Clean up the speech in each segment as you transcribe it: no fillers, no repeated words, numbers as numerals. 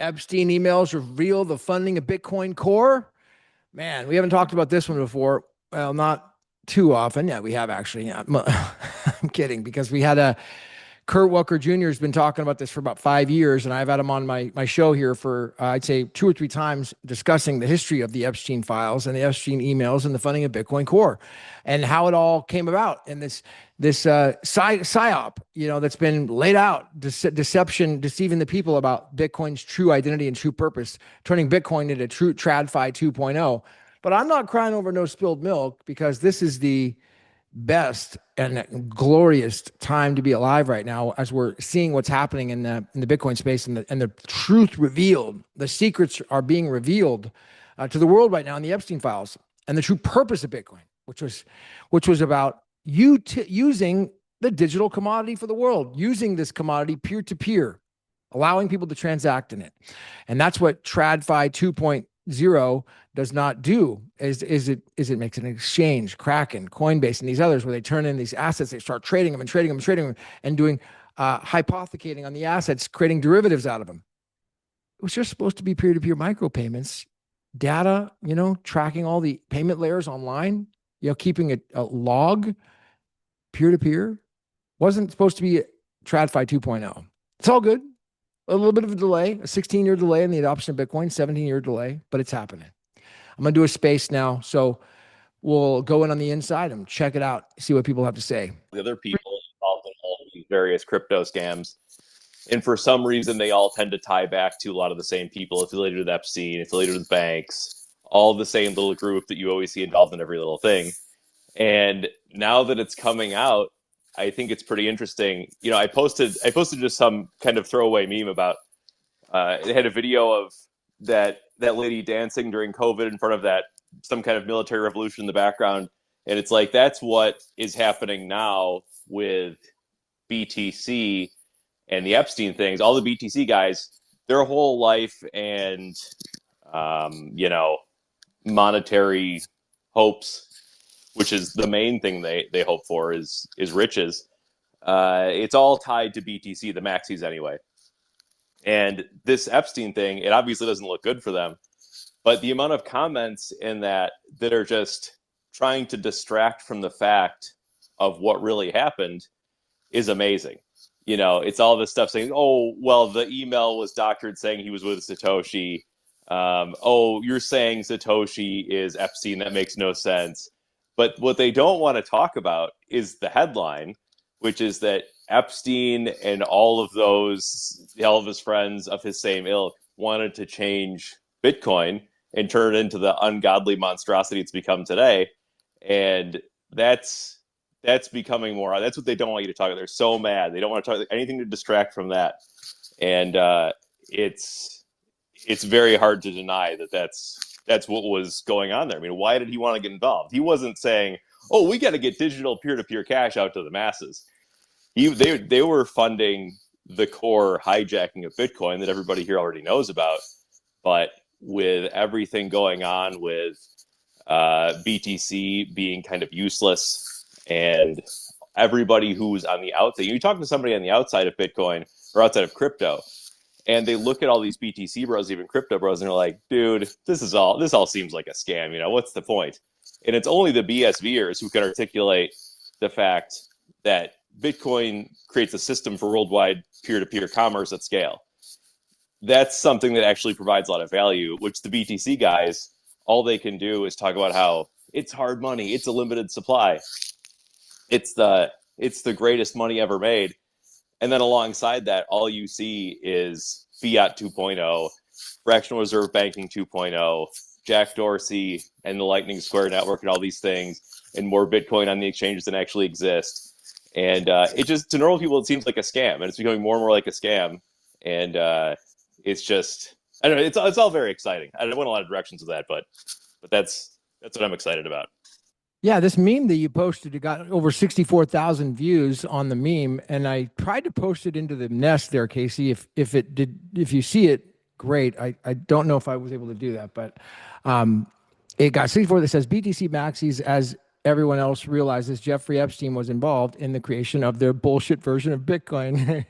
Epstein emails reveal the funding of Bitcoin Core. Man, we haven't talked about this one before. Well, not too often. Yeah, we have actually. Yeah, I'm kidding, because we had a Kurt Wuckert Jr. has been talking about this for about 5 years, and I've had him on my show here for, I'd say, 2 or 3 times, discussing the history of the Epstein files and the Epstein emails and the funding of Bitcoin Core and how it all came about. And this psyop, that's been laid out, deception, deceiving the people about Bitcoin's true identity and true purpose, turning Bitcoin into true TradFi 2.0. But I'm not crying over no spilled milk, because this is the best and glorious time to be alive right now, as we're seeing what's happening in the Bitcoin space, and the truth revealed. The secrets are being revealed to the world right now in the Epstein files, and the true purpose of Bitcoin, which was about using the digital commodity for the world, using this commodity peer-to-peer, allowing people to transact in it. And that's what TradFi 2.0 does not do, is it makes an exchange. Kraken, Coinbase, and these others, where they turn in these assets, they start trading them and doing hypothecating on the assets, creating derivatives out of them. It was just supposed to be peer-to-peer micropayments, data, tracking all the payment layers online, keeping a log, peer-to-peer. Wasn't supposed to be TradFi 2.0. It's all good. A little bit of a delay, a 16-year delay in the adoption of Bitcoin, 17-year delay, but it's happening. I'm going to do a space now, so we'll go in on the inside and check it out, see what people have to say. The other people involved in all of these various crypto scams, and for some reason, they all tend to tie back to a lot of the same people affiliated with Epstein, affiliated with banks, all the same little group that you always see involved in every little thing. And now that it's coming out, I think it's pretty interesting. I posted just some kind of throwaway meme about, it had a video of that lady dancing during COVID in front of that, some kind of military revolution in the background. And it's like, that's what is happening now with BTC and the Epstein things. All the BTC guys, their whole life and, monetary hopes, which is the main thing they hope for, is riches. It's all tied to BTC, the maxis anyway. And this Epstein thing, it obviously doesn't look good for them. But the amount of comments in that are just trying to distract from the fact of what really happened is amazing. It's all this stuff saying, oh, well, the email was doctored saying he was with Satoshi. You're saying Satoshi is Epstein. That makes no sense. But what they don't want to talk about is the headline, which is that Epstein and all of his friends of his same ilk wanted to change Bitcoin and turn it into the ungodly monstrosity it's become today. And that's becoming more. That's what they don't want you to talk about. They're so mad. They don't want to talk anything to distract from that. And it's very hard to deny that that's what was going on there. I mean, why did he want to get involved? He wasn't saying, oh, we got to get digital peer-to-peer cash out to the masses. They were funding the core hijacking of Bitcoin that everybody here already knows about. But with everything going on with BTC being kind of useless, and everybody who's on the outside, you talk to somebody on the outside of Bitcoin or outside of crypto, and they look at all these BTC bros, even crypto bros, and they're like, dude, this all seems like a scam. What's the point? And it's only the BSVers who can articulate the fact that Bitcoin creates a system for worldwide peer-to-peer commerce at scale. That's something that actually provides a lot of value, which the BTC guys, all they can do is talk about how it's hard money, it's a limited supply, it's the greatest money ever made. And then alongside that, all you see is Fiat 2.0, fractional reserve banking 2.0, Jack Dorsey and the Lightning Square network and all these things, and more Bitcoin on the exchanges than actually exist. And it just, to normal people, it seems like a scam, and it's becoming more and more like a scam. And it's just, I don't know, it's all very exciting. I don't went a lot of directions with that, but that's what I'm excited about. Yeah, this meme that you posted, it got over 64,000 views on the meme, and I tried to post it into the nest there, Casey. If you see it, great. I don't know if I was able to do that, but it got 64 that says BTC maxis, as everyone else realizes Jeffrey Epstein was involved in the creation of their bullshit version of Bitcoin.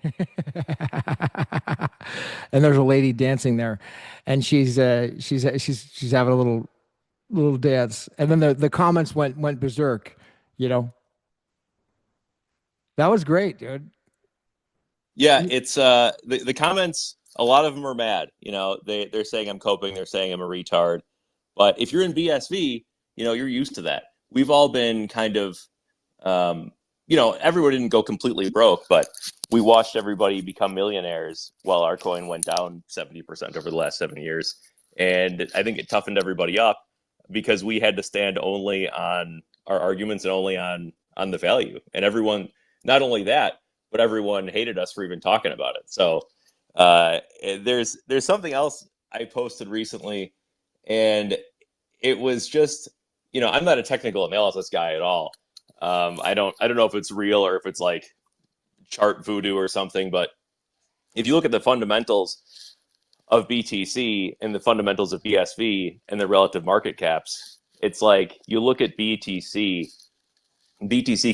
and there's a lady dancing there, and she's having a little dance, and then the comments went berserk. You know, that was great, dude. Yeah, it's the comments. A lot of them are mad. They're saying I'm coping. They're saying I'm a retard. But if you're in BSV, you're used to that. We've all been kind of, everyone didn't go completely broke, but we watched everybody become millionaires while our coin went down 70% over the last 7 years. And I think it toughened everybody up because we had to stand only on our arguments and only on the value. And everyone, not only that, but everyone hated us for even talking about it. So there's something else I posted recently, and it was just, I'm not a technical analysis guy at all. I don't know if it's real or if it's like chart voodoo or something, but if you look at the fundamentals of BTC and the fundamentals of BSV and the relative market caps, it's like you look at BTC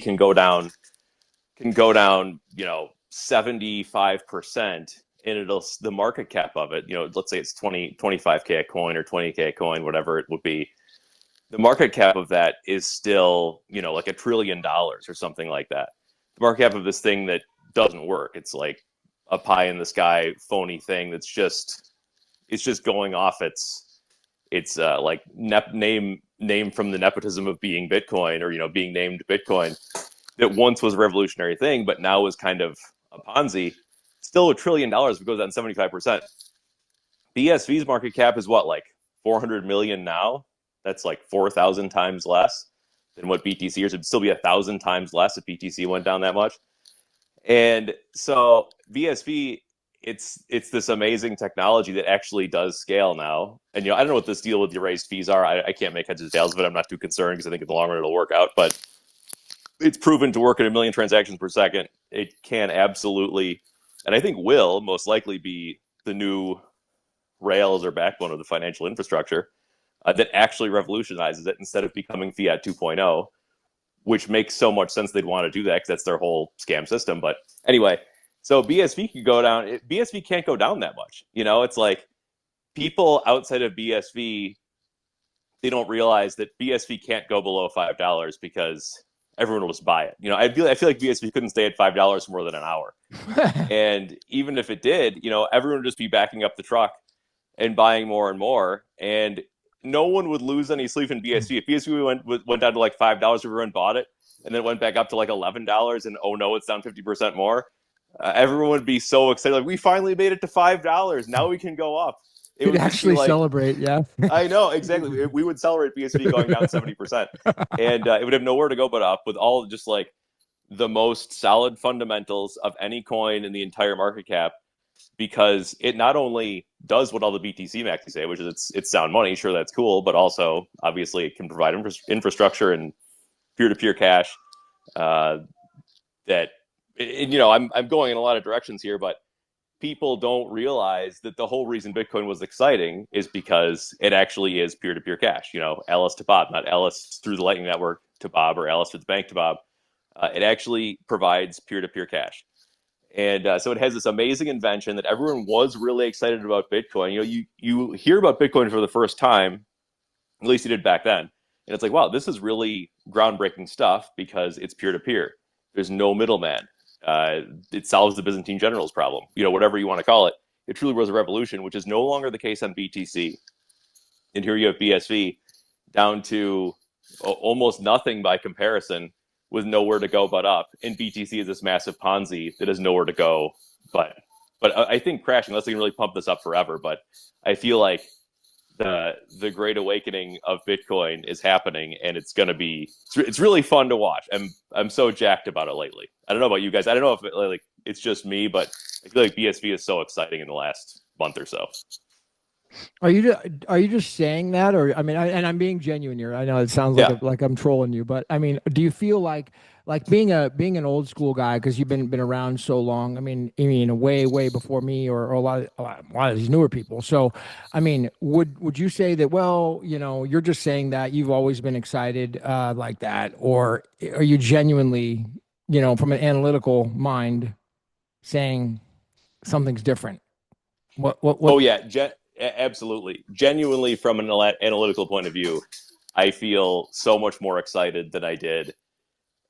can go down, 75%, and the market cap of it, let's say it's 25K a coin or 20K a coin, whatever it would be. The market cap of that is still, like $1 trillion or something like that. The market cap of this thing that doesn't work. It's like a pie in the sky phony thing it's just going off its like name from the nepotism of being Bitcoin, or being named Bitcoin, that once was a revolutionary thing, but now is kind of a Ponzi. Still $1 trillion if it goes down 75%. BSV's market cap is what, like 400 million now? That's like 4,000 times less than what BTC is. It'd still be 1,000 times less if BTC went down that much. And so BSV, it's this amazing technology that actually does scale now. And I don't know what this deal with the raised fees are. I can't make heads or tails of it. I'm not too concerned because I think in the long run it'll work out. But it's proven to work at 1 million transactions per second. It can absolutely, and I think will most likely be the new rails or backbone of the financial infrastructure that actually revolutionizes it instead of becoming Fiat 2.0, which makes so much sense they'd want to do that because that's their whole scam system. But anyway, so BSV could go down. BSV can't go down that much. It's like people outside of BSV, they don't realize that BSV can't go below $5 because everyone will just buy it. I feel like BSV couldn't stay at $5 for more than an hour. And even if it did, everyone would just be backing up the truck and buying more and more. And no one would lose any sleep in BSV. If BSV went down to like $5, everyone bought it, and then went back up to like $11, and oh no, it's down 50% more. Everyone would be so excited, like we finally made it to $5. Now we can go up. It would actually like, celebrate, yeah. I know, exactly. We would celebrate BSV going down 70%, and it would have nowhere to go but up, with all just like the most solid fundamentals of any coin in the entire market cap, because it not only does what all the BTC maxis say, which is it's sound money, sure, that's cool, but also obviously it can provide infrastructure and peer-to-peer cash. That, I'm going in a lot of directions here, but people don't realize that the whole reason Bitcoin was exciting is because it actually is peer-to-peer cash. Alice to Bob, not Alice through the Lightning Network to Bob or Alice through the bank to Bob. It actually provides peer-to-peer cash. And so it has this amazing invention that everyone was really excited about Bitcoin. You hear about Bitcoin for the first time, at least you did back then, and it's like, wow, this is really groundbreaking stuff because it's peer-to-peer. There's no middleman. It solves the Byzantine generals problem, whatever you want to call it. It truly was a revolution, which is no longer the case on BTC. And here you have BSV down to almost nothing by comparison, with nowhere to go but up. And BTC is this massive Ponzi that has nowhere to go but I think crashing, unless they can really pump this up forever. But I feel like the great awakening of Bitcoin is happening, and it's really fun to watch. I'm so jacked about it lately. I don't know about you guys. I don't know if it's just me, but I feel like BSV is so exciting in the last month or so. Are you just saying that, or I mean, and I'm being genuine here. I know it sounds like I'm trolling you, but I mean, do you feel like being an old school guy, because you've been around so long? I mean, way before me, or a lot of these newer people. So, I mean, would you say that? Well, you're just saying that you've always been excited like that, or are you genuinely, from an analytical mind, saying something's different? What? Oh yeah, absolutely. Genuinely, from an analytical point of view, I feel so much more excited than I did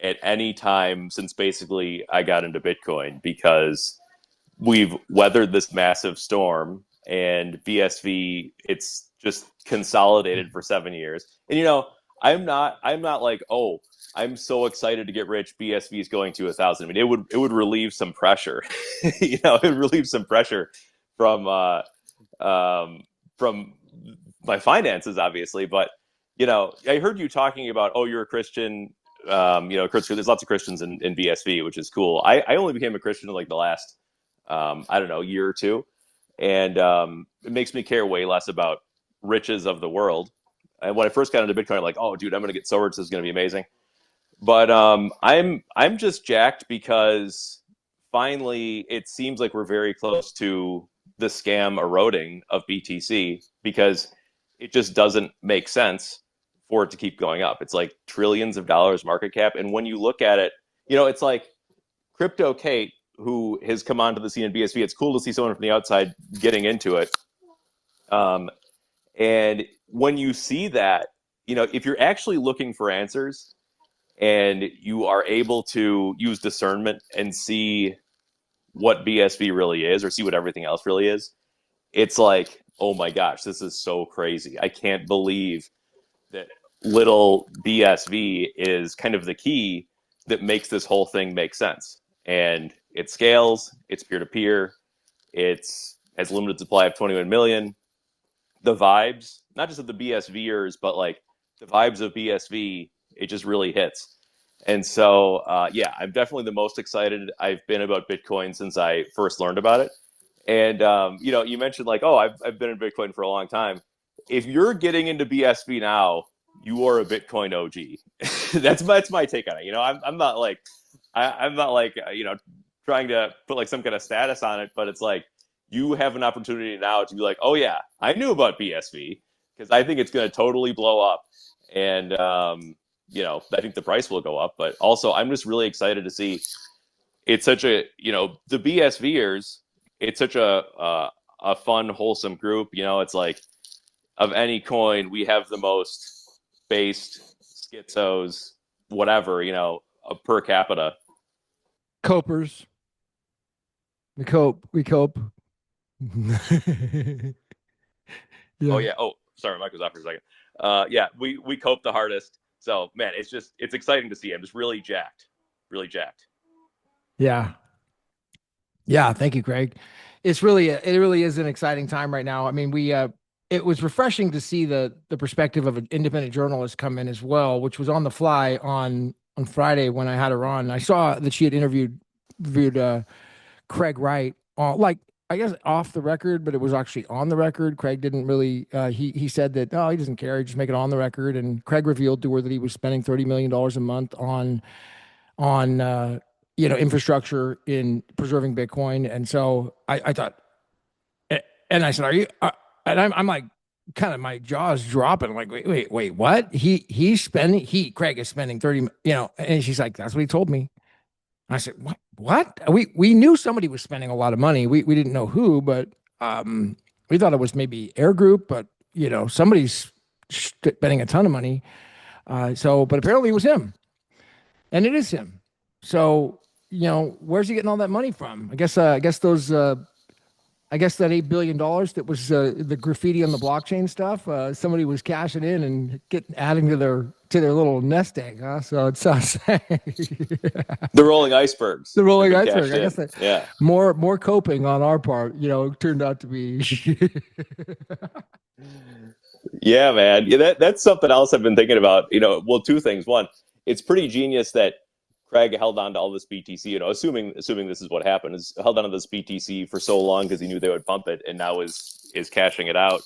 at any time since basically I got into Bitcoin, because we've weathered this massive storm, and BSV, it's just consolidated for 7 years. And I'm not like, oh, I'm so excited to get rich, BSV is going to 1,000. I mean, it would relieve some pressure. It would relieve some pressure from from my finances, obviously. But I heard you talking about, oh, you're a Christian. There's lots of Christians in BSV, which is cool. I only became a Christian in like the last I don't know, year or two, and it makes me care way less about riches of the world. And when I first got into Bitcoin, I'm like, oh, dude, I'm gonna get so rich, this is gonna be amazing. But I'm just jacked because finally it seems like we're very close to the scam eroding of BTC, because it just doesn't make sense for it to keep going up. It's like trillions of dollars market cap, and when you look at it, it's like CryptoKate, who has come onto the scene in BSV. It's cool to see someone from the outside getting into it. And when you see that, if you're actually looking for answers and you are able to use discernment and see what BSV really is, or see what everything else really is, it's like, oh my gosh, this is so crazy. I can't believe that little BSV is kind of the key that makes this whole thing make sense. And it scales, it's peer-to-peer, it's has limited supply of 21 million. The vibes, not just of the BSVers, but like the vibes of BSV, it just really hits. And so, yeah, I'm definitely the most excited I've been about Bitcoin since I first learned about it. And, you mentioned like, oh, I've been in Bitcoin for a long time. If you're getting into BSV now, you are a Bitcoin OG. That's my take on it. I'm not like, I'm not like, trying to put like some kind of status on it, but it's like, you have an opportunity now to be like, oh yeah, I knew about BSV, because I think it's going to totally blow up. And, I think the price will go up, but also I'm just really excited to see it's such a, the BSVers, it's such a fun, wholesome group. It's like, of any coin, we have the most based schizos, whatever, per capita. Copers. We cope. We cope. Oh Yeah. yeah. Oh, sorry, Mike was off for a second. Yeah, we cope the hardest. So man, it's exciting to see. I'm just really jacked, really jacked. Yeah. Yeah. Thank you, Craig. It really is an exciting time right now. I mean, it was refreshing to see the perspective of an independent journalist come in as well, which was on the fly on Friday when I had her on. I saw that she had interviewed Craig Wright, like I guess off the record, but it was actually on the record. Craig didn't really. He said that he doesn't care, he just make it on the record. And Craig revealed to her that he was spending $30 million a month on infrastructure in preserving Bitcoin. And so I thought, and I said, "Are you?" And I'm like, kind of my jaws dropping. I'm like, wait, what? Craig is spending 30. And she's like, "That's what he told me." I said, "What? What?" We knew somebody was spending a lot of money. We didn't know who, but we thought it was maybe Air Group, but somebody's spending a ton of money. But apparently it was him, and it is him. So where's he getting all that money from? I guess that $8 billion that was the graffiti on the blockchain stuff. Somebody was cashing in and adding to their little nest egg. Huh? So it sounds The rolling icebergs. the rolling Have been iceberg. cashed I in. guess that Yeah. more coping on our part. Turned out to be. Yeah, man. Yeah, that's something else I've been thinking about. Well, two things. One, it's pretty genius that Craig held on to all this BTC. Assuming this is what happened, is held on to this BTC for so long because he knew they would pump it, and now is cashing it out.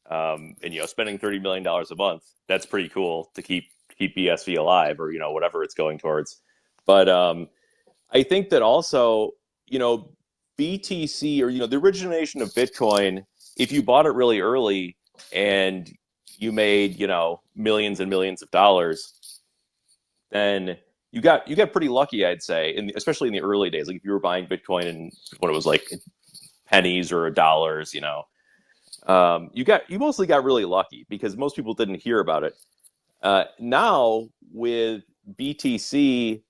And spending $30 million a month. That's pretty cool to keep BSV alive, or whatever it's going towards. But I think that also, BTC, or the origination of Bitcoin, if you bought it really early and you made millions and millions of dollars, then you got pretty lucky, I'd say, especially in the early days. Like if you were buying Bitcoin and when it was like pennies or dollars, you mostly got really lucky because most people didn't hear about it. Now with BTC,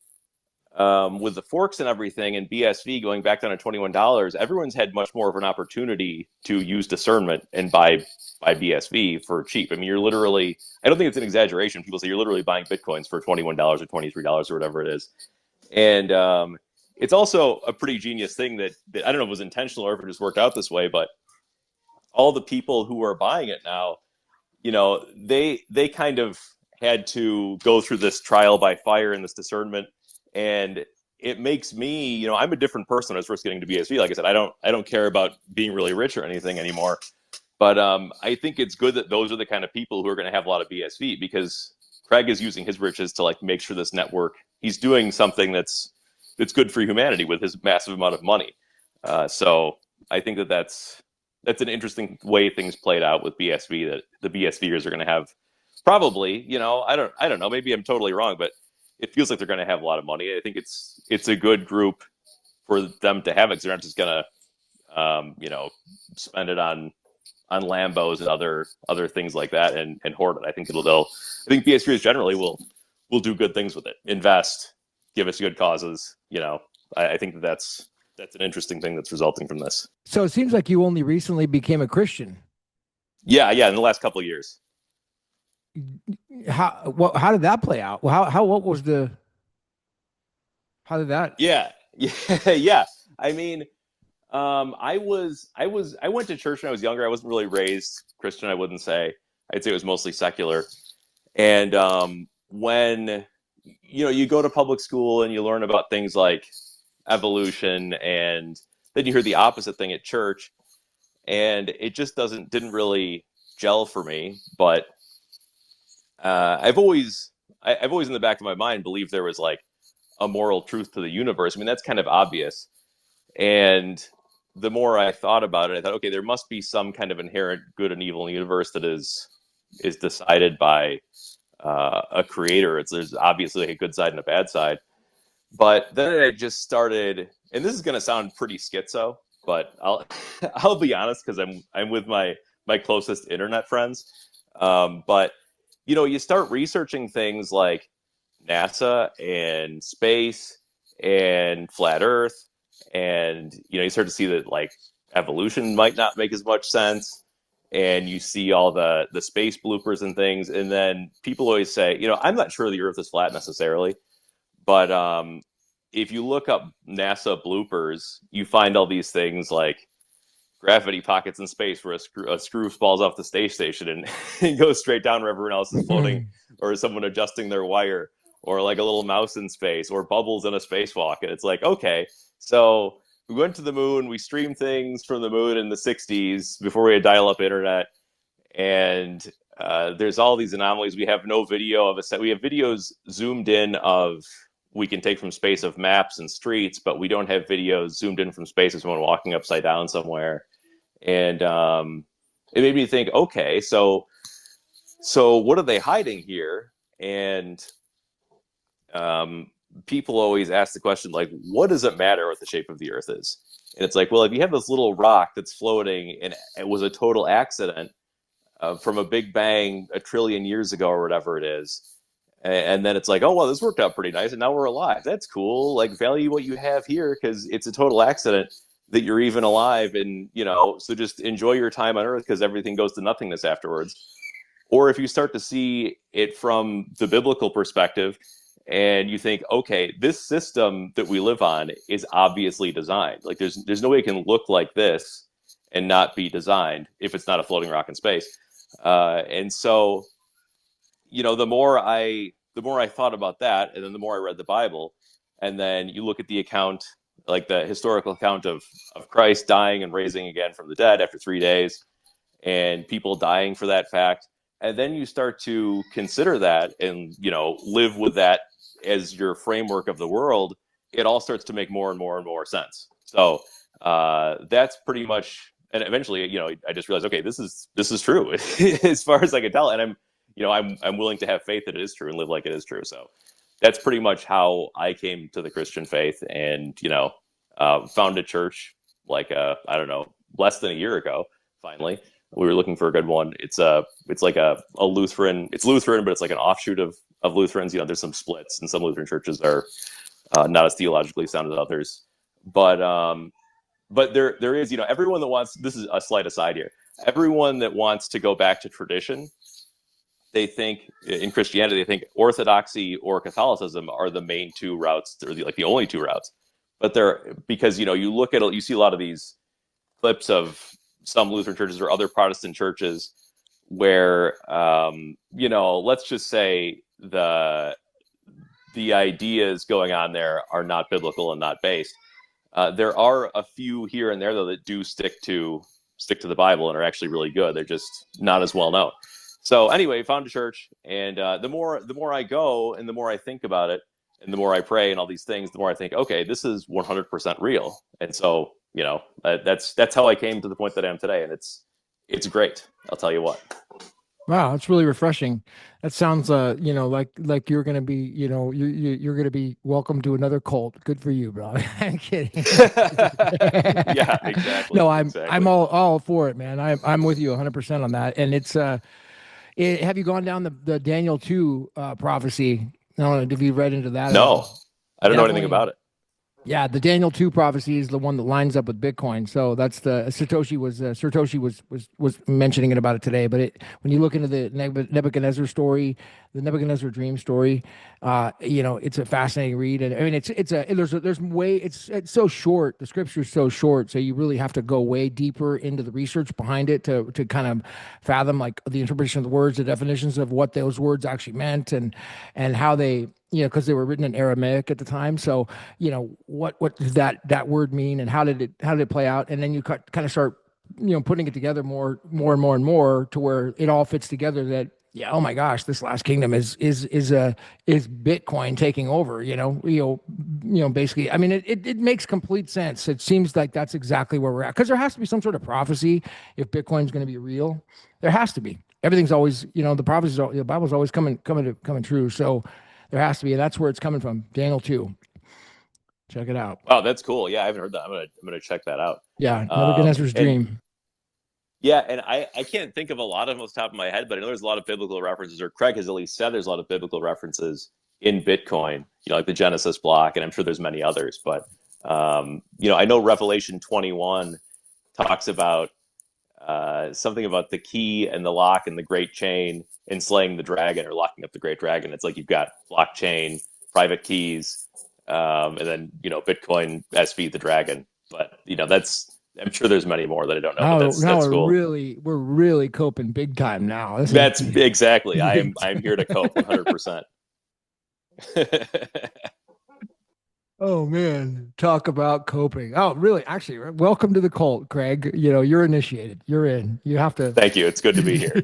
with the forks and everything, and BSV going back down to $21, everyone's had much more of an opportunity to use discernment and buy BSV for cheap. I mean, you're literally, I don't think it's an exaggeration. People say you're literally buying Bitcoins for $21 or $23 or whatever it is. And it's also a pretty genius thing that I don't know if it was intentional or if it just worked out this way, but all the people who are buying it now, they kind of had to go through this trial by fire and this discernment. And it makes me, I'm a different person when I was first getting to BSV. Like I said, I don't care about being really rich or anything anymore. But I think it's good that those are the kind of people who are going to have a lot of BSV, because Craig is using his riches to like make sure this network, he's doing something that's good for humanity with his massive amount of money. So I think that's an interesting way things played out with BSV, that the BSVers are going to have probably, I don't know, maybe I'm totally wrong, but it feels like they're going to have a lot of money. I think it's a good group for them to have it, because they're not just going to, spend it on Lambos and other things like that and hoard it. I think I think BSVers generally will do good things with it, invest, give us good causes. I think that's an interesting thing that's resulting from this. So it seems like you only recently became a Christian. Yeah, in the last couple of years. How did that play out? Well, how did that? Yeah. Yeah. I mean, I went to church when I was younger. I wasn't really raised Christian, I wouldn't say. I'd say it was mostly secular. And when you go to public school and you learn about things like evolution, and then you hear the opposite thing at church, and it just didn't really gel for me. But I've always in the back of my mind believed there was like a moral truth to the universe. I mean, that's kind of obvious. And the more I thought about it, I thought, okay, there must be some kind of inherent good and evil in the universe that is decided by a creator. There's obviously like a good side and a bad side. But then I just started, and this is going to sound pretty schizo, but I'll be honest, because I'm with my closest internet friends. But you start researching things like NASA and space and flat Earth, and you start to see that like evolution might not make as much sense, and you see all the space bloopers and things. And then people always say, I'm not sure the Earth is flat necessarily, but if you look up NASA bloopers, you find all these things like gravity pockets in space where a screw falls off the space station and goes straight down where everyone else is floating, or someone adjusting their wire, or like a little mouse in space, or bubbles in a spacewalk. And it's like, okay, so we went to the moon, we streamed things from the moon in the 60s before we had dial-up internet, and there's all these anomalies. We have no video of we have videos zoomed in we can take from space of maps and streets, but we don't have videos zoomed in from space of someone walking upside down somewhere. And it made me think, okay, so what are they hiding here? And people always ask the question, like, what does it matter what the shape of the Earth is? And it's like, well, if you have this little rock that's floating and it was a total accident from a big bang 1 trillion years ago or whatever it is, and then it's like, oh, well, this worked out pretty nice, and now we're alive. That's cool. Like, value what you have here, because it's a total accident that you're even alive, and so just enjoy your time on Earth, because everything goes to nothingness afterwards. Or if you start to see it from the biblical perspective, and you think, okay, this system that we live on is obviously designed. Like, there's no way it can look like this and not be designed if it's not a floating rock in space. And so, the more I thought about that, and then the more I read the Bible, and then you look at the account, like the historical account of Christ dying and raising again from the dead after 3 days, and people dying for that fact. And then you start to consider that and, live with that as your framework of the world. It all starts to make more and more and more sense. So that's pretty much, and eventually, I just realized, okay, this is true as far as I can tell. And I'm willing to have faith that it is true and live like it is true. So that's pretty much how I came to the Christian faith, and found a church like I don't know, less than a year ago. Finally, we were looking for a good one. It's like a Lutheran. It's Lutheran, but it's like an offshoot of Lutherans. You know, there's some splits, and some Lutheran churches are not as theologically sound as others. But there is, you know, everyone that wants. This is a slight aside here. Everyone that wants to go back to tradition, they think in Christianity, they think Orthodoxy or Catholicism are the main two routes, or like the only two routes. But they're, because, you know, you see a lot of these clips of some Lutheran churches or other Protestant churches where, you know, let's just say the ideas going on there are not biblical and not based. There are a few here and there though that do stick to the Bible and are actually really good. They're just not as well known. So anyway, found a church, and the more I go and the more I think about it, and the more I pray and all these things, the more I think, okay, this is 100% real. And so, you know, that's how I came to the point that I am today, and it's great. I'll tell you what. Wow, that's really refreshing. That sounds, you know, like you're gonna be, you know, you're gonna be welcome to another cult. Good for you, bro. I'm kidding. Yeah, exactly. No, Exactly. I'm all for it, man. I'm with you 100% on that. And it's have you gone down the Daniel 2 prophecy? No, have you read into that at No, all? I don't know anything Definitely. about it. Yeah, the Daniel 2 prophecy is the one that lines up with Bitcoin. So that's the Satoshi was mentioning it about it today. But when you look into the Nebuchadnezzar story, the Nebuchadnezzar dream story, you know, it's a fascinating read. And I mean, it's so short. The scripture is so short, so you really have to go way deeper into the research behind it to kind of fathom like the interpretation of the words, the definitions of what those words actually meant, and how they, you know, because they were written in Aramaic at the time. So, you know, what does that word mean, and how did it play out? And then you kind of start, you know, putting it together more to where it all fits together. That, yeah, oh my gosh, this last kingdom is Bitcoin taking over. Basically, I mean, it makes complete sense. It seems like that's exactly where we're at, because there has to be some sort of prophecy if Bitcoin's going to be real. There has to be. Everything's always, you know, the Bible's always coming true. So there has to be, and that's where it's coming from. Daniel 2. Check it out. Oh, that's cool. Yeah, I haven't heard that. I'm gonna check that out. Yeah, Nebuchadnezzar's And dream. yeah, and I can't think of a lot of them off the top of my head, but I know there's a lot of biblical references, or Craig has at least said there's a lot of biblical references in Bitcoin, you know, like the Genesis block, and I'm sure there's many others. But you know, I know Revelation 21 talks about something about the key and the lock and the great chain and slaying the dragon, or locking up the great dragon. It's like you've got blockchain, private keys, and then, you know, Bitcoin SV the dragon. But, you know, I'm sure there's many more that I don't know, but Now that's cool. we're really coping big time now. That's exactly. I'm here to cope 100%. Oh man, talk about coping. Oh, really? Actually, welcome to the cult, Craig. You know, you're initiated. You're in. You have to. Thank you. It's good to be here.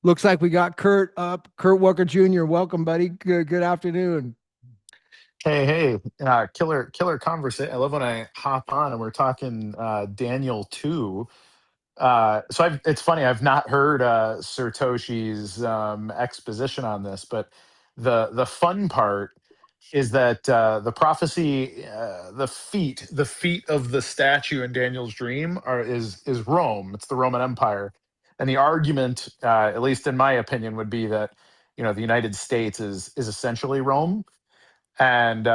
Looks like we got Kurt up. Kurt Wuckert Jr. Welcome, buddy. Good afternoon. Hey, killer conversation. I love when I hop on and we're talking Daniel 2. It's funny, I've not heard Sir Toshi's exposition on this, but the fun part is that the prophecy, the feet of the statue in Daniel's dream is Rome. It's the Roman Empire, and the argument, at least in my opinion, would be that, you know, the United States is essentially Rome, and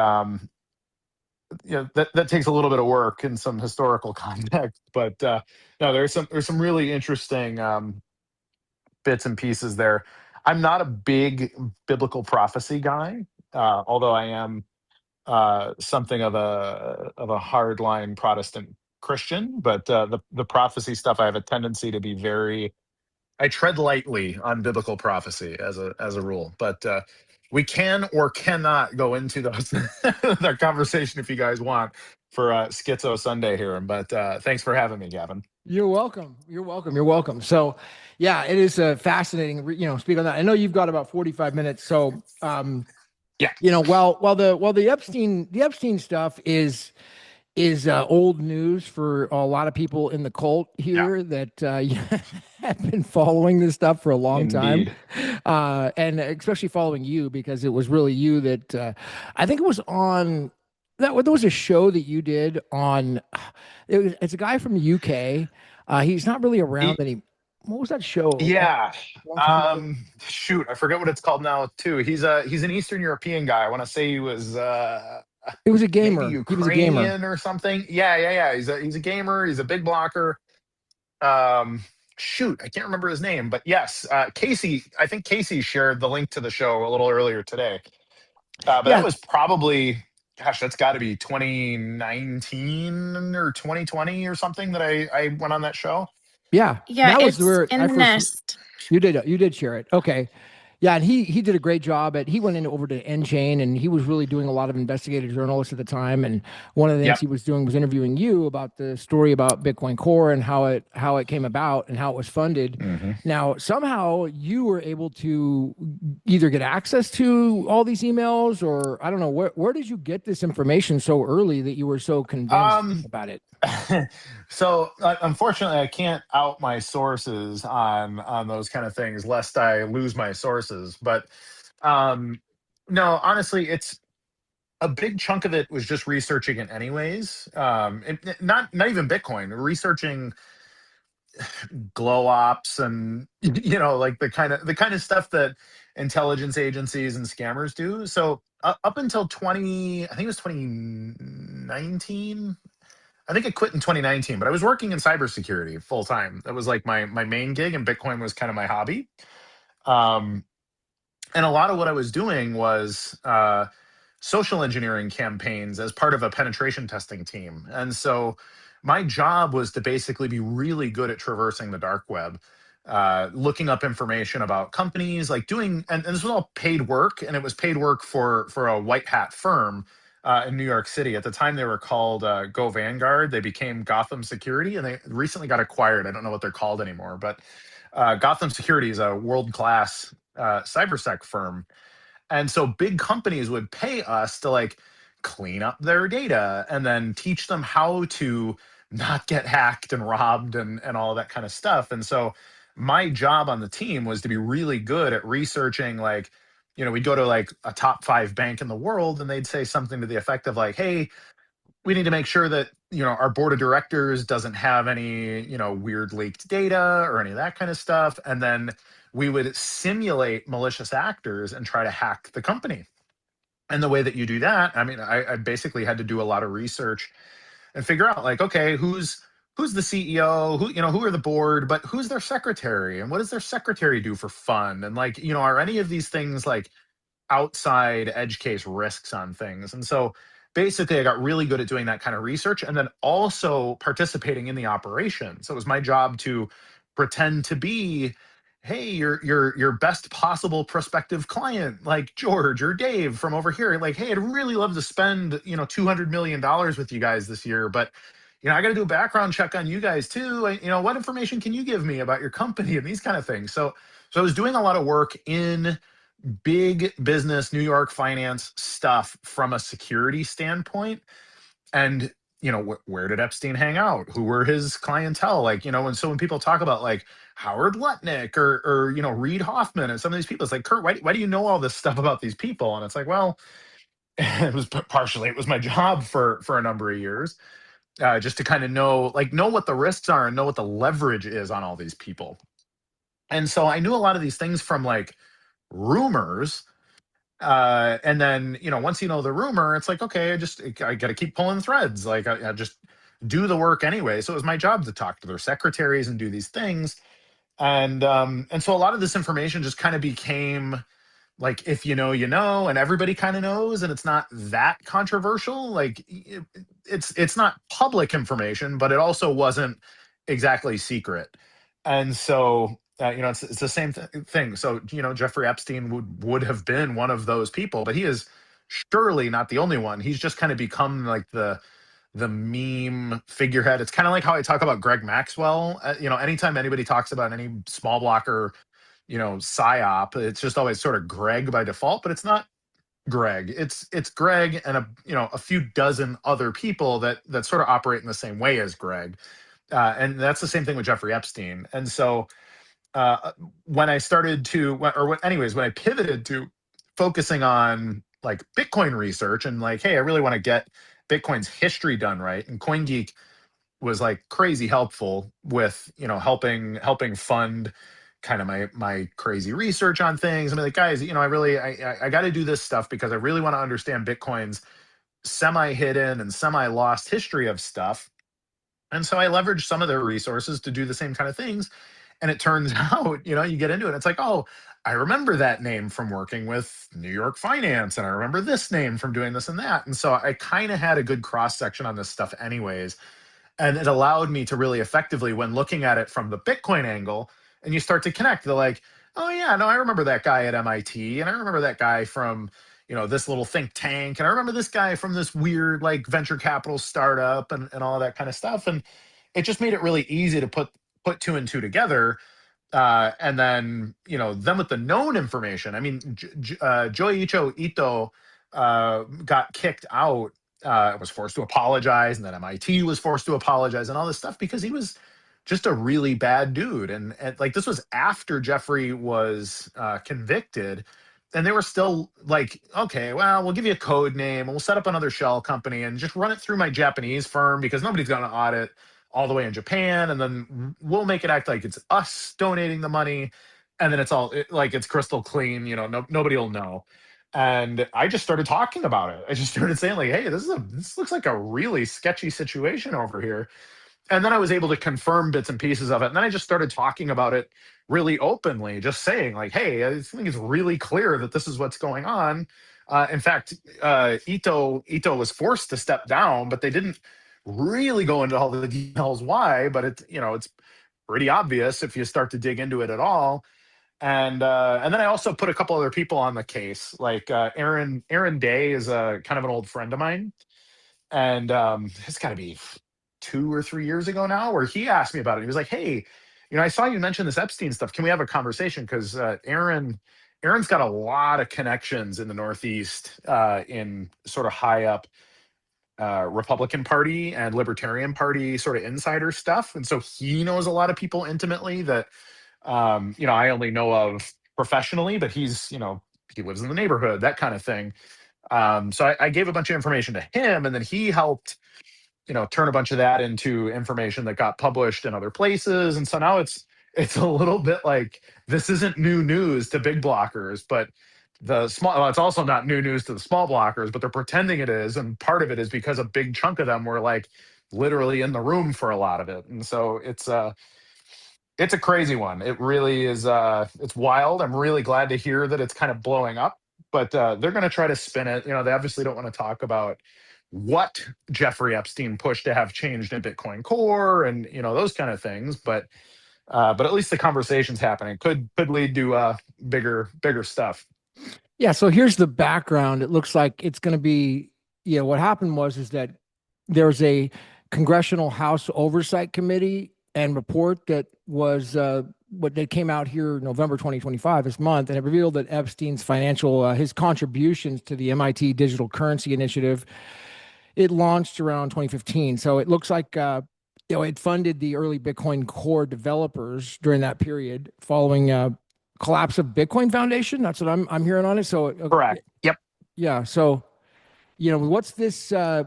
you know, that takes a little bit of work and some historical context. But no, there's some really interesting bits and pieces there. I'm not a big biblical prophecy guy, although I am something of a hardline Protestant Christian. But the prophecy stuff, I have a tendency to be very, I tread lightly on biblical prophecy as a rule. But we can or cannot go into those that conversation if you guys want for Schizo Sunday here. But thanks for having me, Gavin. You're welcome. You're welcome. You're welcome. So, yeah, it is fascinating. You know, speak on that. I know you've got about 45 minutes. So, Yeah. you know, while the Epstein stuff is old news for a lot of people in the cult Yeah. here that have been following this stuff for a long time, Indeed. and especially following you, because it was really you that I think it was on. There was a show that you did on. It's a guy from the UK. He's not really around He, any. What was that show? yeah. A long time ago. Shoot, I forget what it's called now too. He's an Eastern European guy. I want to say he was He was a maybe gamer. He was a gamer. Ukrainian or something. Yeah. He's a gamer. He's a big blocker. Um, Shoot, I can't remember his name, but yes, Casey. I think Casey shared the link to the show a little earlier today. But that Yeah, was probably, gosh, that's got to be 2019 or 2020 or something that I went on that show. yeah. Yeah, That was it's where I in the first. nest. You did share it. Okay. Yeah, and he did a great job at he went in over to Chain and he was really doing a lot of investigative journalists at the time. And one of the things Yep. he was doing was interviewing you about the story about Bitcoin Core and how it came about and how it was funded. Hmm. Now, somehow you were able to either get access to all these emails or I don't know, where did you get this information so early that you were so convinced Um, about it? so unfortunately, I can't out my sources on those kind of things, lest I lose my sources. But um, no, honestly, it's a big chunk of it was just researching it anyways. Not even Bitcoin, researching glow ops and like the kind of stuff that intelligence agencies and scammers do. So up until 20, I think it was 2019. I think I quit in 2019, but I was working in cybersecurity full time. That was like my main gig, and Bitcoin was kind of my hobby. Um, and a lot of what I was doing was social engineering campaigns as part of a penetration testing team. And so my job was to basically be really good at traversing the dark web, looking up information about companies, like and this was all paid work, and it was paid work for a white hat firm in New York City. At the time, they were called Go Vanguard. They became Gotham Security, and they recently got acquired. I don't know what they're called anymore, but Gotham Security is a world class cybersec firm, and so big companies would pay us to like clean up their data and then teach them how to not get hacked and robbed and all that kind of stuff. And so my job on the team was to be really good at researching, like, we'd go to like a top 5 bank in the world and they'd say something to the effect of like, hey, we need to make sure that our board of directors doesn't have any weird leaked data or any of that kind of stuff, and then we would simulate malicious actors and try to hack the company. And the way that you do that, I mean, I basically had to do a lot of research and figure out like, okay, who's the CEO, who are the board, but who's their secretary, and what does their secretary do for fun, and like, are any of these things like outside edge case risks on things. And so basically I got really good at doing that kind of research and then also participating in the operation. So it was my job to pretend to be, hey, your best possible prospective client, like George or Dave from over here. Like, hey, I'd really love to spend, $200 million with you guys this year, but I got to do a background check on you guys too. What information can you give me about your company and these kind of things? So I was doing a lot of work in big business, New York finance stuff from a security standpoint. And, where did Epstein hang out? Who were his clientele? Like, and so when people talk about like Howard Lutnick or Reid Hoffman and some of these people, it's like, Kurt, why do you know all this stuff about these people? And it's like, well, it was my job for a number of years, just to kind of know what the risks are and know what the leverage is on all these people. And so I knew a lot of these things from like rumors, and then once you know the rumor, it's like, okay, I got to keep pulling threads, like I just do the work anyway. So it was my job to talk to their secretaries and do these things. And so a lot of this information just kind of became like, if you know, and everybody kind of knows, and it's not that controversial. Like it's not public information, but it also wasn't exactly secret. And so it's the same thing. So Jeffrey Epstein would have been one of those people, but he is surely not the only one. He's just kind of become like the meme figurehead. It's kind of like how I talk about Greg Maxwell. Anytime anybody talks about any small blocker, psyop, it's just always sort of Greg by default, but it's not Greg. It's Greg and a few dozen other people that sort of operate in the same way as Greg. And that's the same thing with Jeffrey Epstein. And so when I started to, anyways, when I pivoted to focusing on like Bitcoin research and like, hey, I really want to get Bitcoin's history done right. And CoinGeek was like crazy helpful with, helping fund kind of my crazy research on things. I mean, like, guys, I got to do this stuff because I really want to understand Bitcoin's semi hidden and semi lost history of stuff. And so I leveraged some of their resources to do the same kind of things. And it turns out, you get into it, it's like, oh, I remember that name from working with New York finance, and I remember this name from doing this and that. And so I kind of had a good cross section on this stuff anyways. And it allowed me to really effectively, when looking at it from the Bitcoin angle, and you start to connect, they're like, oh yeah, no, I remember that guy at MIT, and I remember that guy from, this little think tank, and I remember this guy from this weird like venture capital startup, and all of that kind of stuff. And it just made it really easy to put two and two together. And then with the known information, I mein, Joichi Ito got kicked out, was forced to apologize, and then MIT was forced to apologize, and all this stuff because he was just a really bad dude. And like, this was after Jeffrey was convicted, and they were still like, okay, well, we'll give you a code name, and we'll set up another shell company, and just run it through my Japanese firm because nobody's going to audit all the way in Japan, and then we'll make it act like it's us donating the money, and then like it's crystal clean. Nobody will know. And I just started talking about it. I just started saying like, hey, this looks like a really sketchy situation over here. And then I was able to confirm bits and pieces of it. And then I just started talking about it really openly, just saying like, hey, I think it's really clear that this is what's going on. In fact, Ito was forced to step down, but they didn't really go into all the details why. But it's pretty obvious if you start to dig into it at all. And then I also put a couple other people on the case, like Aaron Day is a kind of an old friend of mine, and it's got to be 2 or 3 years ago now, where he asked me about it. He was like, "Hey, I saw you mention this Epstein stuff. Can we have a conversation?" Because Aaron's got a lot of connections in the Northeast, in sort of high up Republican Party and Libertarian Party sort of insider stuff, and so he knows a lot of people intimately that I only know of professionally, but he lives in the neighborhood, that kind of thing. So I gave a bunch of information to him, and then he helped, turn a bunch of that into information that got published in other places. And so now it's a little bit like, this isn't new news to big blockers, but it's also not new news to the small blockers, but they're pretending it is. And part of it is because a big chunk of them were like literally in the room for a lot of it. And so it's a crazy one. It really is. It's wild. I'm really glad to hear that it's kind of blowing up, but they're going to try to spin it. They obviously don't want to talk about what Jeffrey Epstein pushed to have changed in Bitcoin Core and those kind of things. But at least the conversation's happening. Could lead to bigger stuff. Yeah. So here's the background. It looks like it's going to be, what happened is that there's a Congressional House Oversight Committee and report that was what they came out here November 2025 this month, and it revealed that Epstein's his contributions to the MIT Digital Currency Initiative, it launched around 2015. So it looks like it funded the early Bitcoin Core developers during that period, following collapse of Bitcoin Foundation. That's what I'm hearing on it. So Correct. Yep. Yeah. So what's this? I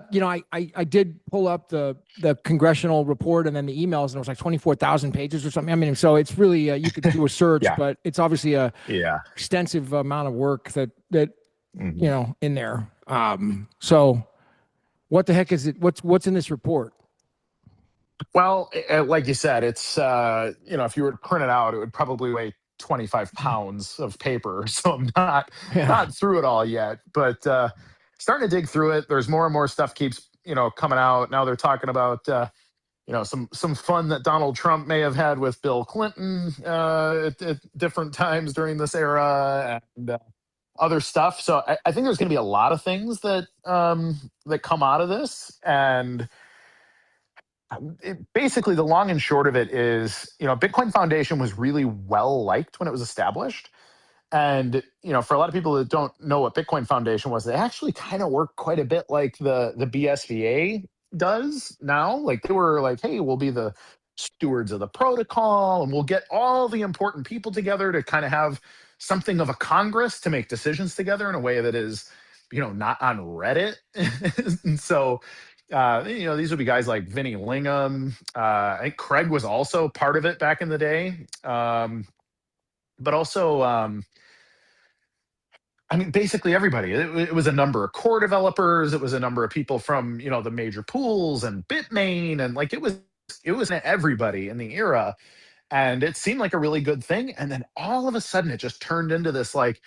did pull up the congressional report and then the emails, and it was like 24,000 pages or something. I mean, so it's really you could do a search, Yeah. but it's obviously a Yeah. extensive amount of work that Mhm. in there. So what the heck is it? What's in this report? Well, like you said, it's if you were to print it out, it would probably weigh 25 pounds of paper. So I'm not through it all yet, but starting to dig through it. There's more and more stuff keeps coming out. Now they're talking about some fun that Donald Trump may have had with Bill Clinton at different times during this era, and other stuff. So I think there's going to be a lot of things that come out of this. And basically, the long and short of it is, Bitcoin Foundation was really well liked when it was established. And, for a lot of people that don't know what Bitcoin Foundation was, they actually kind of work quite a bit like the BSVA does now. Like, they were like, hey, we'll be the stewards of the protocol, and we'll get all the important people together to kind of have something of a Congress to make decisions together in a way that is, not on Reddit. And so, these would be guys like Vinny Lingham. I think Craig was also part of it back in the day. But also, basically everybody. It was a number of core developers. It was a number of people from, the major pools and Bitmain, and like it was everybody in the era, and it seemed like a really good thing. And then all of a sudden, it just turned into this like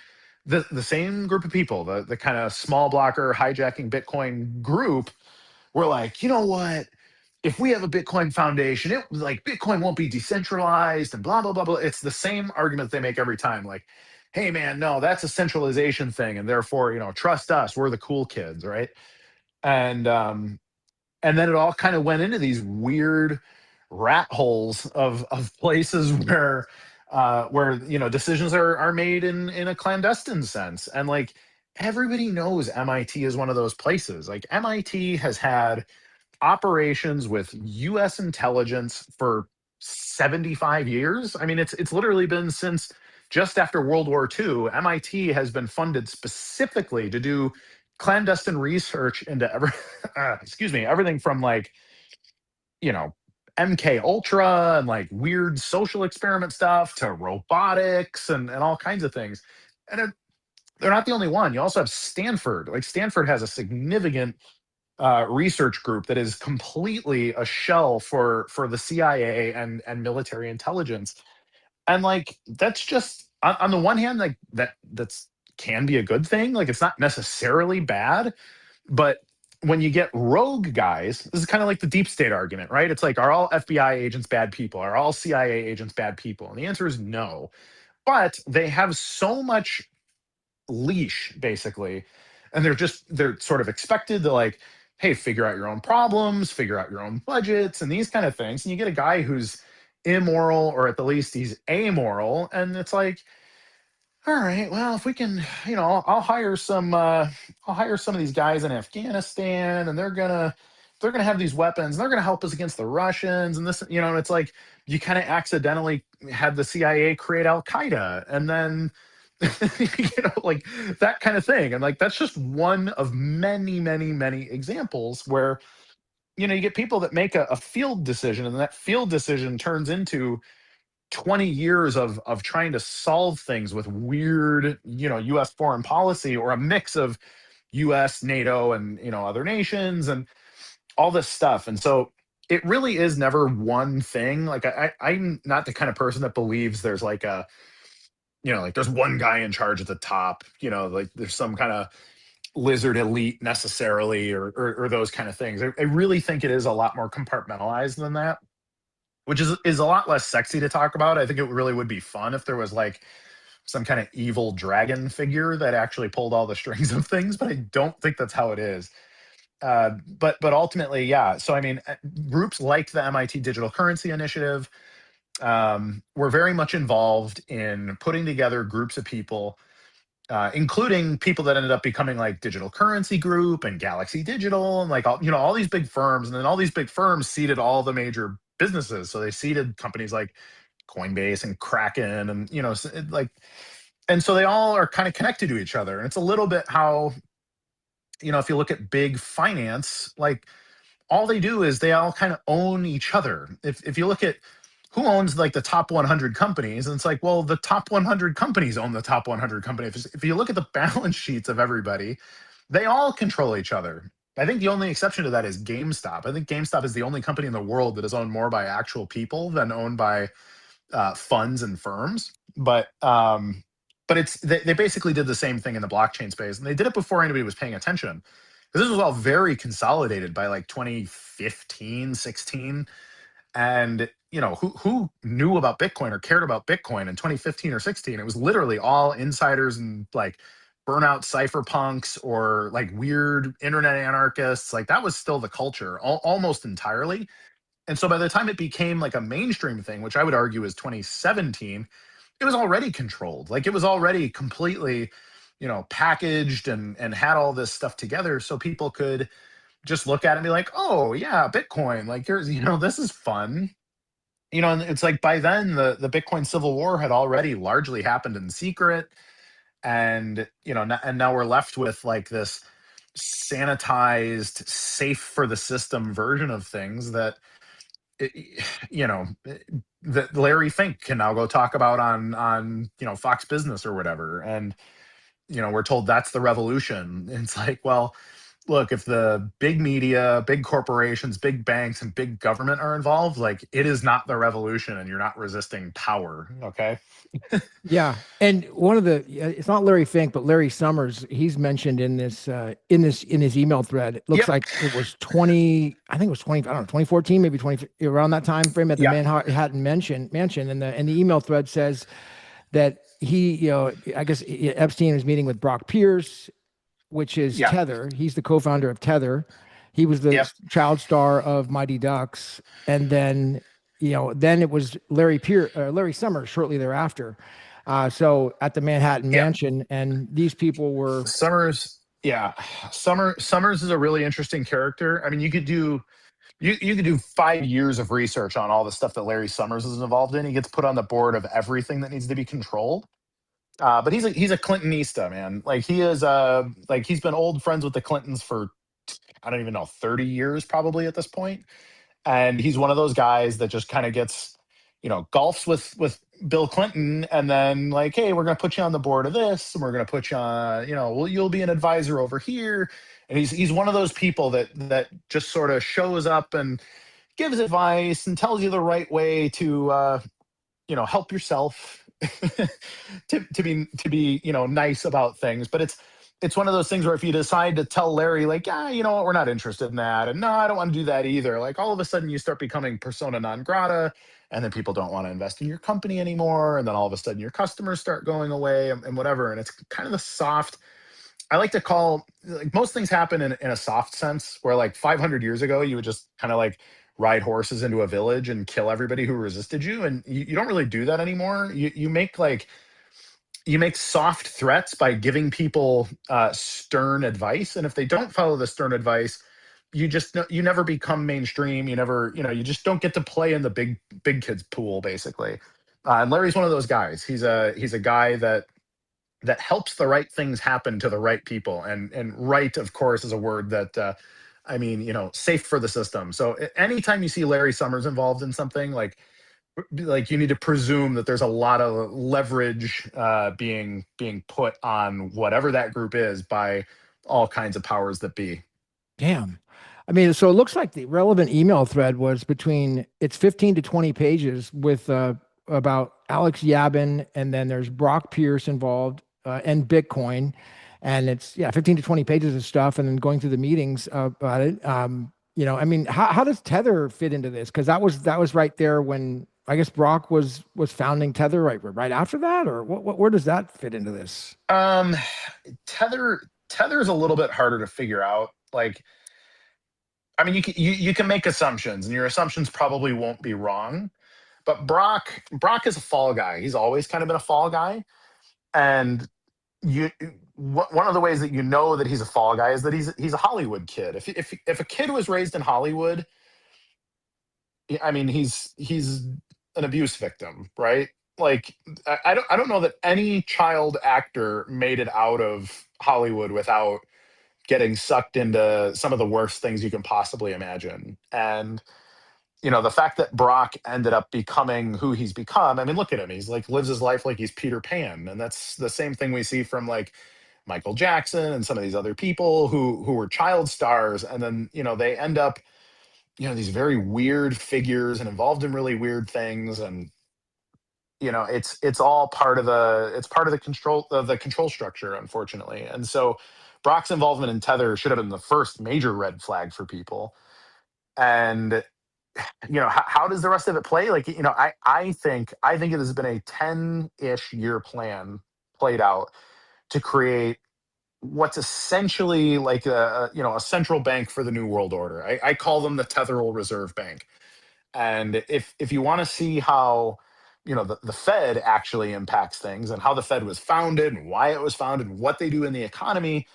the same group of people, the kind of small blocker hijacking Bitcoin group. Were like, you know what? If we have a Bitcoin foundation, it like Bitcoin won't be decentralized and blah blah blah blah. It's the same argument they make every time. Like, hey man, no, that's a centralization thing, and therefore, trust us. We're the cool kids, right? And then it all kind of went into these weird rat holes of places where decisions are made in a clandestine sense. And like everybody knows MIT is one of those places. Like MIT has had operations with US intelligence for 75 years. I mean, it's literally been since just after World War II. MIT has been funded specifically to do clandestine research into everything from like, you know, MK Ultra and like weird social experiment stuff to robotics and all kinds of things. And they're not the only one. You also have Stanford. Like Stanford has a significant research group that is completely a shell for the CIA and military intelligence. And like that's just on the one hand, like that's can be a good thing. Like it's not necessarily bad, but when you get rogue guys, this is kind of like the deep state argument, right? It's like, are all FBI agents bad people? Are all CIA agents bad people? And the answer is no. But they have so much leash, basically, and they're sort of expected to like, hey, figure out your own problems, figure out your own budgets, and these kind of things. And you get a guy who's immoral, or at the least he's amoral, and it's like, all right, well, if we can, I'll hire some of these guys in Afghanistan, and they're gonna have these weapons, and they're gonna help us against the Russians, and this, and it's like you kind of accidentally had the CIA create Al Qaeda, and then like that kind of thing, and like that's just one of many, many, many examples where you get people that make a field decision, and that field decision turns into 20 years of trying to solve things with weird, US foreign policy, or a mix of US, NATO, and other nations, and all this stuff. And so it really is never one thing. Like I'm not the kind of person that believes there's like like there's one guy in charge at the top, like there's some kind of lizard elite necessarily, or those kind of things. I really think it is a lot more compartmentalized than that, which is a lot less sexy to talk about. I think it really would be fun if there was like some kind of evil dragon figure that actually pulled all the strings of things, but I don't think that's how it is. But ultimately, yeah. So I mean, groups like the MIT Digital Currency Initiative were very much involved in putting together groups of people, including people that ended up becoming like Digital Currency Group and Galaxy Digital, and like all these big firms. And then all these big firms seeded all the major businesses. So they seeded companies like Coinbase and Kraken, and and so they all are kind of connected to each other. And it's a little bit how, if you look at big finance, like all they do is they all kind of own each other. If you look at who owns like the top 100 companies, and it's like, well, the top 100 companies own the top 100 companies. If you look at the balance sheets of everybody, they all control each other. I think the only exception to that is GameStop. I think GameStop is the only company in the world that is owned more by actual people than owned by funds and firms. But they basically did the same thing in the blockchain space, and they did it before anybody was paying attention, because this was all very consolidated by like 2015, 16. And who knew about Bitcoin or cared about Bitcoin in 2015 or 16? It was literally all insiders and like burnout cypherpunks, or like weird internet anarchists. Like that was still the culture, almost entirely. And so by the time it became like a mainstream thing, which I would argue is 2017, it was already controlled. Like it was already completely, packaged and had all this stuff together, so people could just look at it and be like, oh yeah, Bitcoin, like here's, this is fun. And it's like by then the Bitcoin civil war had already largely happened in secret. And and now we're left with like this sanitized, safe for the system version of things that you know that Larry Fink can now go talk about on Fox Business or whatever. And we're told that's the revolution. And it's like, well, look, if the big media, big corporations, big banks, and big government are involved, like, it is not the revolution, and you're not resisting power. Okay. Yeah, and one of the it's not Larry Fink, but Larry Summers. He's mentioned in his email thread. It looks Yep. like it was 20. I think it was 20. I don't know, 2014, maybe 20 around that time frame at the Yeah. Manhattan mansion. And the email thread says that he, I guess Epstein was meeting with Brock Pierce, which is Yeah. Tether. He's the co-founder of Tether. He was the Yep. child star of Mighty Ducks, and then then it was Larry Summers shortly thereafter. So at the Manhattan Yep. mansion, and these people were Summers. Yeah. Summers is a really interesting character. I mean, you could do 5 years of research on all the stuff that Larry Summers is involved in. He gets put on the board of everything that needs to be controlled. But he's a Clintonista, man. Like, he is like, he's been old friends with the Clintons for, I don't even know, 30 years probably at this point. And he's one of those guys that just kind of gets, golfs with Bill Clinton, and then, like, hey, we're going to put you on the board of this, and we're going to put you on, well, you'll be an advisor over here. And he's one of those people that just sort of shows up and gives advice and tells you the right way to help yourself, to be nice about things. But it's one of those things where if you decide to tell Larry, like, yeah, you know what, we're not interested in that, and no, I don't want to do that either, like, all of a sudden you start becoming persona non grata, and then people don't want to invest in your company anymore, and then all of a sudden your customers start going away, and whatever. And it's kind of the soft, I like to call, like, most things happen in a soft sense, where like 500 years ago you would just kind of like ride horses into a village and kill everybody who resisted you, and you don't really do that anymore. You make soft threats by giving people stern advice, and if they don't follow the stern advice, you never become mainstream. You never, you just don't get to play in the big kids pool, basically. And Larry's one of those guys. He's a guy that helps the right things happen to the right people. And right, of course, is a word that I mean, safe for the system. So anytime you see Larry Summers involved in something, like, you need to presume that there's a lot of leverage being put on whatever that group is by all kinds of powers that be. damn. I mean, so it looks like the relevant email thread was between it's 15 to 20 pages with about Alex Yabin, and then there's Brock Pierce involved and Bitcoin, and it's 15 to 20 pages of stuff, and then going through the meetings about it. I mean, how does Tether fit into this? Because that was right there when I guess Brock was founding Tether right after that, or where does that fit into this? Um, Tether's a little bit harder to figure out. Like, I mean, you can make assumptions, and your assumptions probably won't be wrong. But Brock is a fall guy. He's always kind of been a fall guy, and you one of the ways that you know that he's a fall guy is that he's a Hollywood kid. If a kid was raised in Hollywood, I mean, he's an abuse victim, right? Like, I don't know that any child actor made it out of Hollywood without getting sucked into some of the worst things you can possibly imagine. And the fact that Brock ended up becoming who he's become, I mean, look at him. He's like lives his life like he's Peter Pan. And that's the same thing we see from like Michael Jackson and some of these other people who were child stars. And then, they end up, these very weird figures and involved in really weird things. And, it's all part of the control structure, unfortunately. And so Brock's involvement in Tether should have been the first major red flag for people. And how does the rest of it play? Like, I think it has been a 10-ish year plan played out to create what's essentially like a central bank for the new world order. I call them the Tetheral Reserve Bank. And if you want to see how the Fed actually impacts things, and how the Fed was founded and why it was founded and what they do in the economy,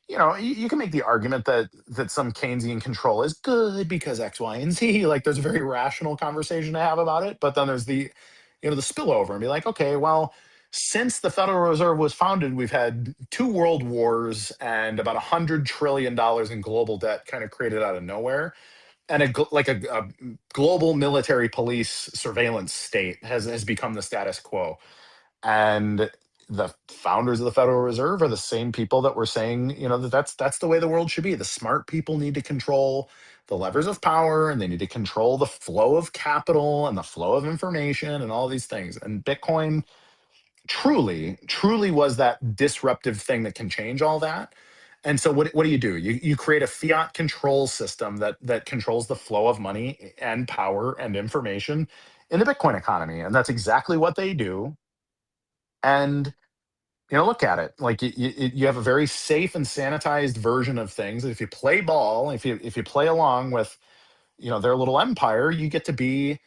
you can make the argument that some Keynesian control is good because X, Y, and Z. Like, there's a very rational conversation to have about it. But then there's the spillover, and be like, okay, well, since the Federal Reserve was founded, we've had 2 world wars and about $100 trillion in global debt kind of created out of nowhere. And a global military police surveillance state has become the status quo. And the founders of the Federal Reserve are the same people that were saying, that's the way the world should be. The smart people need to control the levers of power, and they need to control the flow of capital and the flow of information and all these things. And Bitcoin truly was that disruptive thing that can change all that. And so what do? You create a fiat control system that controls the flow of money and power and information in the Bitcoin economy. And that's exactly what they do. And look at it. Like you have a very safe and sanitized version of things. If you play ball, if you play along with their little empire, you get to be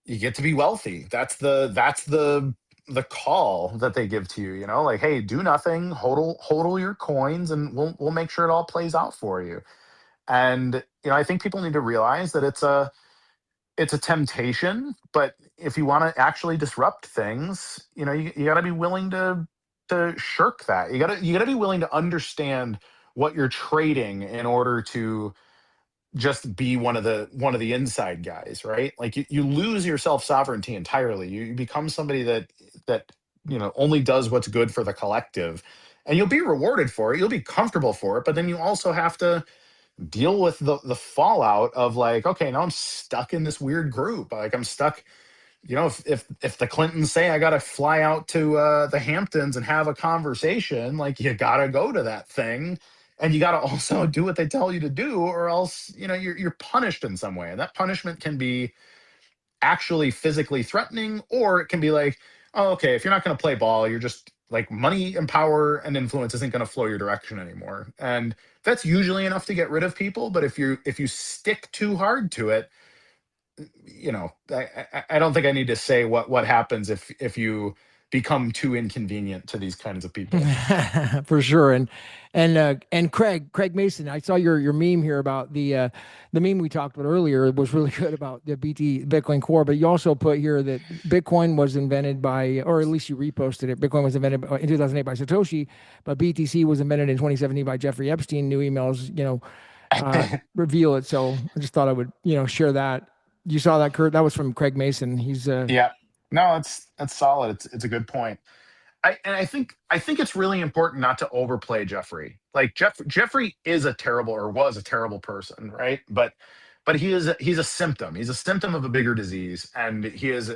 wealthy. That's the call that they give to you. Like, hey, do nothing, hodl your coins, and we'll make sure it all plays out for you. And I think people need to realize that it's a temptation, but if you want to actually disrupt things, you got to be willing to shirk that. You got to be willing to understand what you're trading in order to just be one of the inside guys, right? Like you lose your self sovereignty entirely. You become somebody that only does what's good for the collective, and you'll be rewarded for it. You'll be comfortable for it, but then you also have to deal with the fallout of like, okay, now I'm stuck in this weird group. Like I'm stuck. If the Clintons say I got to fly out to the Hamptons and have a conversation, like you got to go to that thing, and you got to also do what they tell you to do, or else you're punished in some way. And that punishment can be actually physically threatening, or it can be like, oh, okay, if you're not going to play ball, you're just like money and power and influence isn't going to flow your direction anymore. And that's usually enough to get rid of people. But if you stick too hard to it, I don't think I need to say what happens if you become too inconvenient to these kinds of people. For sure. And Craig Mason, I saw your meme here about the meme we talked about earlier. It was really good about the Bitcoin core, but you also put here that Bitcoin was invented by, or at least you reposted it. Bitcoin was invented in 2008 by Satoshi, but BTC was invented in 2017 by Jeffrey Epstein. New emails, reveal it. So I just thought I would, share that. You saw that, Kurt? That was from Craig Mason. He's Yeah, no, that's solid. It's a good point. I think it's really important not to overplay Jeffrey. Like Jeffrey is a terrible, or was a terrible person, right? But he's a symptom. He's a symptom of a bigger disease, and he is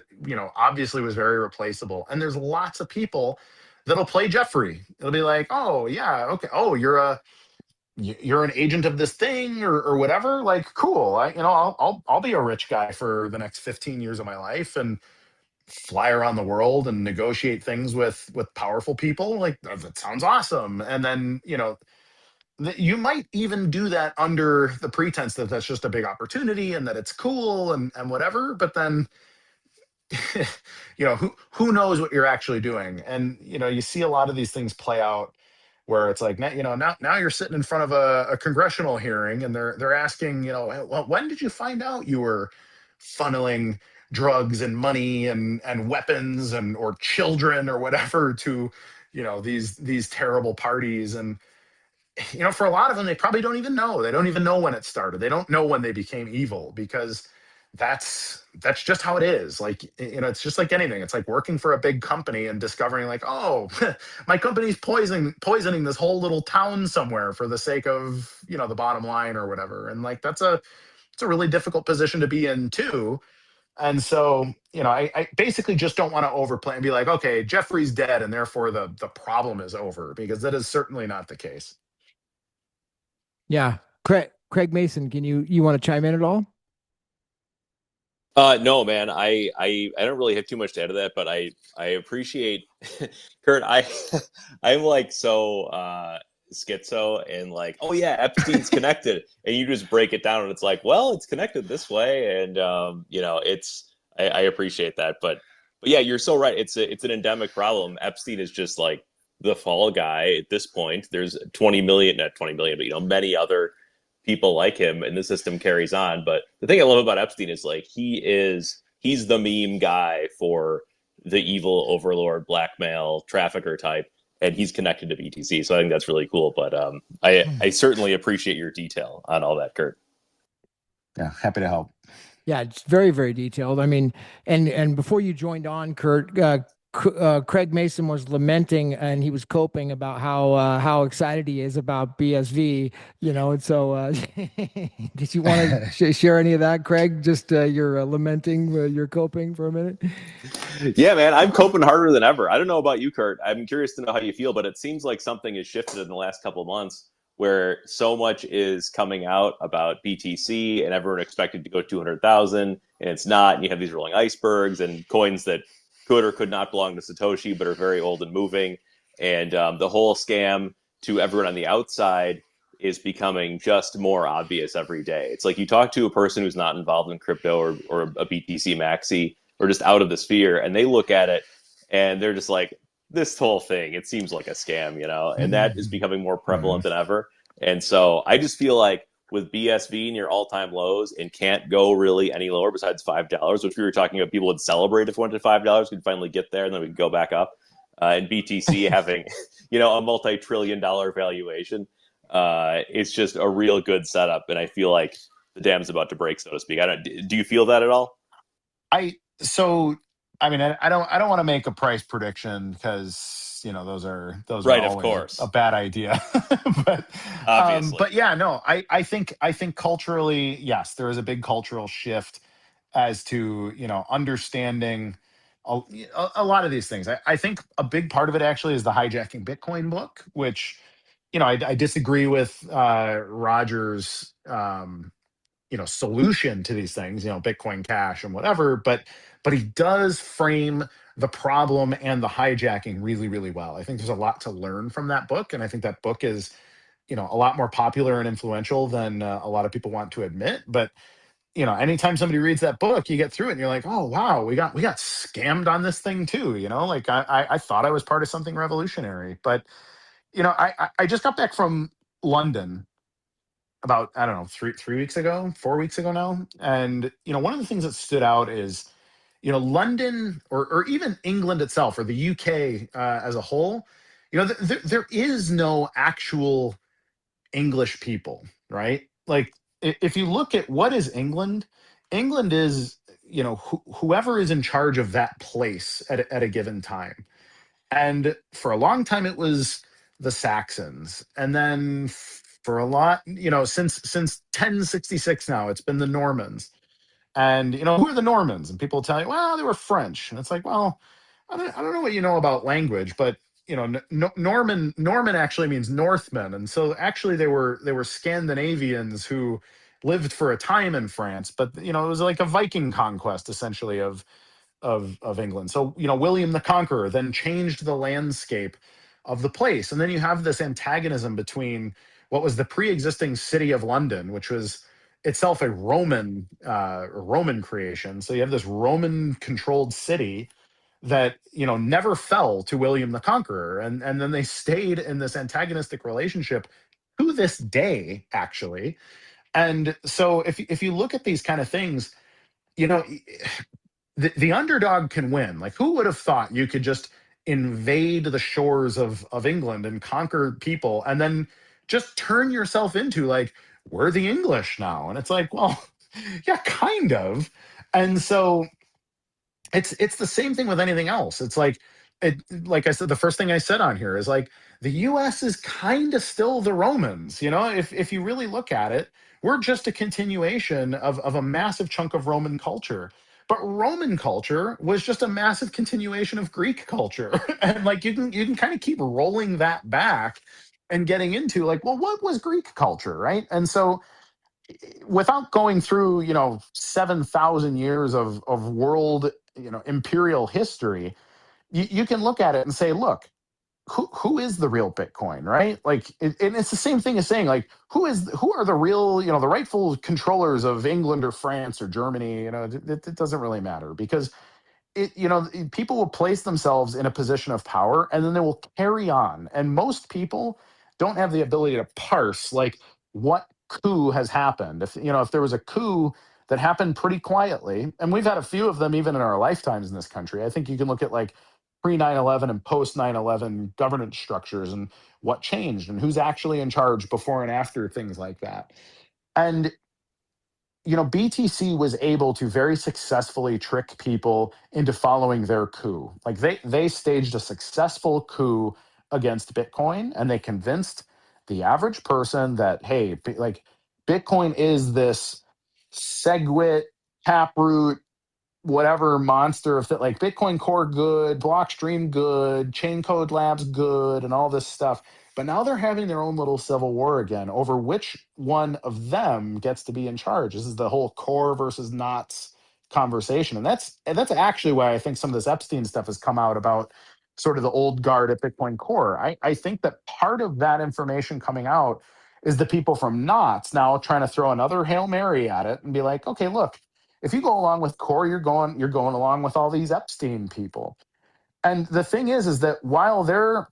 obviously was very replaceable. And there's lots of people that'll play Jeffrey. It'll be like, oh yeah, okay, oh you're an agent of this thing, or whatever. Like, cool. I'll be a rich guy for the next 15 years of my life and fly around the world and negotiate things with powerful people. Like that sounds awesome. And then you might even do that under the pretense that that's just a big opportunity and that it's cool and whatever. But then who knows what you're actually doing. And you see a lot of these things play out where it's like, now you're sitting in front of a congressional hearing, and they're asking, well, when did you find out you were funneling drugs and money and weapons or children or whatever to these terrible parties. And for a lot of them, they probably don't even know. They don't even know when it started. They don't know when they became evil, because that's just how it is. Like, it's just like anything. It's like working for a big company and discovering like, oh, my company's poisoning this whole little town somewhere for the sake of, the bottom line or whatever. And like, it's a really difficult position to be in too. And so, I basically just don't want to overplay and be like, okay, Jeffrey's dead and therefore the problem is over, because that is certainly not the case. yeah. Craig Mason, can you want to chime in at all? No, man, I don't really have too much to add to that, but I appreciate Kurt. I'm like so schizo and like, oh yeah, Epstein's connected, and you just break it down and it's like, well, it's connected this way, and I appreciate that, but yeah, you're so right. It's an endemic problem. Epstein is just like the fall guy at this point. There's 20 million, not 20 million, but many other people like him, and the system carries on. But the thing I love about Epstein is like he's the meme guy for the evil overlord, blackmail, trafficker type, and he's connected to BTC. So I think that's really cool. But I certainly appreciate your detail on all that, Kurt. Yeah, happy to help. Yeah, it's very, very detailed. I mean, and before you joined on, Kurt, Craig Mason was lamenting and he was coping about how excited he is about BSV, and so did you want to share any of that, Craig? Just you're lamenting, you're coping for a minute. Yeah, man, I'm coping harder than ever. I don't know about you, Kurt. I'm curious to know how you feel, but it seems like something has shifted in the last couple of months where so much is coming out about BTC and everyone expected to go 200,000 and it's not. And you have these rolling icebergs and coins that could or could not belong to Satoshi but are very old and moving. And the whole scam to everyone on the outside is becoming just more obvious every day. It's like you talk to a person who's not involved in crypto or a BTC maxi or just out of the sphere, and they look at it and they're just like, this whole thing, it seems like a scam, and that is becoming more prevalent than ever. And so I just feel like with BSV near all-time lows and can't go really any lower besides $5, which we were talking about, people would celebrate if it went to $5, we'd finally get there and then we'd go back up. And BTC having, a multi-trillion-dollar valuation, it's just a real good setup. And I feel like the dam's about to break, so to speak. Do you feel that at all? I mean, I don't want to make a price prediction because those are right, of always course, a bad idea. but obviously, but yeah, no, I think culturally, yes, there is a big cultural shift as to understanding a lot of these things. I think a big part of it actually is the hijacking Bitcoin book, which I disagree with Roger's solution to these things, Bitcoin Cash and whatever, but he does frame the problem and the hijacking really, really well. I think there's a lot to learn from that book, and I think that book is a lot more popular and influential than a lot of people want to admit. But anytime somebody reads that book, you get through it and you're like, oh wow, we got scammed on this thing too. Like I thought I was part of something revolutionary. But I just got back from London about, I don't know, 3 weeks ago, 4 weeks ago now. And one of the things that stood out is London or even England itself or the UK as a whole, there is no actual English people, right? Like if you look at what is England, England is whoever is in charge of that place at a given time. And for a long time it was the Saxons, and then for a lot, since 1066 now, it's been the Normans. And who are the Normans? And people tell you, well, they were French. And it's like, well, I don't know what you know about language, but Norman actually means Northmen, and so actually they were Scandinavians who lived for a time in France, but it was like a Viking conquest essentially of England. So William the Conqueror then changed the landscape of the place, and then you have this antagonism between what was the pre-existing city of London, which was itself a Roman creation. So you have this Roman-controlled city that never fell to William the Conqueror, and then they stayed in this antagonistic relationship to this day, actually. And so if you look at these kind of things, the underdog can win. Like, who would have thought you could just invade the shores of England and conquer people and then just turn yourself into like, we're the English now? And it's like, well, yeah, kind of. And so it's the same thing with anything else. It's like I said, the first thing I said on here is like, the US is kind of still the Romans. If you really look at it, we're just a continuation of a massive chunk of Roman culture. But Roman culture was just a massive continuation of Greek culture. And like you can kind of keep rolling that back and getting into like, well, what was Greek culture, right? And so without going through 7,000 years of world imperial history, you can look at it and say, look, who is the real Bitcoin, right? Like, and it's the same thing as saying, like, who are the real, the rightful controllers of England or France or Germany? It doesn't really matter, because people will place themselves in a position of power and then they will carry on. And most people don't have the ability to parse like what coup has happened. If there was a coup that happen pretty quietly. And we've had a few of them even in our lifetimes in this country. I think you can look at like pre 9/11 and post 9/11 governance structures and what changed and who's actually in charge before and after things like that. And BTC was able to very successfully trick people into following their coup. Like they staged a successful coup against Bitcoin, and they convinced the average person that, hey, like Bitcoin is this SegWit, Taproot, whatever monster of like Bitcoin Core good, Blockstream good, Chain Code Labs good, and all this stuff. But now they're having their own little civil war again over which one of them gets to be in charge. This is the whole core versus knots conversation. And that's actually why I think some of this Epstein stuff has come out about sort of the old guard at Bitcoin Core. I think that part of that information coming out is the people from knots now trying to throw another Hail Mary at it and be like, okay, look, if you go along with core, you're going along with all these Epstein people. And the thing is that while they're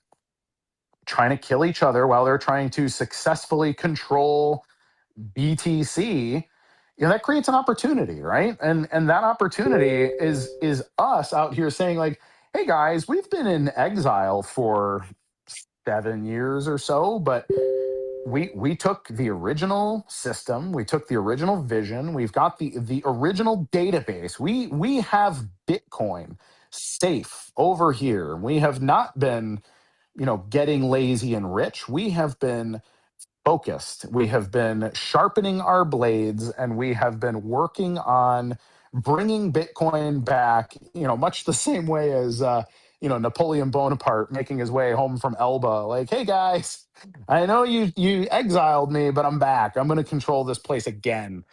trying to kill each other, while they're trying to successfully control BTC, that creates an opportunity, right? And that opportunity is us out here saying like, hey guys, we've been in exile for 7 years or so, but we took the original system, we took the original vision, we've got the original database. We have Bitcoin safe over here. We have not been, getting lazy and rich. We have been focused. We have been sharpening our blades, and we have been working on bringing Bitcoin back, much the same way as, Napoleon Bonaparte making his way home from Elba. Like, hey guys, I know you exiled me, but I'm back. I'm going to control this place again.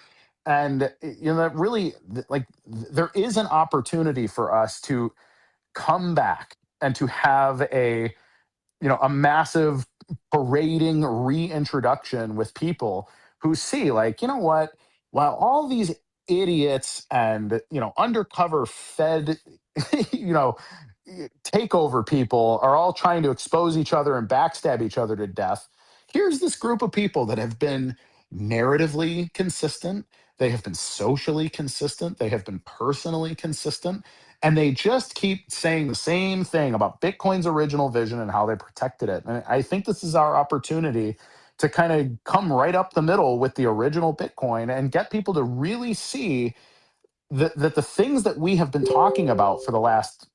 And, that really, like, there is an opportunity for us to come back and to have a massive parading reintroduction with people who see like, you know what, while all these idiots and undercover fed you know takeover people are all trying to expose each other and backstab each other to death, here's this group of people that have been narratively consistent, they have been socially consistent, they have been personally consistent, and they just keep saying the same thing about Bitcoin's original vision and how they protected it. And I think this is our opportunity to kind of come right up the middle with the original Bitcoin and get people to really see that the things that we have been talking about for the last,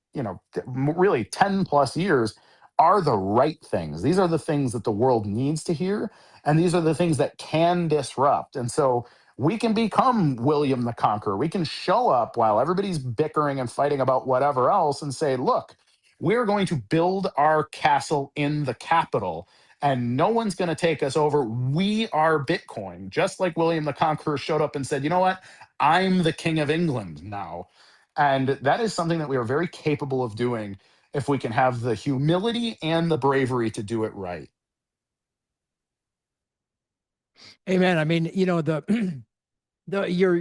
really 10 plus years are the right things. These are the things that the world needs to hear. And these are the things that can disrupt. And so we can become William the Conqueror. We can show up while everybody's bickering and fighting about whatever else and say, look, we're going to build our castle in the capital and no one's going to take us over. We are Bitcoin. Just like William the Conqueror showed up and said, you know what? I'm the king of England now. And that is something that we are very capable of doing if we can have the humility and the bravery to do it right. Amen. I mean, your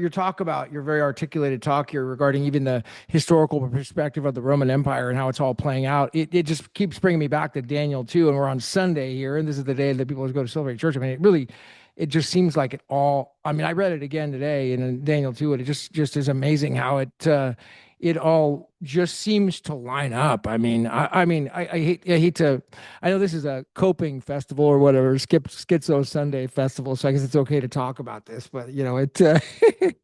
talk about your very articulated talk here regarding even the historical perspective of the Roman Empire and how it's all playing out. It just keeps bringing me back to Daniel 2, and we're on Sunday here, and this is the day that people go to celebrate church. I mean, it just seems like it all. I mean, I read it again today in Daniel 2, and it just is amazing how it all just seems to line up. I mean, I hate to. I know this is a coping festival or whatever, Schizo Sunday festival, so I guess it's okay to talk about this. But it.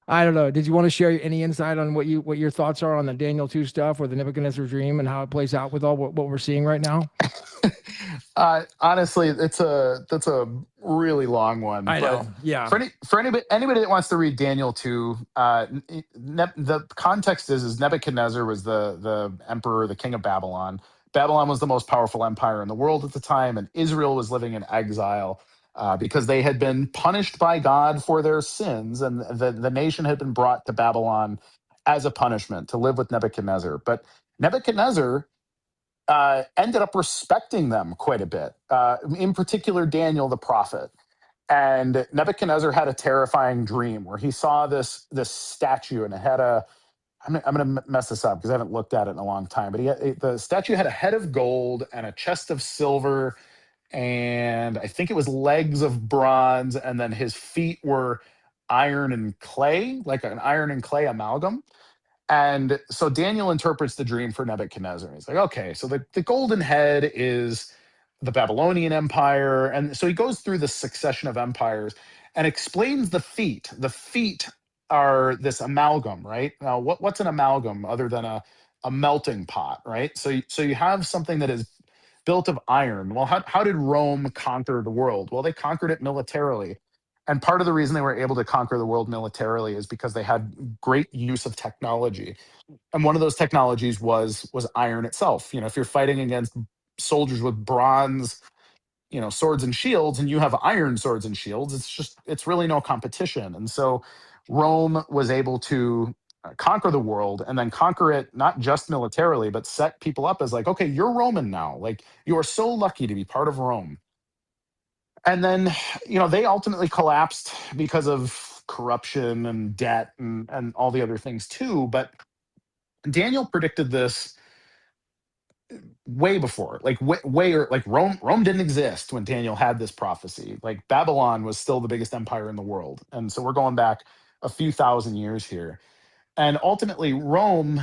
I don't know. Did you want to share any insight on what your thoughts are on the Daniel 2 stuff or the Nebuchadnezzar dream and how it plays out with all what we're seeing right now? Honestly, that's a really long one. I But know. Yeah. for anybody that wants to read Daniel 2, the context is Nebuchadnezzar was the emperor, the king of Babylon. Babylon was the most powerful empire in the world at the time, and Israel was living in exile because they had been punished by God for their sins, and the nation had been brought to Babylon as a punishment to live with Nebuchadnezzar. But Nebuchadnezzar ended up respecting them quite a bit, in particular, Daniel the prophet. And Nebuchadnezzar had a terrifying dream where he saw this statue, and it had I'm going to mess this up because I haven't looked at it in a long time, but the statue had a head of gold and a chest of silver, and I think it was legs of bronze, and then his feet were iron and clay, like an iron and clay amalgam. And so Daniel interprets the dream for Nebuchadnezzar. He's like, okay, so the golden head is the Babylonian Empire. And so he goes through the succession of empires and explains the feet. The feet are this amalgam, right? Now, what's an amalgam other than a melting pot, right? So you have something that is built of iron. Well, how did Rome conquer the world? Well, they conquered it militarily. And part of the reason they were able to conquer the world militarily is because they had great use of technology. And one of those technologies was iron itself. If you're fighting against soldiers with bronze, swords and shields, and you have iron swords and shields, it's really no competition. And so Rome was able to conquer the world, and then conquer it not just militarily, but set people up as like, okay, you're Roman now. Like, you are so lucky to be part of Rome. And then, they ultimately collapsed because of corruption and debt and all the other things too. But Daniel predicted this way before, like way, or like Rome didn't exist when Daniel had this prophecy. Like, Babylon was still the biggest empire in the world. And so we're going back a few thousand years here. And ultimately, Rome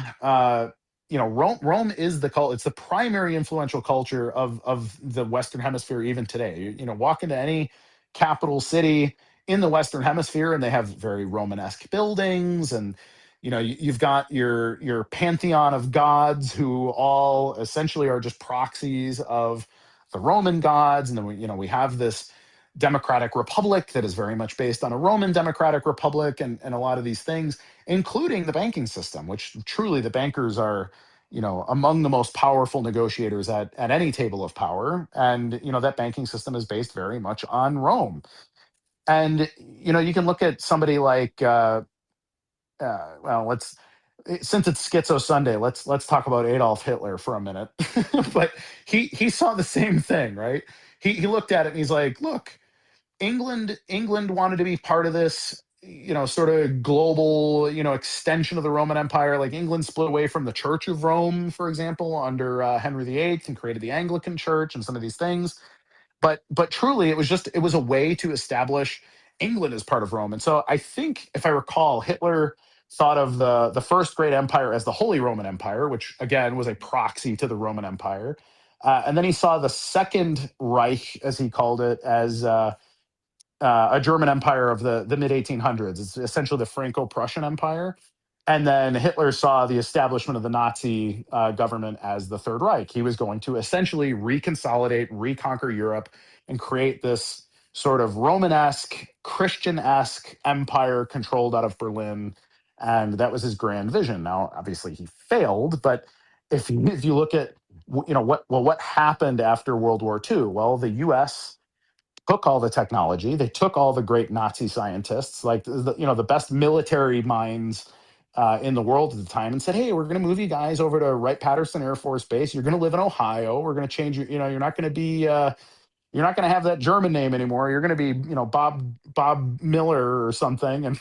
is it's the primary influential culture of the Western Hemisphere even today. Walk into any capital city in the Western Hemisphere, and they have very Romanesque buildings, and you've got your pantheon of gods who all essentially are just proxies of the Roman gods. And then we have this democratic republic that is very much based on a Roman democratic republic, and a lot of these things, including the banking system, which truly the bankers are, among the most powerful negotiators at any table of power. And, that banking system is based very much on Rome. And, you can look at somebody like, let's, since it's Schizo Sunday, let's talk about Adolf Hitler for a minute. But he saw the same thing, right? He looked at it and he's like, look, England wanted to be part of this, sort of global, extension of the Roman Empire. Like, England split away from the Church of Rome, for example, under Henry VIII, and created the Anglican Church and some of these things. But truly, it was a way to establish England as part of Rome. And so I think, if I recall, Hitler thought of the first great empire as the Holy Roman Empire, which again was a proxy to the Roman Empire. And then he saw the Second Reich, as he called it, as a German empire of the mid 1800s. It's essentially the Franco-Prussian Empire. And then Hitler saw the establishment of the Nazi government as the Third Reich. He was going to essentially reconsolidate, reconquer Europe, and create this sort of Romanesque, Christian-esque empire controlled out of Berlin. And that was his grand vision. Now, obviously, he failed. But if you look at what happened after World War II, well, the U.S. took all the technology. They took all the great Nazi scientists, like the best military minds in the world at the time, and said, "Hey, we're going to move you guys over to Wright-Patterson Air Force Base. You're going to live in Ohio. We're going to change your. You're not going to be. You're not going to have that German name anymore. You're going to be, Bob Miller or something, and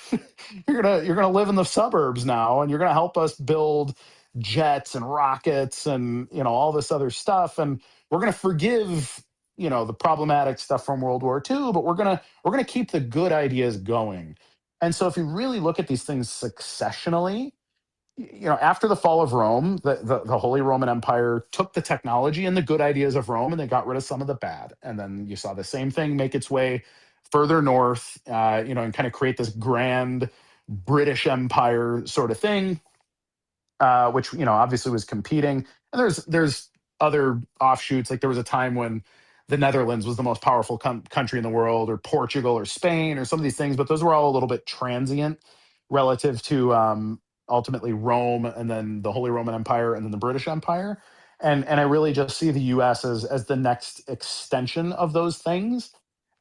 you're gonna live in the suburbs now, and you're going to help us build jets and rockets and all this other stuff, and we're going to forgive the problematic stuff from World War II, but we're gonna keep the good ideas going." And so, if you really look at these things successionally, after the fall of Rome, the Holy Roman Empire took the technology and the good ideas of Rome, and they got rid of some of the bad. And then you saw the same thing make its way further north, and kind of create this grand British Empire sort of thing, which obviously was competing. And there's other offshoots. Like, there was a time when the Netherlands was the most powerful country in the world, or Portugal, or Spain, or some of these things, but those were all a little bit transient relative to ultimately Rome, and then the Holy Roman Empire, and then the British Empire. And I really just see the U.S. as the next extension of those things.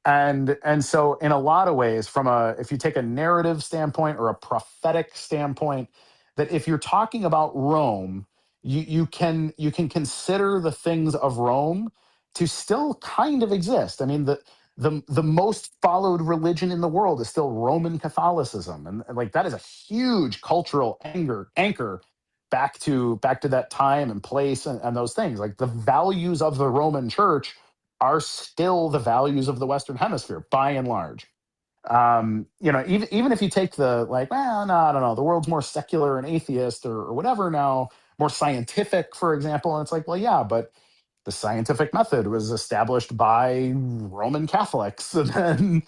And so, in a lot of ways, if you take a narrative standpoint or a prophetic standpoint, that if you're talking about Rome, you can consider the things of Rome to still kind of exist. I mean, the most followed religion in the world is still Roman Catholicism, and like, that is a huge cultural anchor back to that time and place, and those things. Like, the values of the Roman Church are still the values of the Western Hemisphere by and large. Even if you take the like, well, no, I don't know, the world's more secular and atheist or whatever now, more scientific, for example. And it's like, well, yeah, but the scientific method was established by Roman Catholics, and then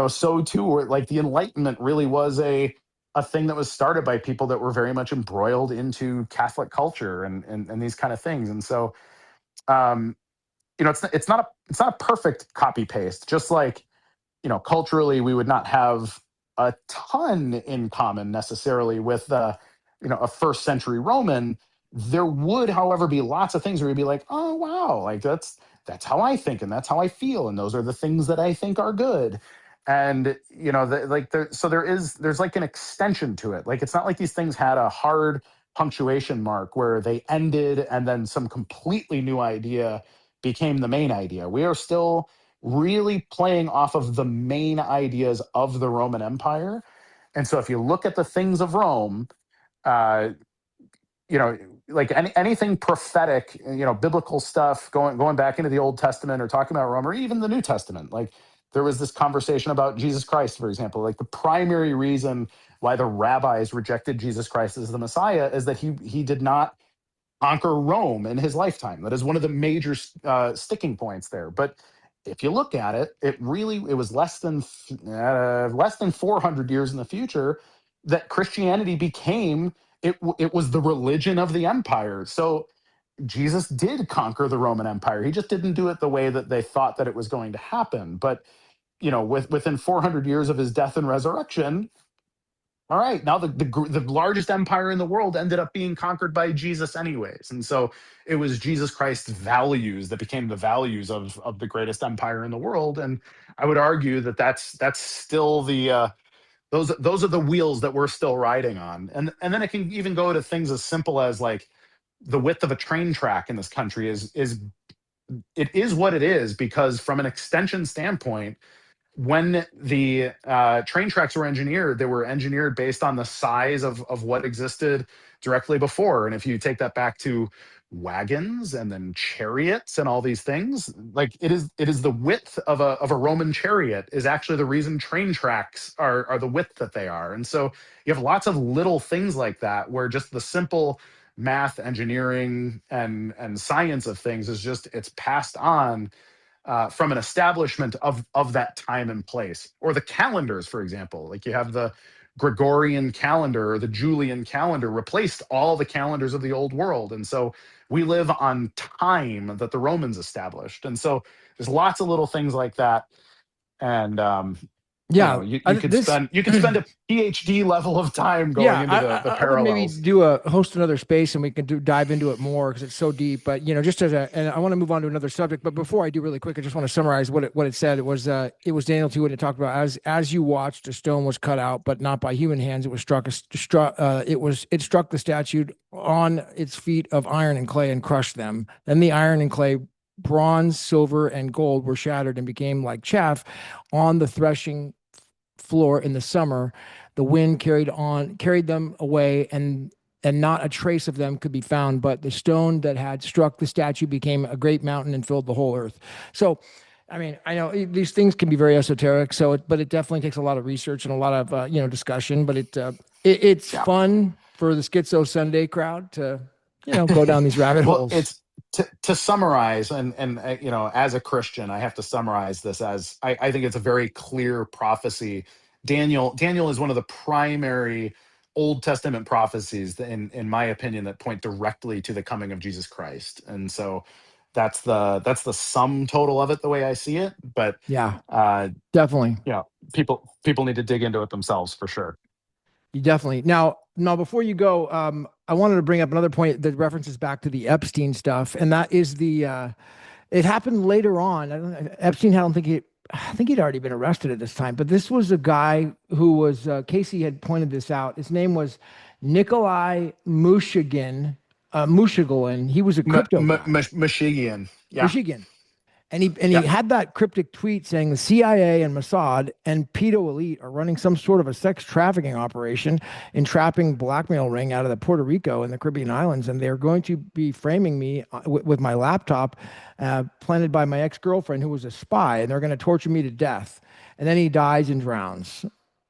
so too, like the Enlightenment really was a thing that was started by people that were very much embroiled into Catholic culture and these kind of things. And so, um, it's not a perfect copy paste, just like culturally we would not have a ton in common necessarily with a first century Roman. There would, however, be lots of things where you'd be like, oh wow, like that's how I think and that's how I feel, and those are the things that I think are good. And so there's like an extension to it. Like it's not like these things had a hard punctuation mark where they ended and then some completely new idea became the main idea. We are still really playing off of the main ideas of the Roman Empire. And so if you look at the things of Rome, uh, you know, like anything prophetic, biblical stuff going back into the Old Testament or talking about Rome or even the New Testament, like there was this conversation about Jesus Christ, for example. Like the primary reason why the rabbis rejected Jesus Christ as the Messiah is that he did not conquer Rome in his lifetime. That is one of the major sticking points there. But if you look at it, it was less than 400 years in the future that Christianity became it was the religion of the empire. So Jesus did conquer the Roman Empire. He just didn't do it the way that they thought that it was going to happen. But within 400 years of his death and resurrection, all right, now the largest empire in the world ended up being conquered by Jesus anyways. And so it was Jesus Christ's values that became the values of the greatest empire in the world. And I would argue that that's still the those are the wheels that we're still riding on. And then it can even go to things as simple as like the width of a train track in this country is what it is because from an extension standpoint, when the train tracks were engineered, they were engineered based on the size of what existed directly before. And if you take that back to wagons and then chariots and all these things, like it is the width of a Roman chariot is actually the reason train tracks are the width that they are. And so you have lots of little things like that where just the simple math, engineering, and science of things is just it's passed on from an establishment of that time and place. Or the calendars, for example, like you have the Gregorian calendar or the Julian calendar replaced all the calendars of the old world. And so we live on time that the Romans established. And so there's lots of little things like that. And Yeah, you could spend a PhD level of time going into the I would maybe parallels. host another space and we can dive into it more because it's so deep. But just and I want to move on to another subject. But before I do, really quick, I just want to summarize what it said. It was Daniel 2 when it talked about as you watched, a stone was cut out, but not by human hands. It was it struck the statue on its feet of iron and clay and crushed them. Then the iron and clay, bronze, silver, and gold were shattered and became like chaff on the threshing floor in the summer. The wind carried them away, and not a trace of them could be found. But the stone that had struck the statue became a great mountain and filled the whole earth. So, I mean, I know these things can be very esoteric. But it definitely takes a lot of research and a lot of discussion. But it's Yeah. fun for the Schizo Sunday crowd to go down these rabbit Well, holes. it's to summarize, and as a Christian, I have to summarize this as I think it's a very clear prophecy. Daniel is one of the primary Old Testament prophecies, in my opinion, that point directly to the coming of Jesus Christ, and so that's the sum total of it, the way I see it. But Yeah, uh, definitely. people need to dig into it themselves for sure. You definitely. Now, before you go, I wanted to bring up another point that references back to the Epstein stuff, and that is it happened later on. Epstein, I think he'd already been arrested at this time, but this was a guy who was, Casey had pointed this out. His name was Nikolai Mushagin, Mushagin. He was a crypto guy. Michigan, yeah. Michigan. And he Yeah. had that cryptic tweet saying the CIA and Mossad and pedo elite are running some sort of a sex trafficking operation, entrapping blackmail ring out of the Puerto Rico and the Caribbean islands, and they're going to be framing me with my laptop planted by my ex-girlfriend who was a spy, and they're going to torture me to death. And then he dies and drowns.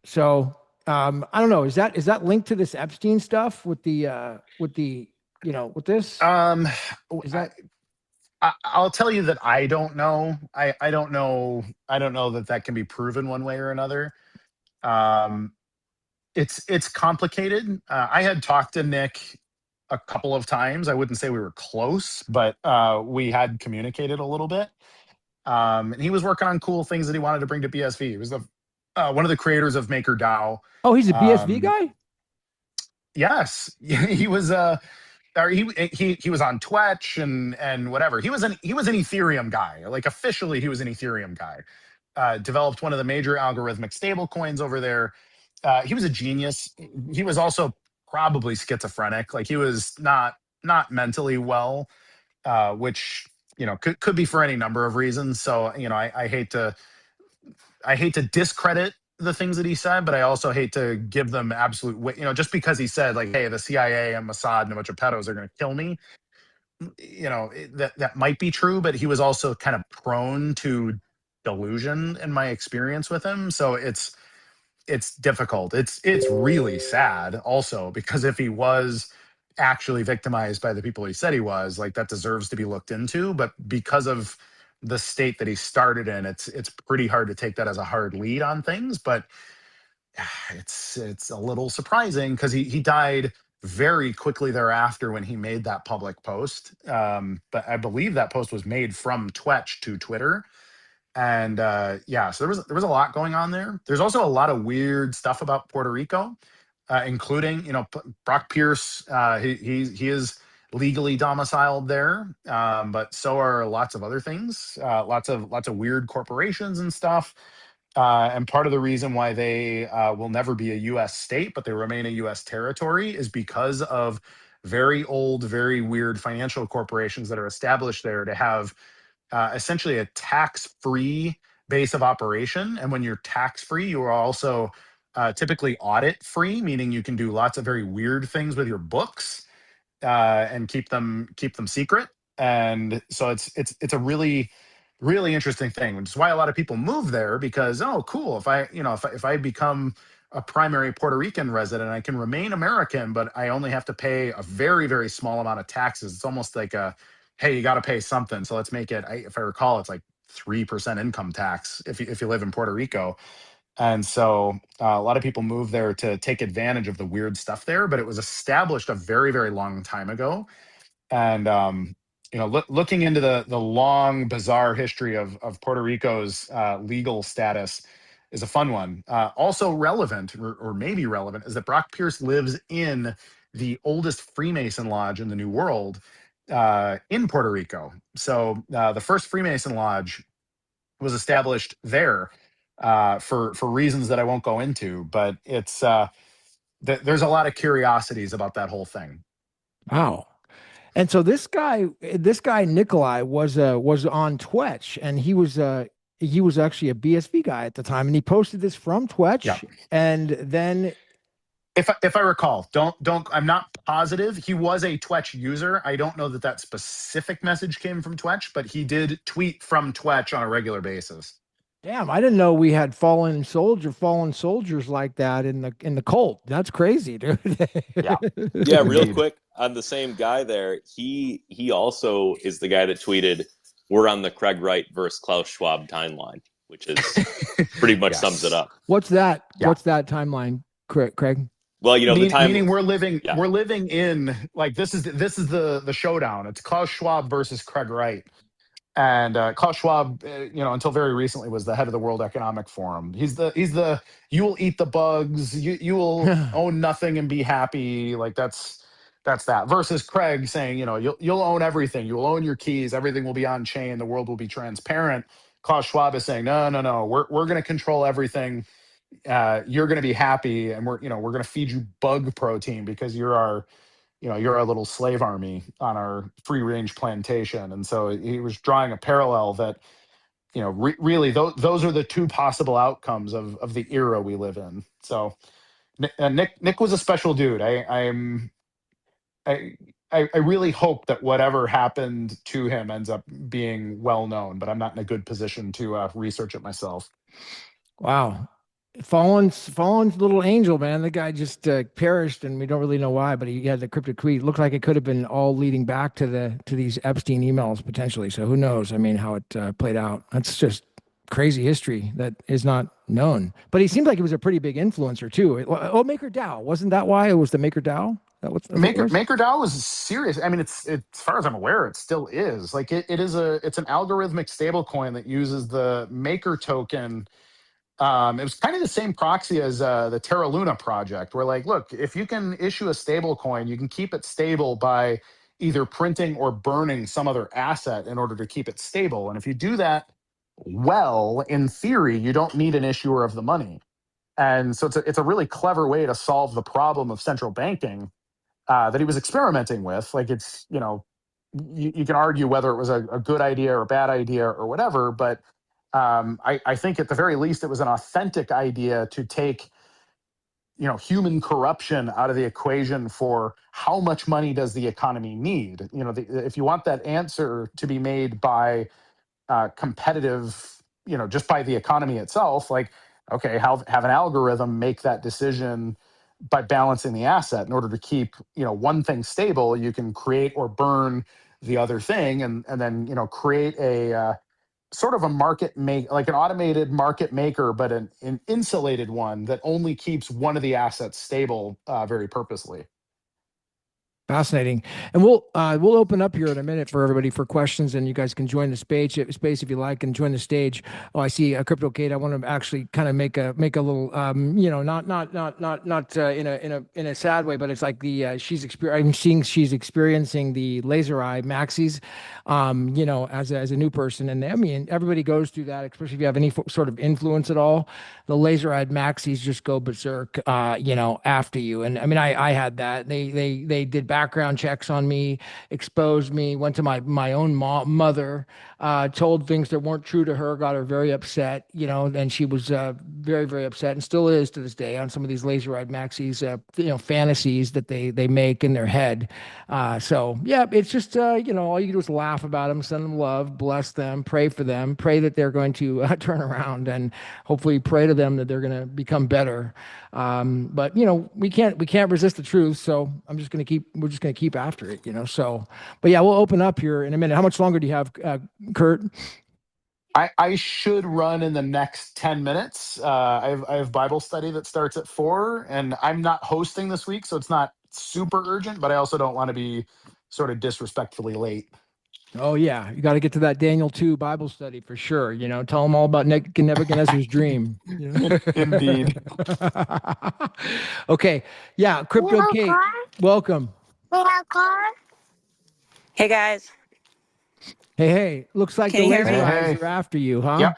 So I don't know. Is that linked to this Epstein stuff with the with this? Is that I'll tell you that I don't know. I don't know. I don't know that that can be proven one way or another. Um, it's complicated. I had talked to Nick a couple of times. I wouldn't say we were close, but we had communicated a little bit. And he was working on cool things that he wanted to bring to BSV. He was the one of the creators of MakerDAO. Oh, he's a BSV Um, guy? yes, he was. Or he was on Twitch and whatever. He was an Ethereum guy. Like officially, he was an Ethereum guy. Developed one of the major algorithmic stable coins over there. He was a genius. He was also probably schizophrenic. Like he was not mentally well, which could be for any number of reasons. So I hate to discredit the things that he said, but I also hate to give them absolute just because he said like, hey, the CIA and Mossad and a bunch of pedos are going to kill me. That might be true, but he was also kind of prone to delusion in my experience with him. So it's difficult. It's really sad also because if he was actually victimized by the people he said he was, like that deserves to be looked into. But because of the state that he started in, it's pretty hard to take that as a hard lead on things. But it's a little surprising because he died very quickly thereafter when he made that public post. But I believe that post was made from Twitch to Twitter. And yeah, so there was a lot going on there. There's also a lot of weird stuff about Puerto Rico, including Brock Pierce. He is legally domiciled there, but so are lots of other things. Lots of weird corporations and stuff. And part of the reason why they will never be a U.S. state, but they remain a U.S. territory, is because of very old, very weird financial corporations that are established there to have essentially a tax-free base of operation. And when you're tax-free, you are also typically audit-free, meaning you can do lots of very weird things with your books and keep them secret. And so it's a really interesting thing, which is why a lot of people move there because, oh, cool, if I become a primary Puerto Rican resident, I can remain American, but I only have to pay a very, very small amount of taxes. It's almost like hey, you got to pay something. So let's make it, if I recall, it's like 3% income tax if you live in Puerto Rico. And so a lot of people move there to take advantage of the weird stuff there, but it was established a very, very long time ago. And looking into the long, bizarre history of Puerto Rico's legal status is a fun one. Also relevant, or maybe relevant, is that Brock Pierce lives in the oldest Freemason lodge in the New World in Puerto Rico. So the first Freemason lodge was established there for reasons that I won't go into, but it's there's a lot of curiosities about that whole thing. Wow. And so this guy Nikolai was on Twitch, and he was actually a BSV guy at the time, and he posted this from Yeah. Twitch, and then If I recall, don't I'm not positive. He was a Twitch user. I don't know that that specific message came from Twitch, but he did tweet from Twitch on a regular basis. damn, I didn't know we had fallen soldiers like that in the cult. That's crazy, dude. Yeah, Yeah, real indeed. quick on the same guy there. He also is the guy that tweeted, "We're on the Craig Wright versus Klaus Schwab timeline," which is pretty much sums it Yes. up. What's that? Yeah. What's that timeline, Craig? Well, the time. Meaning we're living Yeah, in like this is the showdown. It's Klaus Schwab versus Craig Wright. And Klaus Schwab, until very recently, was the head of the World Economic Forum. He's the you will eat the bugs, you will own nothing and be happy. Like that's that. Versus Craig saying, you'll own everything. You will own your keys. Everything will be on chain. The world will be transparent. Klaus Schwab is saying, no. We're going to control everything. You're going to be happy, and we're going to feed you bug protein because you're you're a little slave army on our free range plantation. And so he was drawing a parallel that, really those are the two possible outcomes of the era we live in. So Nick was a special dude. I I really hope that whatever happened to him ends up being well known, but I'm not in a good position to research it myself. Wow. Fallen's little angel, man. The guy just perished, and we don't really know why. But he had the cryptic tweet. Looked like it could have been all leading back to these Epstein emails potentially. So who knows? I mean, how it played out. That's just crazy history that is not known. But he seemed like he was a pretty big influencer too. Oh, Maker DAO, wasn't that why it was the Maker DAO? That's what it was. MakerDAO was serious. I mean, as far as I'm aware, it still is. Like it's an algorithmic stablecoin that uses the Maker token. It was kind of the same proxy as the Terra Luna project, where like, look, if you can issue a stable coin, you can keep it stable by either printing or burning some other asset in order to keep it stable. And if you do that well, in theory, you don't need an issuer of the money. And so it's a really clever way to solve the problem of central banking that he was experimenting with. Like you can argue whether it was a good idea or a bad idea or whatever, but I think at the very least it was an authentic idea to take human corruption out of the equation for how much money does the economy need. If you want that answer to be made by competitive, just by the economy itself, like, okay, have an algorithm make that decision by balancing the asset in order to keep, one thing stable. You can create or burn the other thing, and then, create a sort of a like an automated market maker, but an insulated one that only keeps one of the assets stable very purposely. Fascinating, and we'll open up here in a minute for everybody for questions, and you guys can join the space if you like, and join the stage. Oh, I see a CryptoKate. I want to actually kind of make a little, not in a sad way, but it's like I'm seeing she's experiencing the laser eye maxis, as a new person, and I mean everybody goes through that, especially if you have any sort of influence at all. The laser eyed maxis just go berserk, after you, and I mean I had that. They did background checks on me, exposed me, went to my own mother, told things that weren't true to her, got her very upset, and she was very, very upset and still is to this day on some of these laser-eyed maxis, fantasies that they make in their head. So yeah, it's just, all you can do is laugh about them, send them love, bless them, pray for them, pray that they're going to turn around, and hopefully pray to them that they're going to become better. But we can't resist the truth. So we're just going to keep after it, so, but yeah, we'll open up here in a minute. How much longer do you have, Kurt? I should run in the next 10 minutes. I have Bible study that starts at 4, and I'm not hosting this week, so it's not super urgent, but I also don't want to be sort of disrespectfully late. Oh yeah, you got to get to that Daniel 2 Bible study for sure. Tell them all about Nebuchadnezzar's dream. Indeed. Okay, yeah, CryptoKate, welcome. Hey guys, Hey, looks like can the you hear laser me? eyes Hey. are after you, huh? Yep.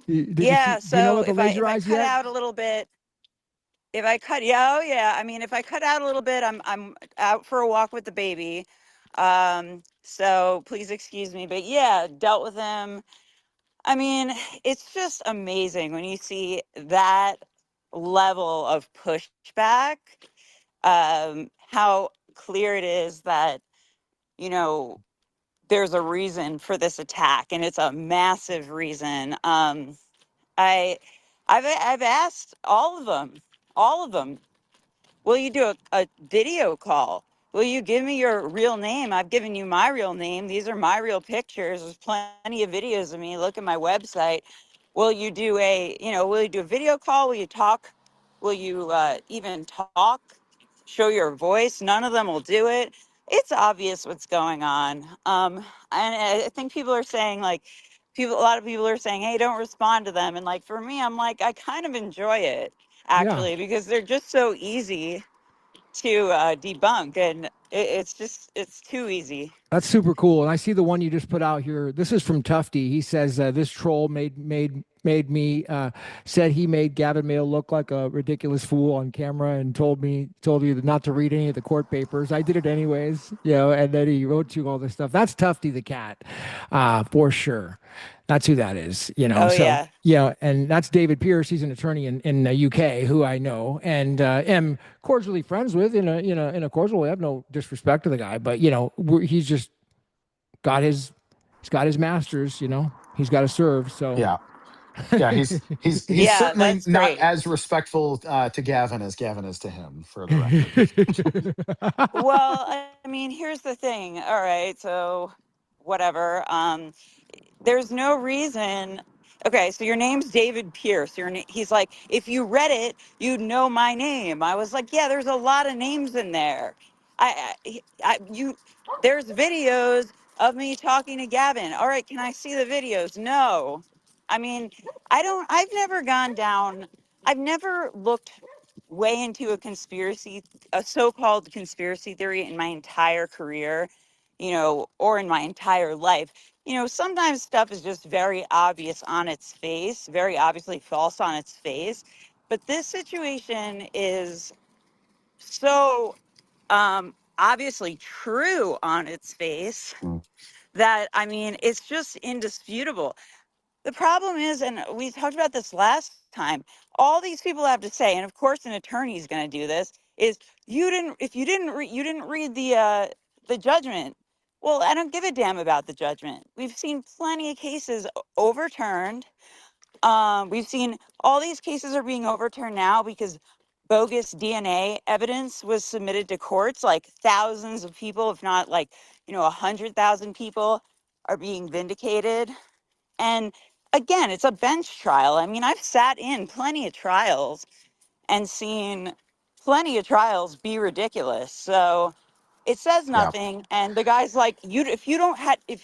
Did you see? Yeah, Do you know so about the laser if I eyes cut yet? out a little bit, if I cut yeah, oh yeah, I mean if I cut out a little bit, I'm out for a walk with the baby. So please excuse me, but yeah, dealt with him. I mean, it's just amazing when you see that level of pushback, how clear it is that, you know, there's a reason for this attack, and it's a massive reason. I, I've asked all of them, will you do a video call? Will you give me your real name? I've given you my real name. These are my real pictures. There's plenty of videos of me. Look at my website. Will you do a video call? Will you talk? Will you even talk? Show your voice? None of them will do it. It's obvious what's going on. And I think people are saying a lot of people are saying, hey, don't respond to them. And like, for me, I'm like, I kind of enjoy it Yeah. actually, because they're just so easy to debunk. And It's too easy. That's super cool. And I see the one you just put out here. This is from Tufty. He says this troll made me said he made Gavin Mehl look like a ridiculous fool on camera and told you not to read any of the court papers. I did it anyways, and then he wrote you all this stuff. That's Tufty the cat, for sure. That's who that is, Oh So yeah. and that's David Pierce. He's an attorney in the UK who I know and am cordially friends with in a cordial way. I have no disrespect to the guy, but he's just got his he's got his masters. He's got to serve. So Yeah. Yeah, he's Yeah, certainly that's not great. as respectful to Gavin as Gavin is to him, for the record. Well, I mean, here's the thing. All right, so whatever. There's no reason. Okay, so your name's David Pierce. He's like, if you read it, you'd know my name. I was like, yeah, there's a lot of names in there. You, there's videos of me talking to Gavin. All right, can I see the videos? No. I mean, I've never gone down, I've never looked way into a so-called conspiracy theory in my entire career, or in my entire life. Sometimes stuff is just very obvious on its face, very obviously false on its face. But this situation is so obviously true on its face Mm. that, I mean, it's just indisputable. The problem is, and we talked about this last time, all these people have to say, and of course an attorney is going to do this, is you didn't read the judgment. Well, I don't give a damn about the judgment. We've seen plenty of cases overturned. We've seen all these cases are being overturned now because bogus DNA evidence was submitted to courts. Like thousands of people, if not like 100,000 people, are being vindicated. And again, it's a bench trial. I mean, I've sat in plenty of trials and seen plenty of trials be ridiculous. So it says Yeah. nothing. And the guy's like, if you don't have, if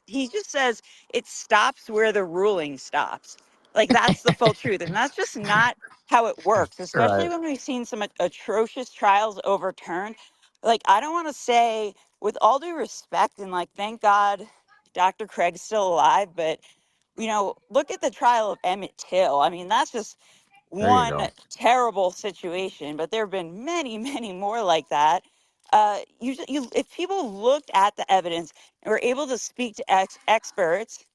he just says it stops where the ruling stops, like that's the full truth. And that's just not how it works, especially Right. when we've seen some atrocious trials overturned. Like, I don't want to say, with all due respect, and like, thank God Dr. Craig's still alive, but look at the trial of Emmett Till. I mean, that's just There you one go. terrible situation, but there have been many, many more like that. If people looked at the evidence and were able to speak to experts,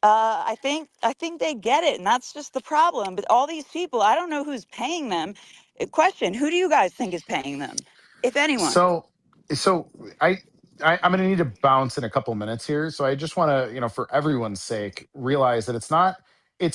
I think they get it, and that's just the problem. But all these people, I don't know who's paying them. Question: who do you guys think is paying them, if anyone? So, so I, I'm going to need to bounce in a couple minutes here. So I just want to, for everyone's sake, realize that it's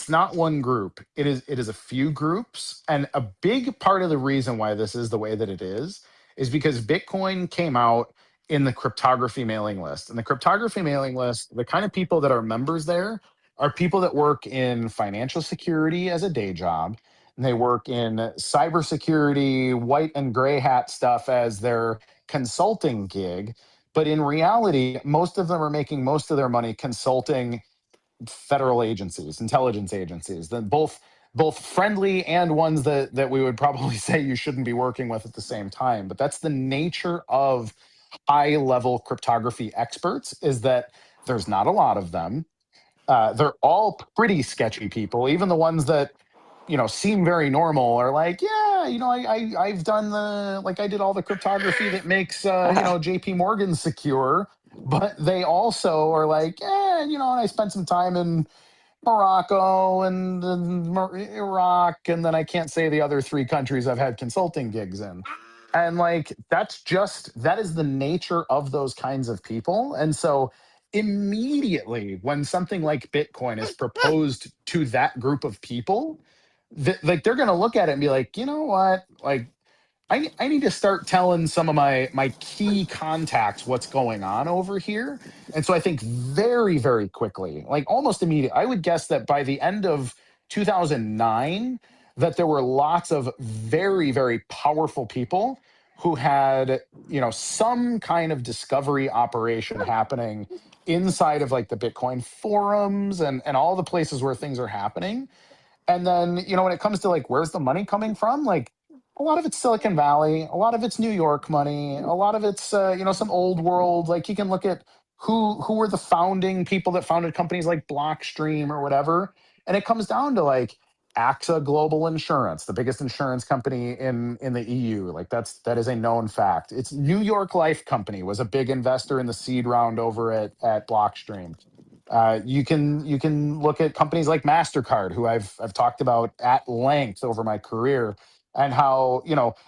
not one group. It is a few groups, and a big part of the reason why this is the way that it is because Bitcoin came out in the cryptography mailing list, and the cryptography mailing list, the kind of people that are members there are people that work in financial security as a day job, and they work in cybersecurity, white and gray hat stuff as their consulting gig. But in reality, most of them are making most of their money consulting federal agencies, intelligence agencies, then both friendly and ones that we would probably say you shouldn't be working with at the same time. But that's the nature of high level cryptography experts, is that there's not a lot of them. They're all pretty sketchy people. Even the ones that seem very normal are like, yeah, I've done I did all the cryptography that makes JP Morgan secure. But they also are like, yeah, I spent some time in Morocco and Iraq, and then I can't say the other three countries I've had consulting gigs in. And that is the nature of those kinds of people. And so immediately when something like Bitcoin is proposed to that group of people, they're going to look at it and be like, you know what? Like, I need to start telling some of my key contacts what's going on over here. And so I think very, very quickly, like almost immediately, I would guess that by the end of 2009, that there were lots of very, very powerful people who had, some kind of discovery operation happening inside of like the Bitcoin forums and all the places where things are happening. And then, when it comes to like, where's the money coming from? Like, A lot of it's Silicon Valley, a lot of it's New York money, a lot of it's some old world. Like you can look at who were the founding people that founded companies like Blockstream or whatever, and it comes down to like AXA Global Insurance, the biggest insurance company in the EU. Like that is a known fact. It's New York Life Company was a big investor in the seed round over at Blockstream. You can look at companies like Mastercard, who I've talked about at length over my career, and how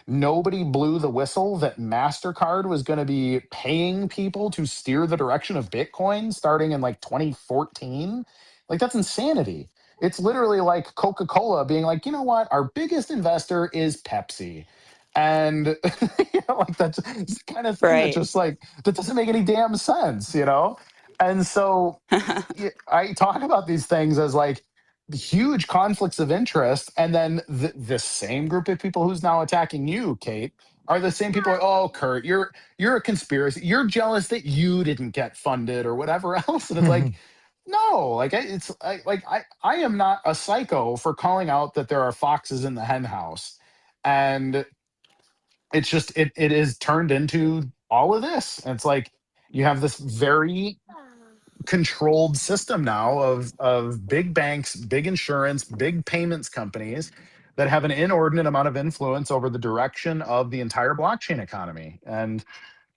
nobody blew the whistle that Mastercard was going to be paying people to steer the direction of Bitcoin starting in like 2014. Like that's insanity. It's literally like Coca-Cola being like, you know what, our biggest investor is Pepsi. And like that's the kind of thing that Right. just like that doesn't make any damn sense. And so I talk about these things as like huge conflicts of interest, and then the same group of people who's now attacking you, Kate, are the same people like, oh, Kurt, you're a conspiracy. You're jealous that you didn't get funded or whatever else. And it's like, no, like I am not a psycho for calling out that there are foxes in the hen house, and it's just it is turned into all of this. And it's like you have this very controlled system now of big banks, big insurance, big payments companies that have an inordinate amount of influence over the direction of the entire blockchain economy. And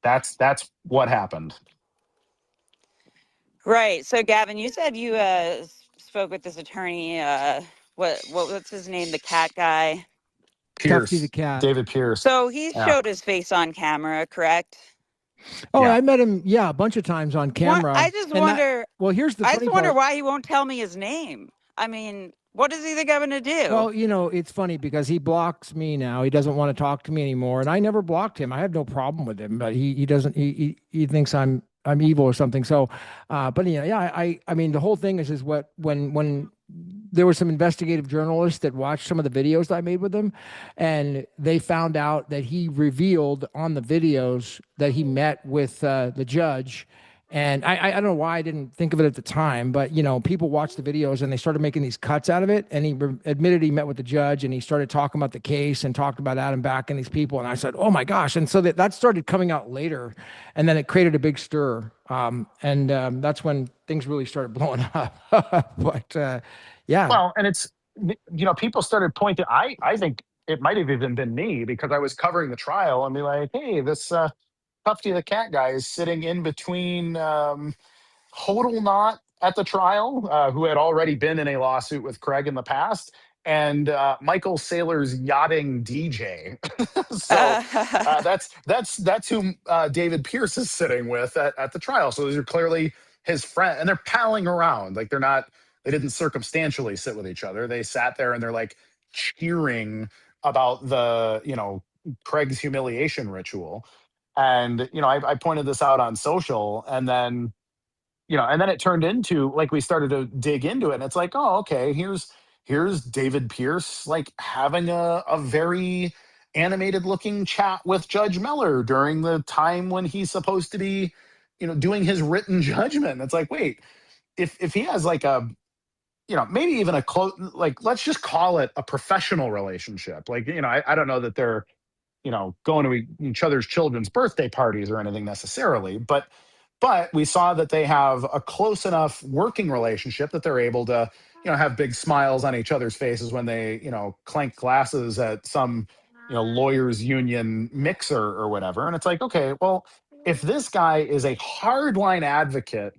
that's what happened. Right. So, Gavin, you said you spoke with this attorney. What's his name? The cat guy. Tufty the Pierce, cat. David Pierce. So he Yeah. showed his face on camera, correct? Oh, Yeah. I met him, yeah, a bunch of times on camera. I just And that, wonder. well, here's the I funny just wonder part. why he won't tell me his name. I mean, what is he think I'm gonna do? Well, it's funny because he blocks me now. He doesn't want to talk to me anymore, and I never blocked him. I have no problem with him, but he doesn't. He thinks I'm evil or something. So, but yeah. I mean, the whole thing is what when there were some investigative journalists that watched some of the videos that I made with him, and they found out that he revealed on the videos that he met with the judge. And I don't know why I didn't think of it at the time, but people watched the videos and they started making these cuts out of it. And he admitted he met with the judge and he started talking about the case and talked about Adam Back and these people. And I said, "Oh my gosh!" And so that started coming out later, and then it created a big stir. And that's when things really started blowing up. But yeah, Well, and it's people started pointing. I think it might have even been me because I was covering the trial and be like, hey, this Tufty the cat guy is sitting in between Hodel Knot at the trial, who had already been in a lawsuit with Craig in the past, and Michael Saylor's yachting DJ. So that's who David Pierce is sitting with at the trial. So these are clearly his friend, and they're palling around. Like they didn't circumstantially sit with each other. They sat there and they're like cheering about the Craig's humiliation ritual. And I pointed this out on social, and then it turned into like we started to dig into it, and it's like, oh, okay, here's David Pierce like having a very animated looking chat with Judge Meller during the time when he's supposed to be doing his written judgment. It's like, wait, if he has like a maybe even a close, like, let's just call it a professional relationship, like I don't know that they're going to each other's children's birthday parties or anything necessarily, but we saw that they have a close enough working relationship that they're able to have big smiles on each other's faces when they clank glasses at some lawyers union mixer or whatever. And it's like, okay, well, if this guy is a hardline advocate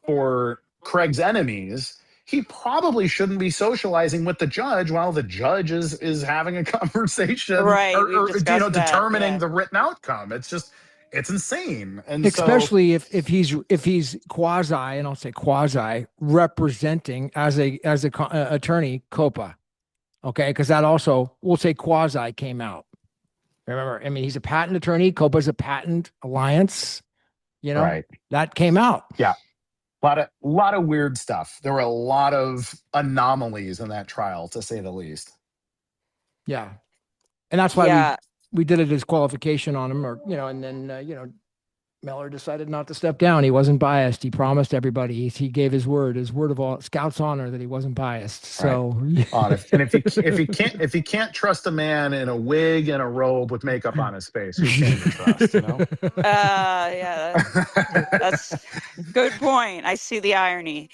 for Craig's enemies, he probably shouldn't be socializing with the judge while the judge is having a conversation right. We've or discussed that. determining Yeah. the written outcome. It's insane. And so especially if he's quasi, and I'll say quasi representing as a attorney Copa, okay, because that also we'll say quasi came out. Remember, I mean, he's a patent attorney. Copa's a patent alliance. right. That came out. Yeah. A lot of weird stuff. There were a lot of anomalies in that trial, to say the least. Yeah, and that's why Yeah. we did a disqualification on him, or and then Miller decided not to step down. He wasn't biased. He promised everybody. He gave his word of all Scout's honor that he wasn't biased. Right. So, Honest. And if you can't trust a man in a wig and a robe with makeup on his face, who can you trust? You know. Yeah, that's good point. I see the irony.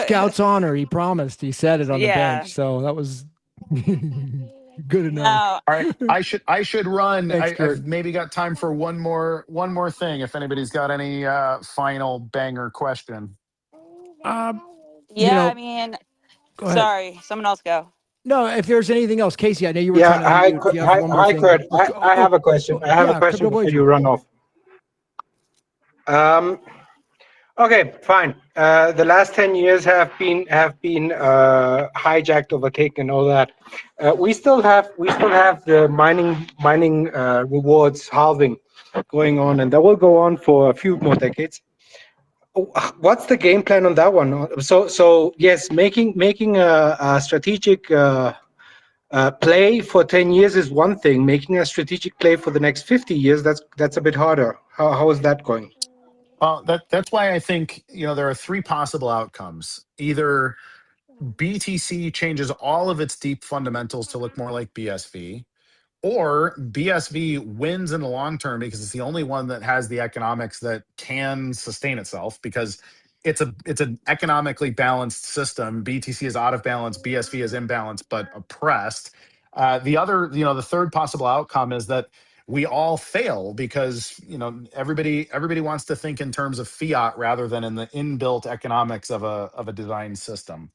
Scout's honor. He promised. He said it on the Yeah. bench. So that was good enough. No. All right, I should run. Thanks, Kurt. I've maybe got time for one more thing. If anybody's got any final banger question. Yeah, you know, I mean, go ahead. sorry, someone else go. No, if there's anything else, Casey, I know you were Yeah, trying to unmute. Do you have one more hi, thing? Kurt. I have a question. I have a question Crypto before Voyager. you run off. Okay, fine. The last 10 years have been hijacked, overtaken, and all that. We still have the mining rewards halving going on, and that will go on for a few more decades. What's the game plan on that one? So yes, making a strategic play for 10 years is one thing. Making a strategic play for the next 50 years, that's a bit harder. How is that going? Well, that's why I think there are three possible outcomes. Either BTC changes all of its deep fundamentals to look more like BSV, or BSV wins in the long term because it's the only one that has the economics that can sustain itself, because it's an economically balanced system. BTC is out of balance, BSV is imbalanced but oppressed. The third possible outcome is that we all fail because everybody wants to think in terms of fiat rather than in the inbuilt economics of a design system.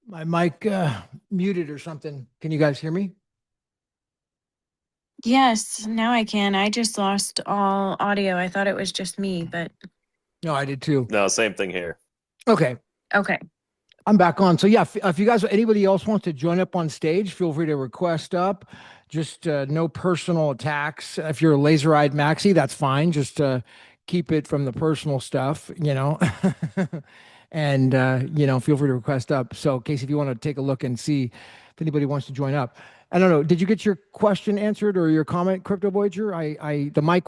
My mic muted or something. Can you guys hear me? Yes, now I can. I just lost all audio. I thought it was just me, but No, I did too. No, same thing here. Okay. okay. I'm back on. So yeah, if you guys, anybody else wants to join up on stage, feel free to request up. Just no personal attacks. If you're a laser-eyed maxi, that's fine. Just keep it from the personal stuff, and feel free to request up. So, Casey, if you want to take a look and see if anybody wants to join up. I don't know. Did you get your question answered or your comment, Crypto Voyager? The mic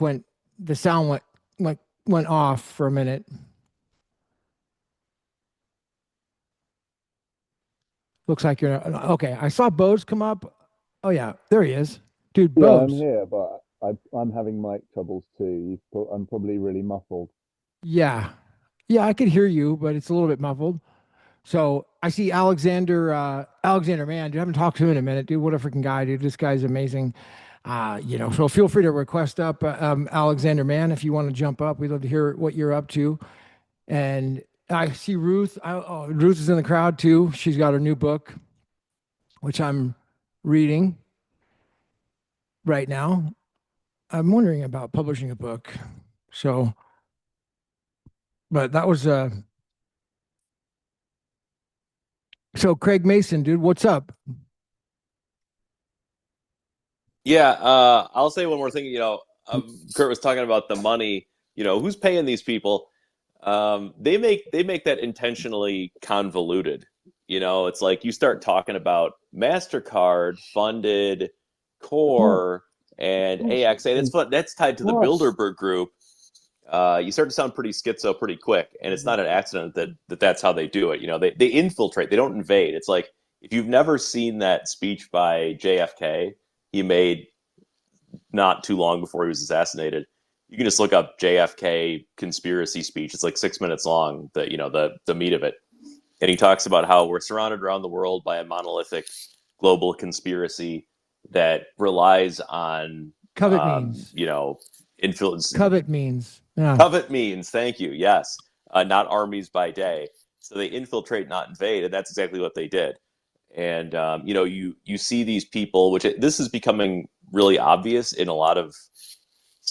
the sound went off for a minute. Looks like you're okay. I saw Bose come up. Oh yeah, there he is, dude. Yeah, Bose. I'm here, but I'm having mic troubles too. I'm probably really muffled. Yeah, I could hear you, but it's a little bit muffled. So I see Alexander. Man, dude, I haven't talked to him in a minute, dude. What a freaking guy, dude. This guy's amazing. So feel free to request up, Alexander, man, if you want to jump up. We'd love to hear what you're up to. And I see Ruth. Ruth is in the crowd too. She's got her new book, which I'm reading right now. I'm wondering about publishing a book. So, but that was so Craig Mason, dude, what's up? Yeah, I'll say one more thing. Kurt was talking about the money. Who's paying these people? They make that intentionally convoluted. It's like you start talking about MasterCard funded Core and AXA. That's tied to the Bilderberg Group. You start to sound pretty schizo pretty quick, and it's not an accident that's how they do it. They infiltrate. They don't invade. It's like if you've never seen that speech by JFK, he made not too long before he was assassinated. You can just look up JFK conspiracy speech. It's like 6 minutes long. The meat of it, and he talks about how we're surrounded around the world by a monolithic global conspiracy that relies on covet means. Influence. Covet means. Yeah. Covet means. Thank you. Yes, not armies by day. So they infiltrate, not invade, and that's exactly what they did. And you see these people, which this is becoming really obvious in a lot of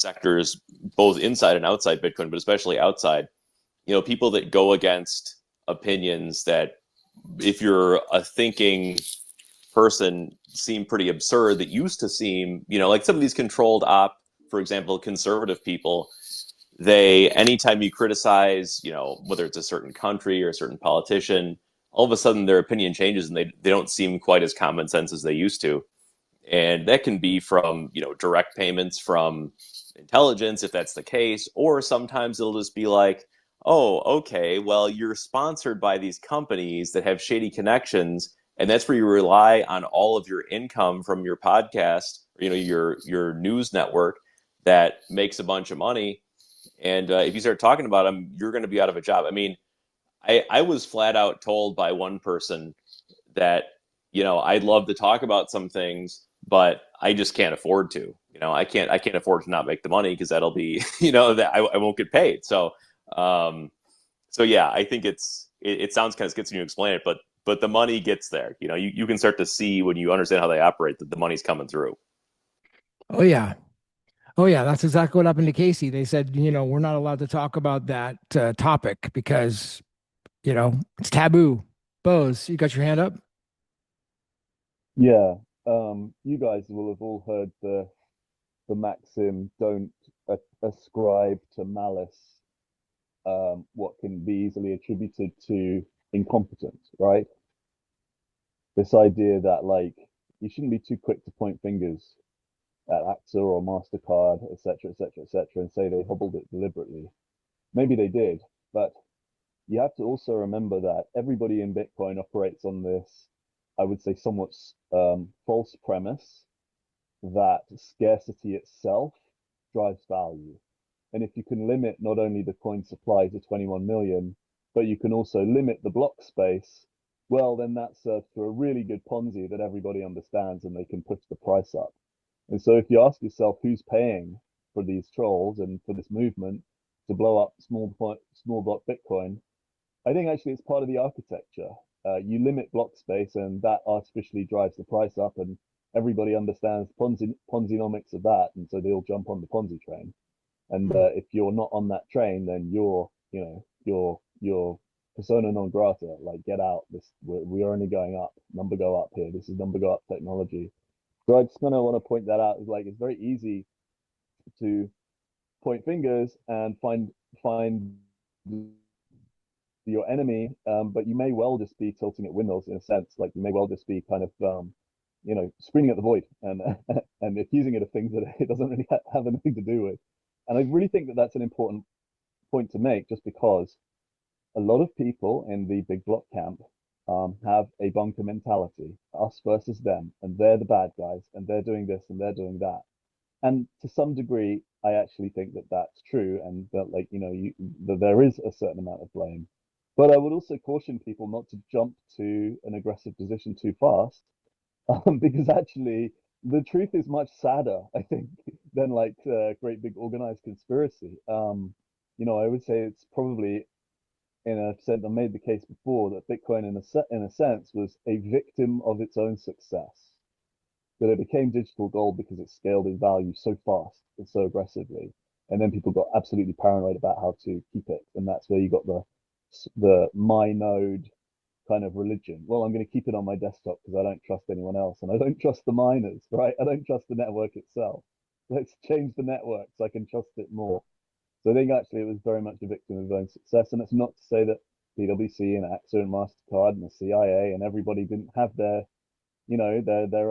sectors, both inside and outside Bitcoin, but especially outside, people that go against opinions that, if you're a thinking person, seem pretty absurd, that used to seem, like some of these controlled op, for example, conservative people, anytime you criticize, whether it's a certain country or a certain politician, all of a sudden their opinion changes and they don't seem quite as common sense as they used to. And that can be from, direct payments from intelligence, if that's the case, or sometimes it'll just be like, oh, okay, well, you're sponsored by these companies that have shady connections, and that's where you rely on all of your income from your podcast, your news network that makes a bunch of money. And if you start talking about them, you're going to be out of a job. I mean, I was flat out told by one person that, I'd love to talk about some things, but I just can't afford to. I can't afford to not make the money, because that'll be, that I won't get paid. So, yeah, I think it sounds kind of sketchy when you explain it, but the money gets there. You can start to see, when you understand how they operate, that the money's coming through. Oh yeah. Oh yeah, that's exactly what happened to Casey. They said, we're not allowed to talk about that topic because, it's taboo. Bose, you got your hand up? Yeah. You guys will have all heard the maxim, don't ascribe to malice what can be easily attributed to incompetence, right? This idea that, like, you shouldn't be too quick to point fingers at AXA or MasterCard, etc., etc., etc., and say they hobbled it deliberately. Maybe they did, but you have to also remember that everybody in Bitcoin operates on this, I would say, somewhat false premise that scarcity itself drives value. And if you can limit not only the coin supply to 21 million, but you can also limit the block space, well, then that serves for a really good Ponzi that everybody understands, and they can push the price up. And so if you ask yourself who's paying for these trolls and for this movement to blow up small block Bitcoin, I think actually it's part of the architecture. You limit block space, and that artificially drives the price up, and everybody understands Ponzinomics of that, and so they all jump on the Ponzi train. And if you're not on that train, then you're persona non grata. Like, get out. We're only going up. Number go up here. This is number go up technology. So I just kind of want to point that out. Is like, it's very easy to point fingers and find your enemy, but you may well just be tilting at windmills, in a sense. Like, you may well just be kind of screaming at the void and and accusing it of things that it doesn't really have anything to do with. And I really think that that's an important point to make, just because a lot of people in the big block camp have a bunker mentality, us versus them, and they're the bad guys, and they're doing this and they're doing that. And to some degree, I actually think that that's true, and that, like, that there is a certain amount of blame. But I would also caution people not to jump to an aggressive position too fast, because actually the truth is much sadder, I think, than like a great big organized conspiracy. I would say it's probably, in a sense, I made the case before, that Bitcoin, in a sense, was a victim of its own success. That it became digital gold because it scaled in value so fast and so aggressively, and then people got absolutely paranoid about how to keep it, and that's where you got the my node kind of religion. Well, I'm going to keep it on my desktop because I don't trust anyone else, and I don't trust the miners, right? I don't trust the network itself. Let's change the network so I can trust it more. So I think actually it was very much a victim of its own success, and it's not to say that PwC and AXA and MasterCard and the CIA and everybody didn't have their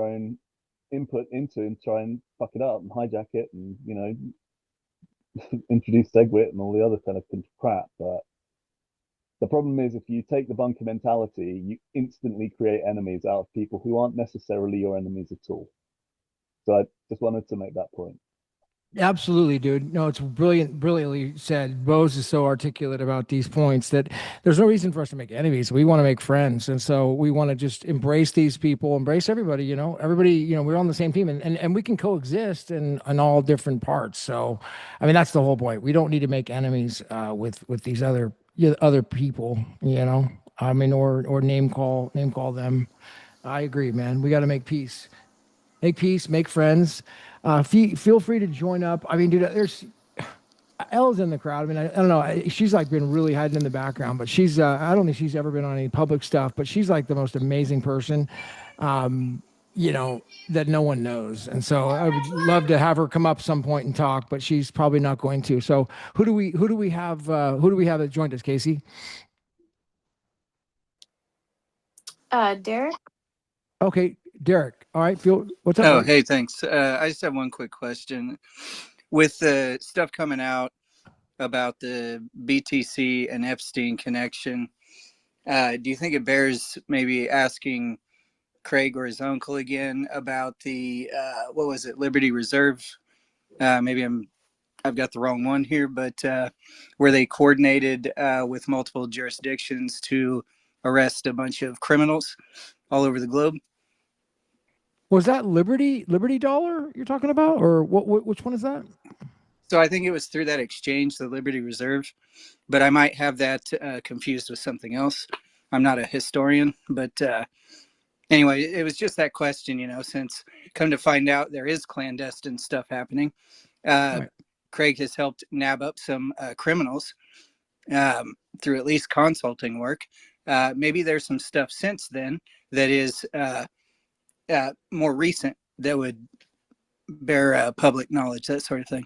own input into and try and fuck it up and hijack it and introduce SegWit and all the other kind of crap. But the problem is, if you take the bunker mentality, you instantly create enemies out of people who aren't necessarily your enemies at all. So I just wanted to make that point. Absolutely, dude. No, it's brilliantly said. Bose is so articulate about these points that there's no reason for us to make enemies. We want to make friends. And so we want to just embrace these people, embrace everybody, everybody, we're on the same team, and we can coexist in all different parts. So, I mean, that's the whole point. We don't need to make enemies with these other people, I mean, or name call them. I agree, man. We got to make peace. make peace, make friends. Feel free to join up. I mean, dude, there's Elle's in the crowd. I mean, I don't know. She's like been really hiding in the background, but she's, I don't think she's ever been on any public stuff, but she's like the most amazing person, you know, that no one knows. And so I would love to have her come up some point and talk, but she's probably not going to. So who do we have that joined us, Casey? Derek? Okay, Derek. All right, what's up? Oh, Buddy? hey, thanks. I just have one quick question. With the stuff coming out about the BTC and Epstein connection, do you think it bears maybe asking Craig or his uncle again about the what was it, Liberty Reserve? Maybe I've got the wrong one here, but where they coordinated with multiple jurisdictions to arrest a bunch of criminals all over the globe. Was that Liberty Dollar you're talking about, or which one is that? So I think it was through that exchange, the Liberty Reserve, but I might have that confused with something else. I'm not a historian, but anyway, it was just that question, you know, since come to find out there is clandestine stuff happening. Right. Craig has helped nab up some criminals through at least consulting work. Maybe there's some stuff since then that is more recent that would bear public knowledge, that sort of thing.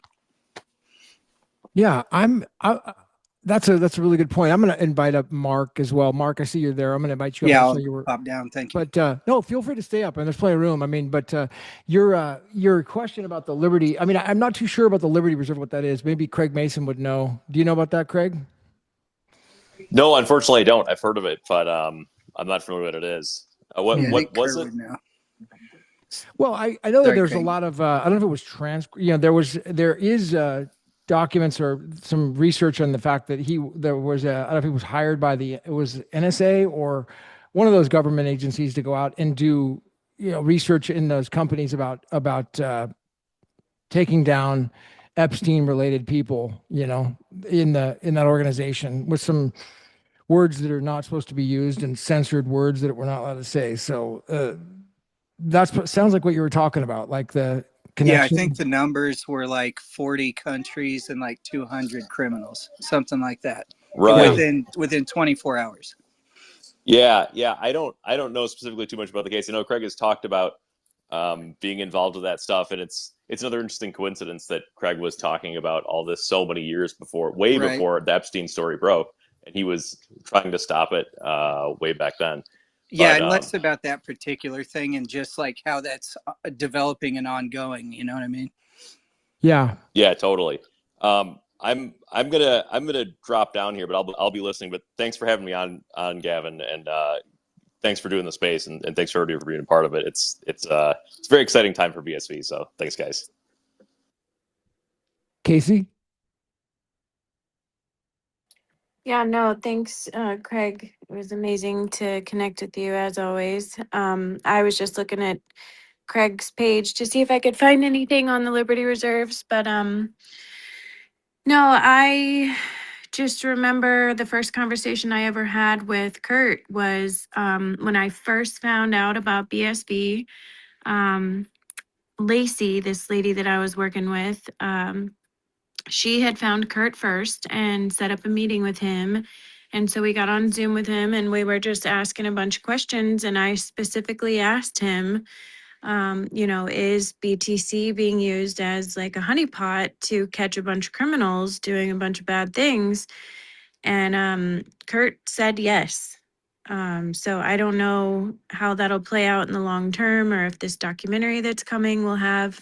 Yeah, that's a really good point. I'm going to invite up Mark as well. Mark, I see you're there. I'm going to invite you up. Yeah, I'll pop down. Thank you. But no, feel free to stay up, and there's plenty of room. I mean, but your question about the Liberty. I mean, I'm not too sure about the Liberty Reserve, what that is. Maybe Craig Mason would know. Do you know about that, Craig? No, unfortunately, I don't. I've heard of it, but I'm not familiar with what it is. What was it? Well, I know that there's a lot of I don't know if it was there is documents or some research on the fact that there was I don't know if he was hired by it was NSA or one of those government agencies to go out and do research in those companies about taking down Epstein related people, in that organization with some words that are not supposed to be used and censored words that we're not allowed to say. So sounds like what you were talking about, like the connection. Yeah, I think the numbers were like 40 countries and like 200 criminals, something like that. Right. Within 24 hours. Yeah. I don't know specifically too much about the case. I know Craig has talked about being involved with that stuff, and it's another interesting coincidence that Craig was talking about all this so many years before, before the Epstein story broke, and he was trying to stop it way back then. Yeah, and less about that particular thing and just like how that's developing and ongoing. You know what I mean? Yeah. Yeah, totally. I'm gonna drop down here, but I'll be listening. But thanks for having me on Gavin, and thanks for doing the space, and thanks for being a part of it. It's a very exciting time for BSV. So thanks, guys. Casey. Yeah, no, thanks, Craig. It was amazing to connect with you as always. I was just looking at Craig's page to see if I could find anything on the Liberty Reserves, but no, I just remember the first conversation I ever had with Kurt was when I first found out about BSV. Lacey, this lady that I was working with, she had found Kurt first and set up a meeting with him. And so we got on Zoom with him and we were just asking a bunch of questions. And I specifically asked him, is BTC being used as like a honeypot to catch a bunch of criminals doing a bunch of bad things? And Kurt said yes. So I don't know how that'll play out in the long term, or if this documentary that's coming will have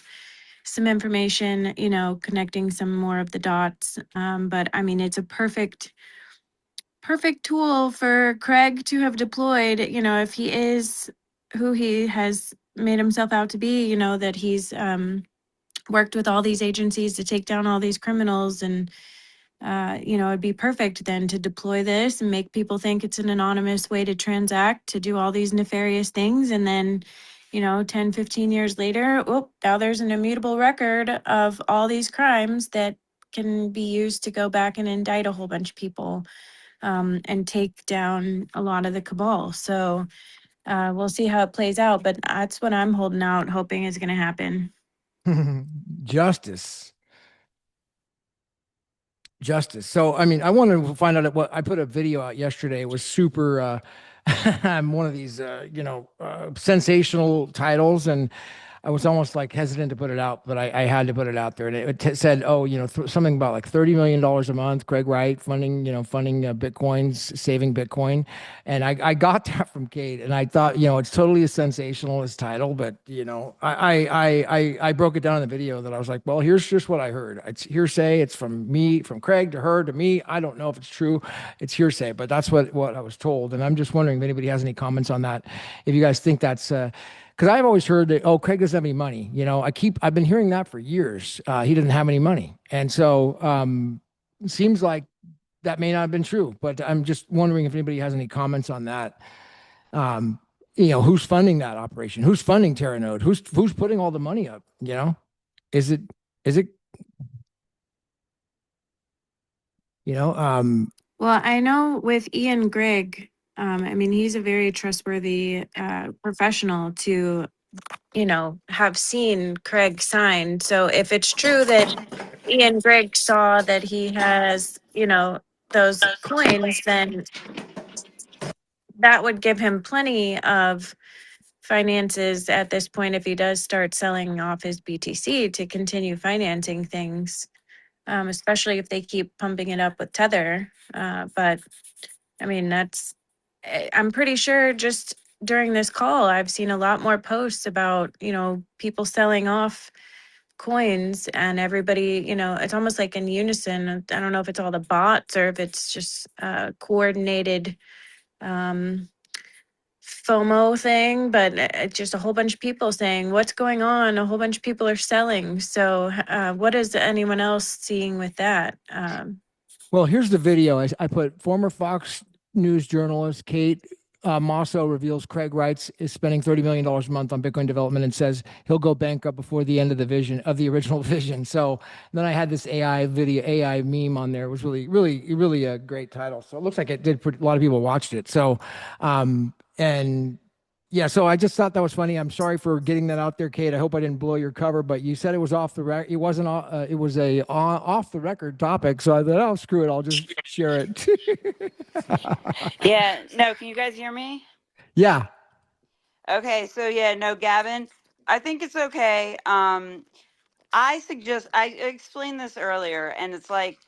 some information, connecting some more of the dots. But I mean, it's a perfect tool for Craig to have deployed, if he is who he has made himself out to be, that he's worked with all these agencies to take down all these criminals. And it'd be perfect then to deploy this and make people think it's an anonymous way to transact, to do all these nefarious things. And then, 10, 15 years later, now there's an immutable record of all these crimes that can be used to go back and indict a whole bunch of people and take down a lot of the cabal. So we'll see how it plays out, but that's what I'm holding out, hoping is going to happen. Justice. So, I mean, I wanted to find out what I put a video out yesterday. It was super, I'm one of these, sensational titles, and I was almost like hesitant to put it out, but I had to put it out there. And it said, oh, something about like $30 million a month, Craig Wright funding Bitcoins, saving Bitcoin. And I got that from Kate, and I thought, it's totally a sensationalist title, but I broke it down in the video that I was like, well, here's just what I heard. It's hearsay. It's from me, from Craig to her to me. I don't know if it's true. It's hearsay, but that's what I was told. And I'm just wondering if anybody has any comments on that. If you guys think that's because I've always heard that, oh, Craig doesn't have any money. I've been hearing that for years. He doesn't have any money. And so it seems like that may not have been true, but I'm just wondering if anybody has any comments on that. Who's funding that operation? Who's funding Teranode? Who's putting all the money up? Is it, Well, I know with Ian Grigg, I mean, he's a very trustworthy professional to, have seen Craig sign. So if it's true that Ian Grigg saw that he has, those coins, then that would give him plenty of finances at this point if he does start selling off his BTC to continue financing things, especially if they keep pumping it up with Tether. But I mean, I'm pretty sure just during this call, I've seen a lot more posts about, people selling off coins and everybody, it's almost like in unison. I don't know if it's all the bots or if it's just coordinated FOMO thing, but it's just a whole bunch of people saying what's going on. A whole bunch of people are selling. So what is anyone else seeing with that? well, here's the video. I put former Fox News journalist Kate Mosso reveals Craig Wright is spending $30 million a month on Bitcoin development and says he'll go bankrupt before the end of the original vision. So then I had this AI meme on there. It was really, really, really a great title. So it looks like it did. A lot of people watched it. So, and yeah, so I just thought that was funny. I'm sorry for getting that out there, Kate. I hope I didn't blow your cover, but you said it was off the record. It wasn't. It was a off the record topic. So I thought, oh, screw it. I'll just share it. Yeah, no, can you guys hear me? Yeah. Okay, so yeah, no, Gavin, I think it's okay. I explained this earlier, and it's like,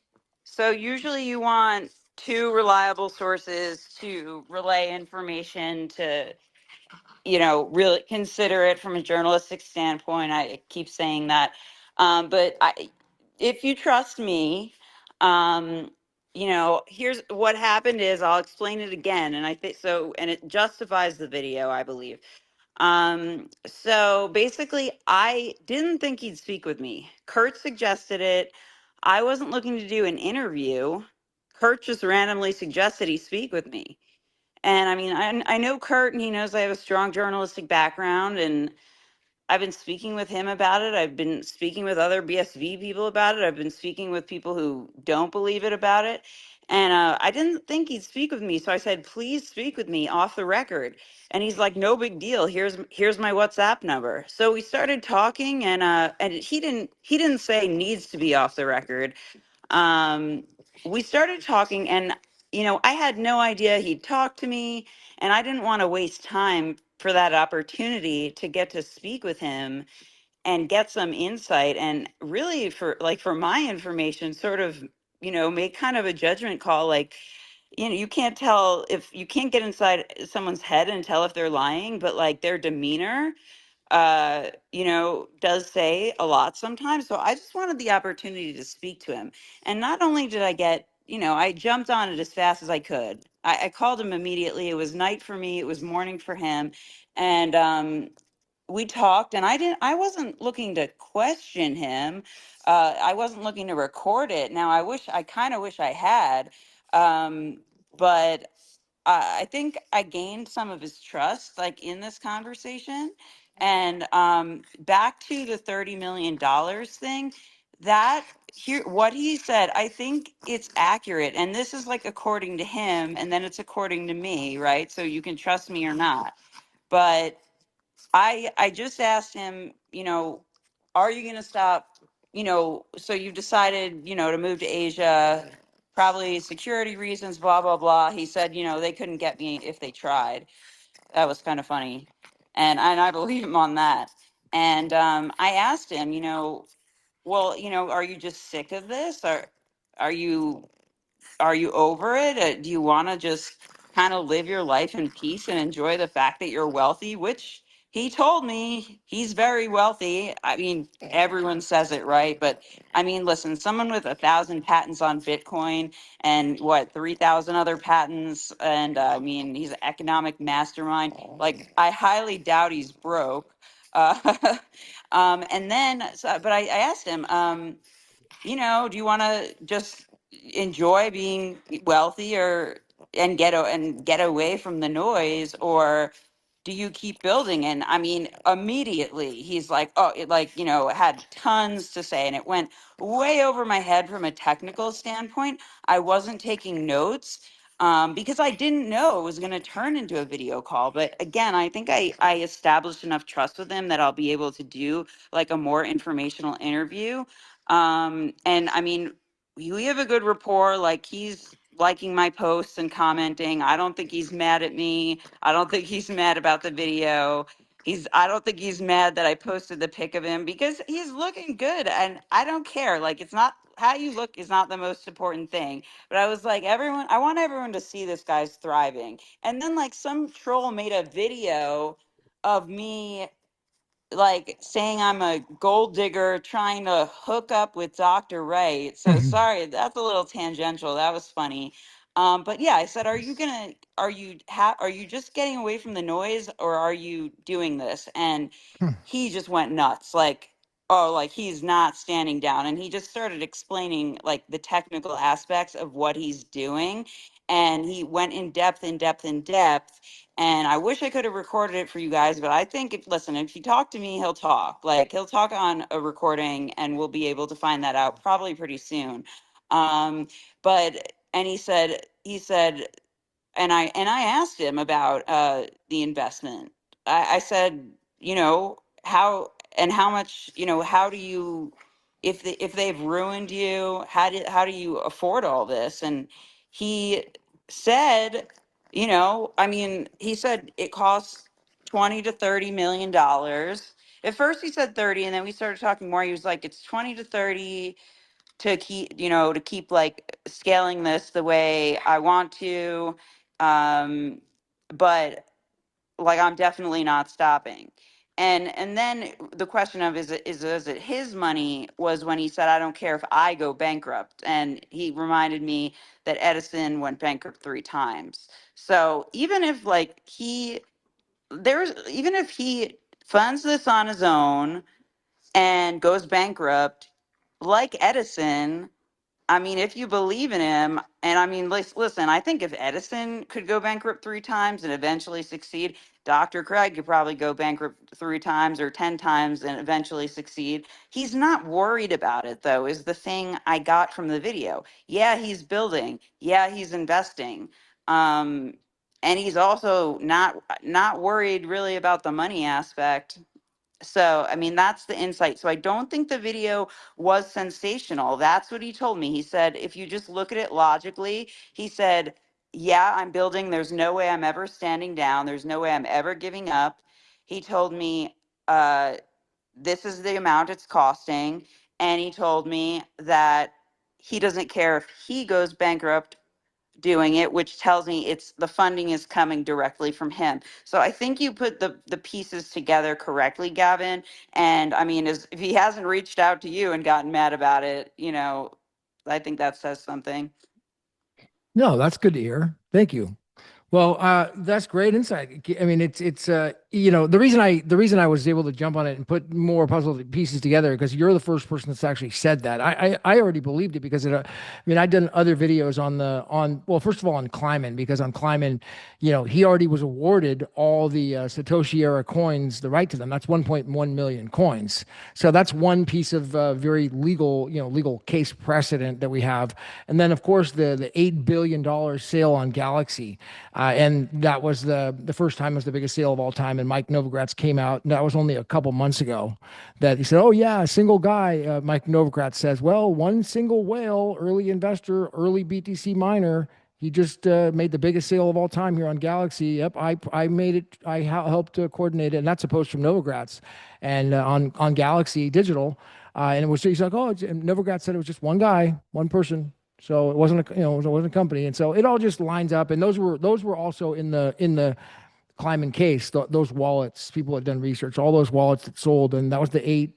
so usually you want two reliable sources to relay information to, really consider it from a journalistic standpoint. I keep saying that. But if you trust me, here's what happened is I'll explain it again. And I think so, and it justifies the video, I believe. So basically, I didn't think he'd speak with me. Kurt suggested it. I wasn't looking to do an interview. Kurt just randomly suggested he speak with me. And I mean, I know Kurt, and he knows I have a strong journalistic background, and I've been speaking with him about it. I've been speaking with other BSV people about it. I've been speaking with people who don't believe it about it. And I didn't think he'd speak with me, so I said, "Please speak with me off the record." And he's like, "No big deal. Here's my WhatsApp number." So we started talking, and he didn't say needs to be off the record. um, we started talking, and I had no idea he'd talk to me, and I didn't want to waste time for that opportunity to get to speak with him and get some insight, and really for my information, sort of make kind of a judgment call. Like, you can't tell, if you can't get inside someone's head and tell if they're lying, but like their demeanor does say a lot sometimes. So I just wanted the opportunity to speak to him. And not only did I get, I jumped on it as fast as I could. I called him immediately. It was night for me, it was morning for him. And we talked, and I wasn't looking to question him. I wasn't looking to record it. Now I kind of wish I had. But I think I gained some of his trust, like in this conversation. And back to the $30 million thing, that here, what he said, I think it's accurate. And this is like according to him, and then it's according to me, right? So you can trust me or not. But I just asked him, you know, are you going to stop, you know, so you've decided, you know, to move to Asia, probably security reasons, blah, blah, blah. He said, you know, they couldn't get me if they tried. That was kind of funny. And I believe him on that. And I asked him, you know, well, you know, are you just sick of this? Or are you over it? Do you want to just kind of live your life in peace and enjoy the fact that you're wealthy? Which he told me he's very wealthy. I mean, everyone says it, right? But I mean, listen, someone with 1,000 patents on Bitcoin and what 3,000 other patents, and I mean, he's an economic mastermind. Like, I highly doubt he's broke. Uh, and then, but I asked him, you know, do you want to just enjoy being wealthy or and get away from the noise, or do you keep building? And I mean, immediately he's like, oh, it, like, you know, had tons to say, and it went way over my head from a technical standpoint. I wasn't taking notes because I didn't know it was going to turn into a video call. But again, I think I established enough trust with him that I'll be able to do like a more informational interview. And I mean, we have a good rapport. Like, he's liking my posts and commenting. I don't think he's mad at me. I don't think he's mad about the video. I don't think he's mad that I posted the pic of him because he's looking good and I don't care. Like, it's not how you look is not the most important thing. But I was like, I want everyone to see this guy's thriving. And then like some troll made a video of me like saying I'm a gold digger trying to hook up with Dr. Wright. So sorry, that's a little tangential. That was funny. But yeah, I said, are you just getting away from the noise or are you doing this? And he just went nuts. Like, oh, like he's not standing down. And he just started explaining like the technical aspects of what he's doing. And he went in depth, in depth, in depth. And I wish I could have recorded it for you guys, but I think listen, if you talk to me, he'll talk. Like, he'll talk on a recording and we'll be able to find that out probably pretty soon. But and he said and I asked him about the investment. I said, you know, how much, you know, how do you, if they've ruined you, how do you afford all this? And he said, you know, I mean, he said it costs 20 to 30 million dollars. At first he said 30, and then we started talking more. He was like, it's 20 to 30 to keep, you know, to keep like scaling this the way I want to. But like, I'm definitely not stopping. And then the question of is it his money was when he said, I don't care if I go bankrupt. And he reminded me that Edison went bankrupt 3 times. So even if like even if he funds this on his own and goes bankrupt, like Edison, I mean, if you believe in him, and I mean, listen, I think if Edison could go bankrupt 3 times and eventually succeed, Dr. Craig could probably go bankrupt 3 times or 10 times and eventually succeed. He's not worried about it, though, is the thing I got from the video. Yeah, he's building. Yeah, he's investing. Um, and he's also not worried really about the money aspect. So, I mean, that's the insight. So, I don't think the video was sensational. That's what he told me. He said, if you just look at it logically, he said, yeah, I'm building. There's no way I'm ever standing down. There's no way I'm ever giving up. He told me, uh, this is the amount it's costing. And he told me that he doesn't care if he goes bankrupt doing it, which tells me it's the funding is coming directly from him. So I think you put the pieces together correctly, Gavin. And I mean, if he hasn't reached out to you and gotten mad about it, you know, I think that says something. No, that's good to hear. Thank you. Well, that's great insight. I mean, it's the reason I was able to jump on it and put more puzzle pieces together because you're the first person that's actually said that. I already believed it because I'd done other videos well, first of all on Kleiman, because on Kleiman, he already was awarded all the Satoshi era coins, the right to them. That's 1.1 million coins. So that's one piece of very legal case precedent that we have. And then of course the $8 billion sale on Galaxy, and that was the first time it was the biggest sale of all time. And Mike Novogratz came out, and that was only a couple months ago, that he said, "Oh yeah, a single guy." Mike Novogratz says, "Well, one single whale, early investor, early BTC miner. He just made the biggest sale of all time here on Galaxy. Yep, I made it. I helped to coordinate it, and that's a post from Novogratz, and on Galaxy Digital, and it was he's like, oh, and Novogratz said it was just one guy, one person." So it wasn't it wasn't a company, and so it all just lines up. And those were also in the Kleiman case. Those wallets, people had done research, all those wallets that sold, and that was the 8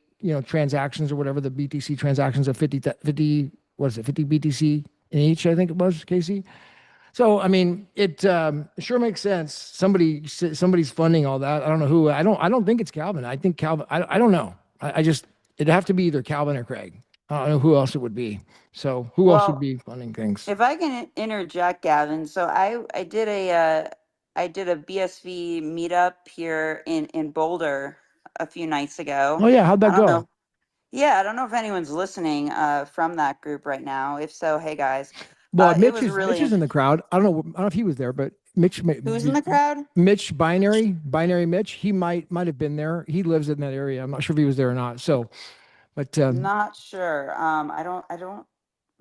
transactions or whatever, the BTC transactions of 50 what is it, 50 BTC in each, I think it was, Casey. So I mean, it sure makes sense. Somebody's funding all that. I don't know who. I don't think it's Calvin. I think Calvin. I don't know. I just it'd have to be either Calvin or Craig. I don't know who else it would be. So who else would Well, be funding things? if I can interject, Gavin, so I did a BSV meetup here in Boulder a few nights ago. Oh yeah, how'd I that don't go? know. Yeah, I don't know if anyone's listening from that group right now. If so, hey guys, Well, it Mitch was is really Mitch is in the crowd. I don't know if he was there, but who's in the crowd? Mitch binary Mitch. He might have been there. He lives in that area. I'm not sure if he was there or not. So, but Not sure. I don't.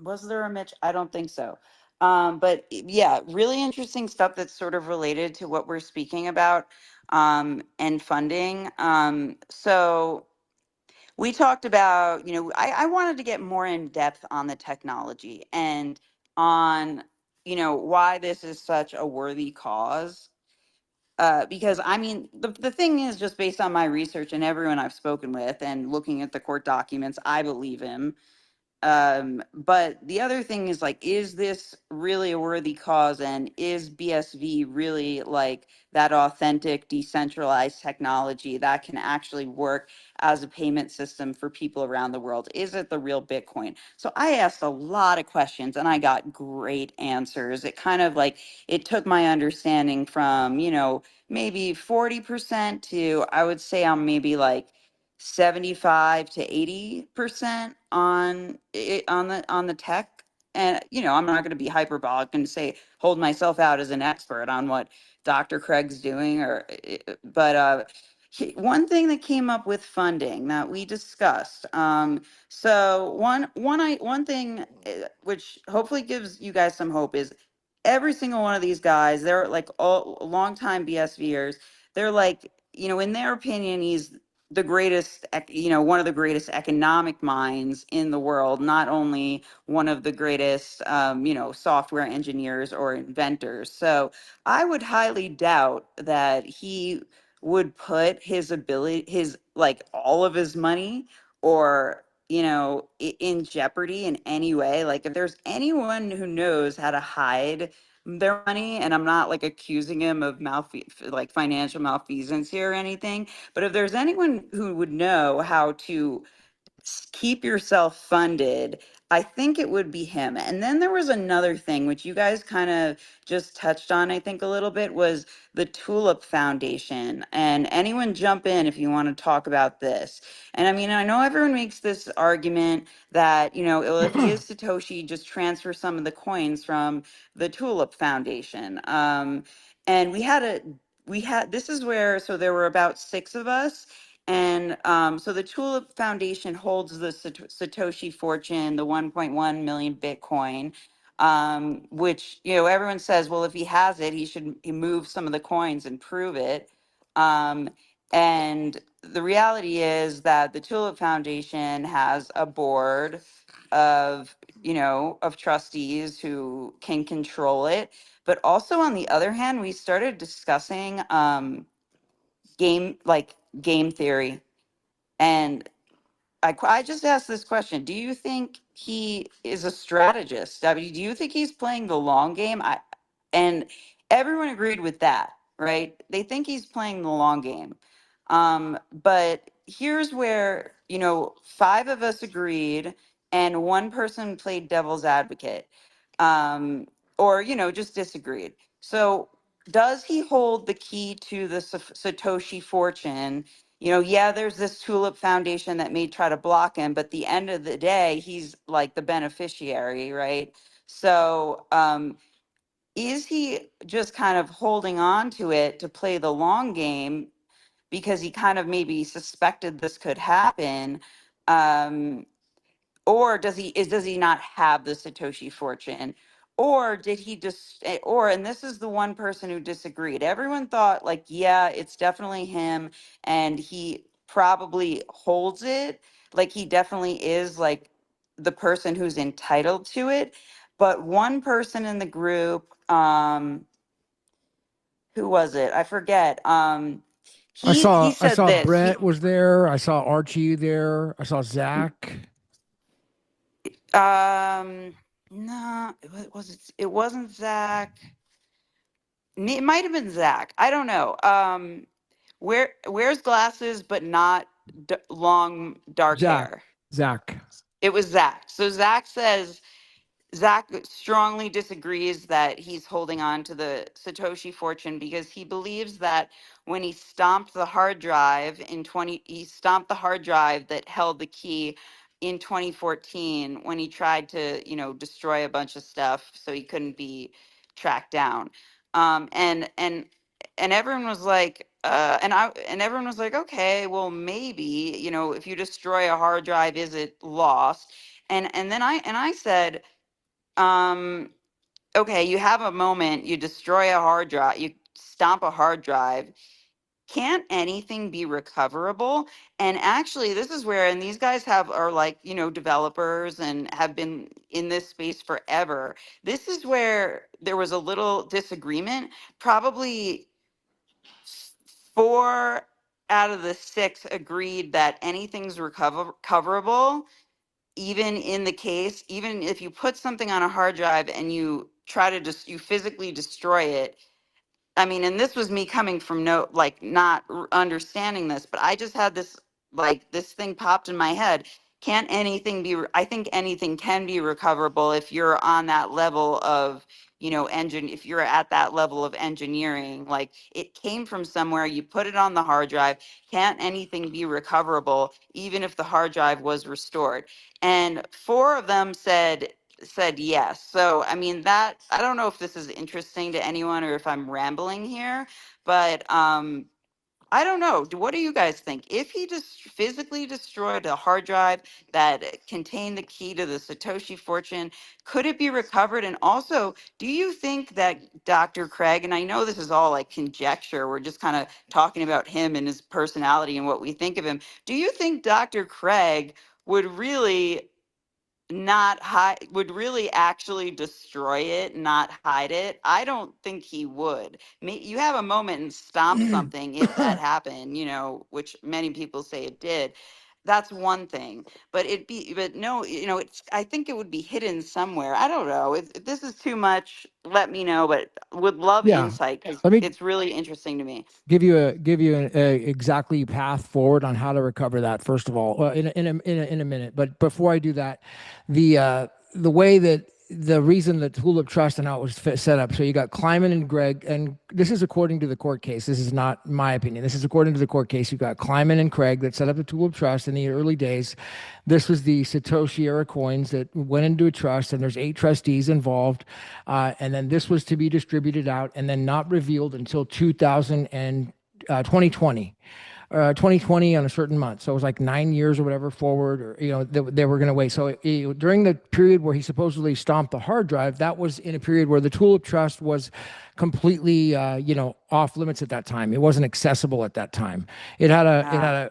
Was there a Mitch? I don't think so. But yeah, really interesting stuff that's sort of related to what we're speaking about, and funding. So we talked about, I wanted to get more in depth on the technology and on, why this is such a worthy cause. Because I mean, the thing is, just based on my research and everyone I've spoken with and looking at the court documents, I believe him. But the other thing is, like, is this really a worthy cause, and is BSV really like that authentic decentralized technology that can actually work as a payment system for people around the world? Is it the real Bitcoin? So I asked a lot of questions and I got great answers. It kind of like, it took my understanding from, maybe 40% to, I would say, I'm maybe like 75 to 80% on it, on the tech. And I'm not going to be hyperbolic and say hold myself out as an expert on what Dr. Craig's doing, but one thing that came up with funding that we discussed, so one thing, which hopefully gives you guys some hope, is every single one of these guys, they're like all longtime BSVers. They're like, in their opinion, he's the greatest, one of the greatest economic minds in the world, not only one of the greatest, software engineers or inventors. So I would highly doubt that he would put his ability, his like all of his money, or in jeopardy in any way. Like, if there's anyone who knows how to hide their money, and I'm not like accusing him of like financial malfeasance here or anything, but if there's anyone who would know how to keep yourself funded, I think it would be him. And then there was another thing which you guys kind of just touched on, I think a little bit, was the Tulip Foundation. And anyone jump in if you want to talk about this. And I mean, I know everyone makes this argument that, well, if he is Satoshi, just transfer some of the coins from the Tulip Foundation. And this is where, so there were about 6 of us, and so the Tulip Foundation holds the Satoshi fortune, the 1.1 million Bitcoin, which, everyone says, well, if he has it, he move some of the coins and prove it. Um, and the reality is that the Tulip Foundation has a board of trustees who can control it. But also, on the other hand, we started discussing game theory. And I just asked this question: do you think he is a strategist? I mean, do you think he's playing the long game? And everyone agreed with that. right? They think he's playing the long game. But here's where, 5 of us agreed and one person played devil's advocate, or, just disagreed. So does he hold the key to the Satoshi fortune? Yeah, there's this Tulip Foundation that may try to block him, but at the end of the day, he's like the beneficiary, right? So, is he just kind of holding on to it to play the long game because he kind of maybe suspected this could happen? Um, or does he not have the Satoshi fortune? Or did he just, and this is the one person who disagreed. Everyone thought, like, yeah, it's definitely him, and he probably holds it. Like, he definitely is like the person who's entitled to it. But one person in the group, who was it? I forget. He I said saw this. Brett was there. I saw Archie there. I saw Zach. Um, no, it wasn't Zach. It might have been Zach. I don't know. Wears glasses but not long dark Zach. hair. Zach. It was Zach. So Zach strongly disagrees that he's holding on to the Satoshi fortune because he believes that when he stomped the hard drive he stomped the hard drive that held the key in 2014 when he tried to, destroy a bunch of stuff so he couldn't be tracked down. And everyone was like, and everyone was like, okay, well, maybe, if you destroy a hard drive, is it lost? And then I said, okay, you have a moment, you destroy a hard drive, you stomp a hard drive. Can't anything be recoverable? And actually, this is where, and these guys are like, developers and have been in this space forever. This is where there was a little disagreement. Probably 4 out of the 6 agreed that anything's recoverable, even in the case, even if you put something on a hard drive and you try to just, you physically destroy it. I mean, and this was me coming from not understanding this, but I just had this thing popped in my head. Can't anything be, I think anything can be recoverable if you're on that level of, if you're at that level of engineering, like it came from somewhere, you put it on the hard drive. Can't anything be recoverable, even if the hard drive was restored? And 4 of them said yes. So, I mean, that, I don't know if this is interesting to anyone or if I'm rambling here, but I don't know. What do you guys think? If he just physically destroyed a hard drive that contained the key to the Satoshi fortune, could it be recovered? And also, do you think that Dr. Craig, and I know this is all like conjecture, we're just kind of talking about him and his personality and what we think of him. Do you think Dr. Craig would really not hide, would really actually destroy it, not hide it? I don't think he would. You have a moment and stomp something if that happened, which many people say it did. That's one thing, but no, I think it would be hidden somewhere. I don't know. If this is too much, let me know, but would love Yeah. insight because Let me it's really interesting to me. give you an exactly path forward on how to recover that. First of all, in a minute. But before I do that, the way that the reason that Tulip Trust and how it was set up. So you got Kleiman and Greg, and this is according to the court case. This is not my opinion. This is according to the court case. You got Kleiman and Craig that set up the Tulip Trust in the early days. This was the Satoshi era coins that went into a trust, and there's 8 trustees involved. And then this was to be distributed out and then not revealed until 2020. 2020 on a certain month. So it was like 9 years or whatever forward, or, they were going to wait. So during the period where he supposedly stomped the hard drive, that was in a period where the Tulip Trust was completely, off limits at that time. It wasn't accessible at that time. It had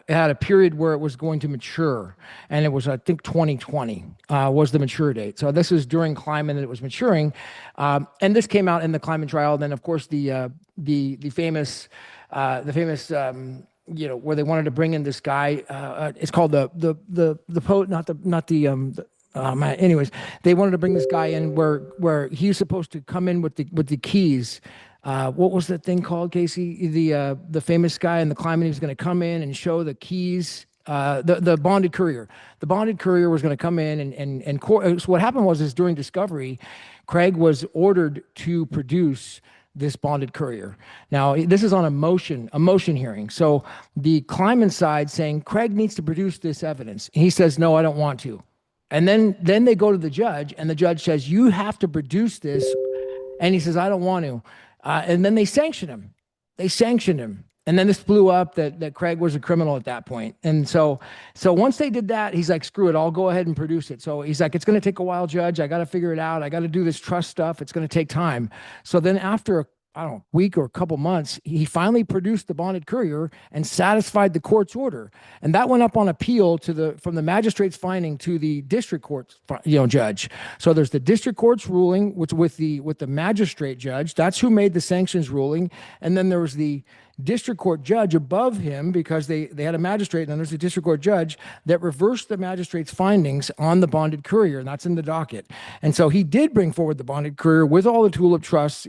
a period where it was going to mature, and it was, I think, 2020 was the mature date. So this is during Kleiman that it was maturing, and this came out in the Kleiman trial. And then, of course, the famous where they wanted to bring in this guy. It's called anyways, they wanted to bring this guy in where he's supposed to come in with the keys what was that thing called, Casey? The famous guy in the climate, he was going to come in and show the keys. The bonded courier. The bonded courier was going to come in so what happened was is during discovery, Craig was ordered to produce this bonded courier. Now, this is on a motion hearing. So the claimant side saying Craig needs to produce this evidence. He says, no, I don't want to. And then they go to the judge, and the judge says, you have to produce this. And he says, I don't want to. And then they sanctioned him. And then this blew up that Craig was a criminal at that point. And so once they did that, he's like, screw it, I'll go ahead and produce it. So he's like, it's going to take a while, Judge. I got to figure it out. I got to do this trust stuff. It's going to take time. So then after a week or a couple months, he finally produced the bonded courier and satisfied the court's order. And that went up on appeal from the magistrate's finding to the district court's judge. So there's the district court's ruling, which with the magistrate judge, that's who made the sanctions ruling. And then there was the district court judge above him, because they had a magistrate, and then there's a district court judge that reversed the magistrate's findings on the bonded courier, and that's in the docket. And so he did bring forward the bonded courier with all the Tulip Trust,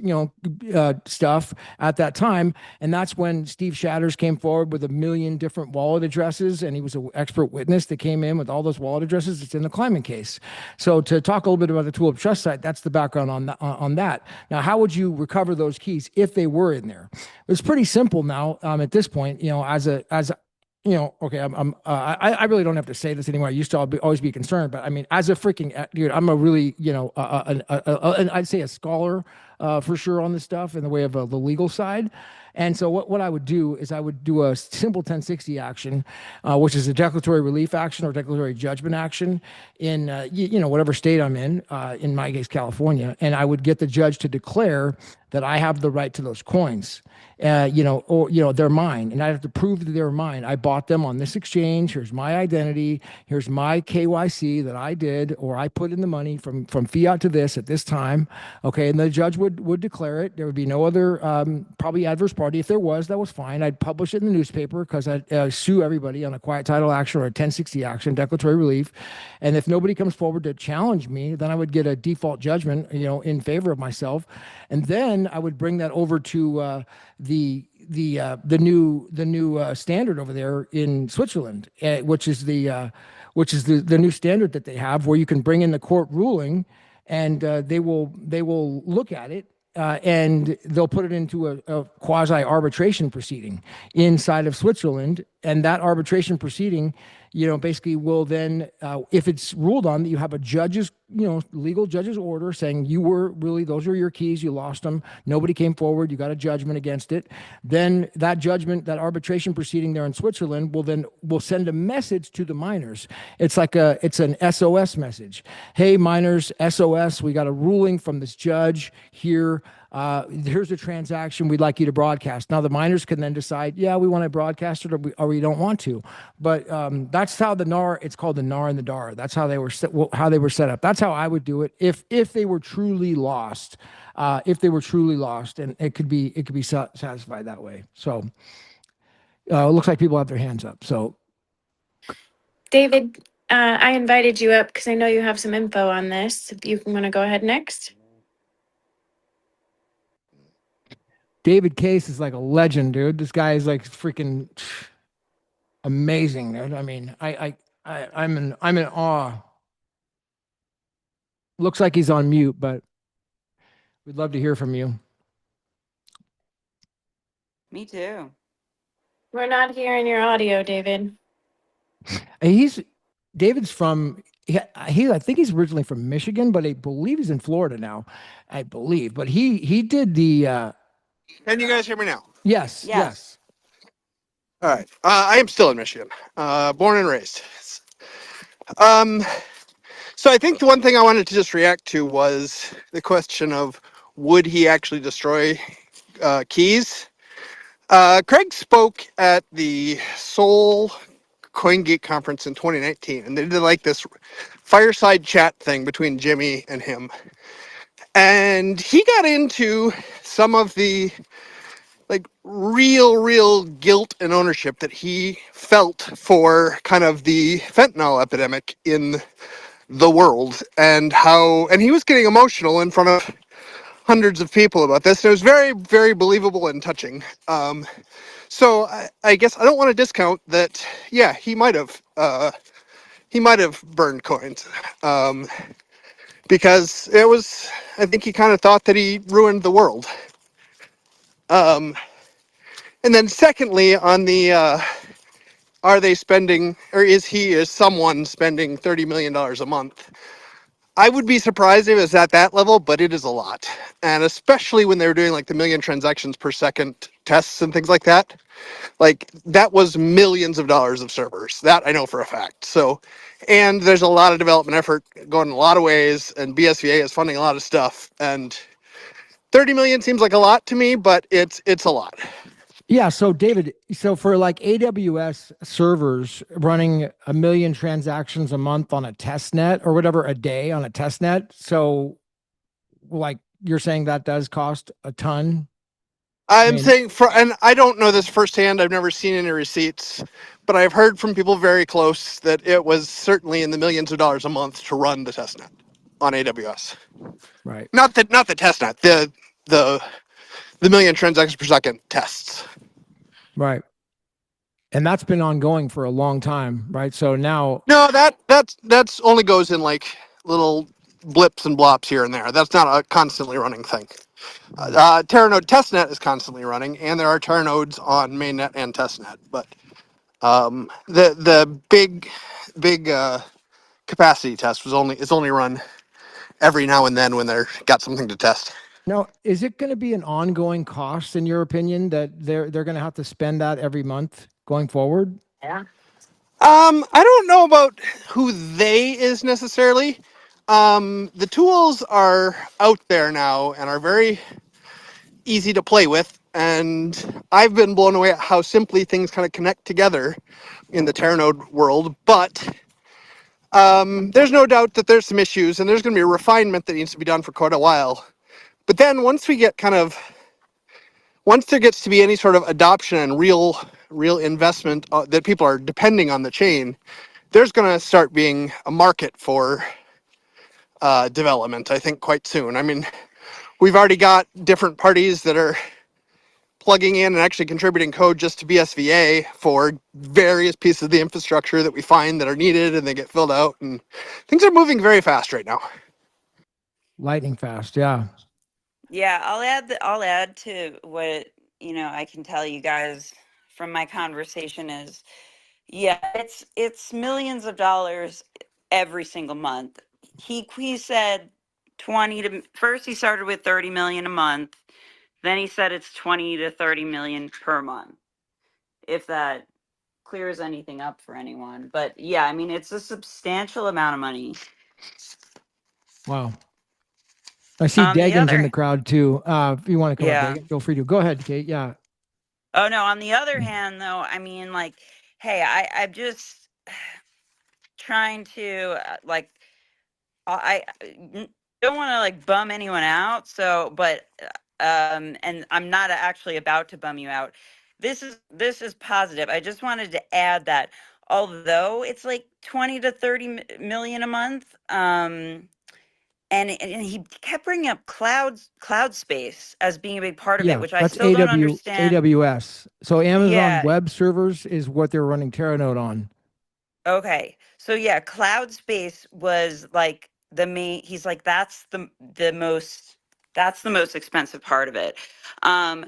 stuff at that time, and that's when Steve Shatters came forward with 1 million different wallet addresses, and he was an expert witness that came in with all those wallet addresses. It's in the Kleiman case. So to talk a little bit about the Tulip Trust site, that's the background on that. Now, how would you recover those keys if they were in there? It's pretty simple now. At this point, I really don't have to say this anymore. I used to always be concerned, but I mean, as a freaking dude, I'm a really, I'd say a scholar for sure on this stuff in the way of the legal side. And so what I would do is I would do a simple 1060 action, which is a declaratory relief action or declaratory judgment action in, whatever state I'm in my case, California. And I would get the judge to declare that I have the right to those coins, they're mine. And I have to prove that they're mine. I bought them on this exchange. Here's my identity. Here's my KYC that I did, or I put in the money from fiat to this at this time. Okay. And the judge would declare it. There would be no other, probably adverse party. If there was, that was fine. I'd publish it in the newspaper because I'd sue everybody on a quiet title action or a 1060 action, declaratory relief. And if nobody comes forward to challenge me, then I would get a default judgment, in favor of myself. And then I would bring that over to the new standard over there in Switzerland, which is the new standard that they have, where you can bring in the court ruling, and they will look at it. And they'll put it into a quasi arbitration proceeding inside of Switzerland, and that arbitration proceeding, basically will then, if it's ruled on, that you have a judge's, legal judge's order saying those are your keys, you lost them, nobody came forward, you got a judgment against it. Then that judgment, that arbitration proceeding there in Switzerland will send a message to the miners. It's an SOS message. Hey, miners, SOS, we got a ruling from this judge here. Here's a transaction we'd like you to broadcast. Now the miners can then decide, yeah, we want to broadcast it, or we don't want to. But that's how the NAR. It's called the NAR and the DAR. That's how they were set up. That's how I would do it if they were truly lost. And it could be satisfied that way. So it looks like people have their hands up. So David, I invited you up because I know you have some info on this. If you want to go ahead next. David Case is like a legend, dude. This guy is like freaking amazing, dude. I mean, I'm in awe. Looks like he's on mute, but we'd love to hear from you. Me too. We're not hearing your audio, David. David's from I think he's originally from Michigan, but I believe he's in Florida now. I believe, but he did the. Can you guys hear me now? Yes. All right. I am still in Michigan, born and raised. So I think the one thing I wanted to just react to was the question of, would he actually destroy keys? Craig spoke at the Seoul CoinGeek conference in 2019, and they did like this fireside chat thing between Jimmy and him. And he got into some of the like real guilt and ownership that he felt for kind of the fentanyl epidemic in the world, and he was getting emotional in front of hundreds of people about this. It was very, very believable and touching. So I guess I don't want to discount that. Yeah, he might have burned coins, because it was. I think he kind of thought that he ruined the world. And then secondly, on the are they spending, or is someone spending $30 million a month? I would be surprised if it's at that level, but it is a lot. And especially when they were doing like the million transactions per second tests and things like that. Like that was millions of dollars of servers. That I know for a fact. So, and there's a lot of development effort going in a lot of ways, and BSVA is funding a lot of stuff. And 30 million seems like a lot to me, but it's a lot. Yeah. So David, so for like AWS servers running 1 million transactions a month on a test net or whatever a day on a test net. So like you're saying that does cost a ton. I'm saying and I don't know this firsthand. I've never seen any receipts, but I've heard from people very close that it was certainly in the millions of dollars a month to run the testnet on AWS. Right. Not the testnet, the million transactions per second tests. Right. And that's been ongoing for a long time, right? So now, no, that's only goes in like little blips and blops here and there. That's not a constantly running thing. Teranode testnet is constantly running, and there are Teranodes on mainnet and testnet. But the big capacity test is only run every now and then when they're got something to test. now is it going to be an ongoing cost in your opinion that they're going to have to spend that every month going forward? I don't know about who they is necessarily. The tools are out there now and are very easy to play with, and I've been blown away at how simply things kind of connect together in the Teranode world. But there's no doubt that there's some issues, and there's going to be a refinement that needs to be done for quite a while. But then once there gets to be any sort of adoption and real investment that people are depending on the chain, there's going to start being a market for development, I think, quite soon. I mean, we've already got different parties that are plugging in and actually contributing code just to BSVA for various pieces of the infrastructure that we find that are needed, and they get filled out, and things are moving very fast right now. Lightning fast. Yeah. Yeah, I'll add to what, I can tell you guys from my conversation is, yeah, it's millions of dollars every single month. He said 20 to first he started with 30 million a month. Then he said it's 20 to 30 million per month. If that clears anything up for anyone. But yeah, I mean, it's a substantial amount of money. Wow. I see On the Dagon's in other, the crowd too. If you want to come up, yeah. Dagon, feel free to. Go ahead, Kate. Yeah. Oh no, on the other hand though, I mean, like, hey, I'm just trying to I don't want to like bum anyone out, so but and I'm not actually about to bum you out. This is positive. I just wanted to add that although it's like 20 to 30 million a month, and he kept bringing up cloud space as being a big part of it, Yeah. which I That's still don't understand. AWS. So Amazon Yeah. Web Servers is what they're running Teranode on. Okay. So yeah, cloud space was like the main, he's like that's the most expensive part of it. Um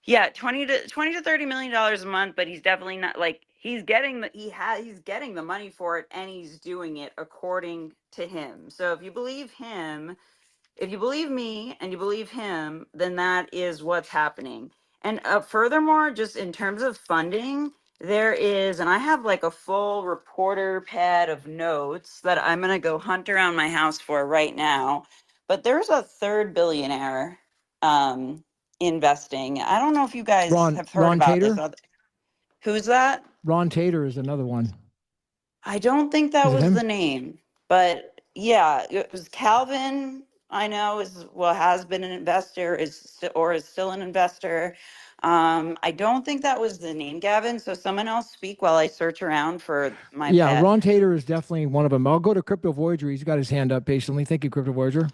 yeah, 20 to 30 million dollars a month, but he's definitely not like he's getting the money for it, and he's doing it according to him. So if you believe me and you believe him, then that is what's happening. And furthermore, just in terms of funding, there is, and I have like a full reporter pad of notes that I'm going to go hunt around my house for right now. But there's a third billionaire investing. I don't know if you guys have heard Ron about this. Tater. Who's that? Ron Tater is another one. I don't think that Is it was him? the name, but yeah, it was Calvin. I know has been an investor is still an investor. I don't think that was the name, Gavin. So someone else speak while I search around for my Yeah, pet. Ron Tater is definitely one of them. I'll go to Crypto Voyager. He's got his hand up patiently. Thank you, Crypto Voyager.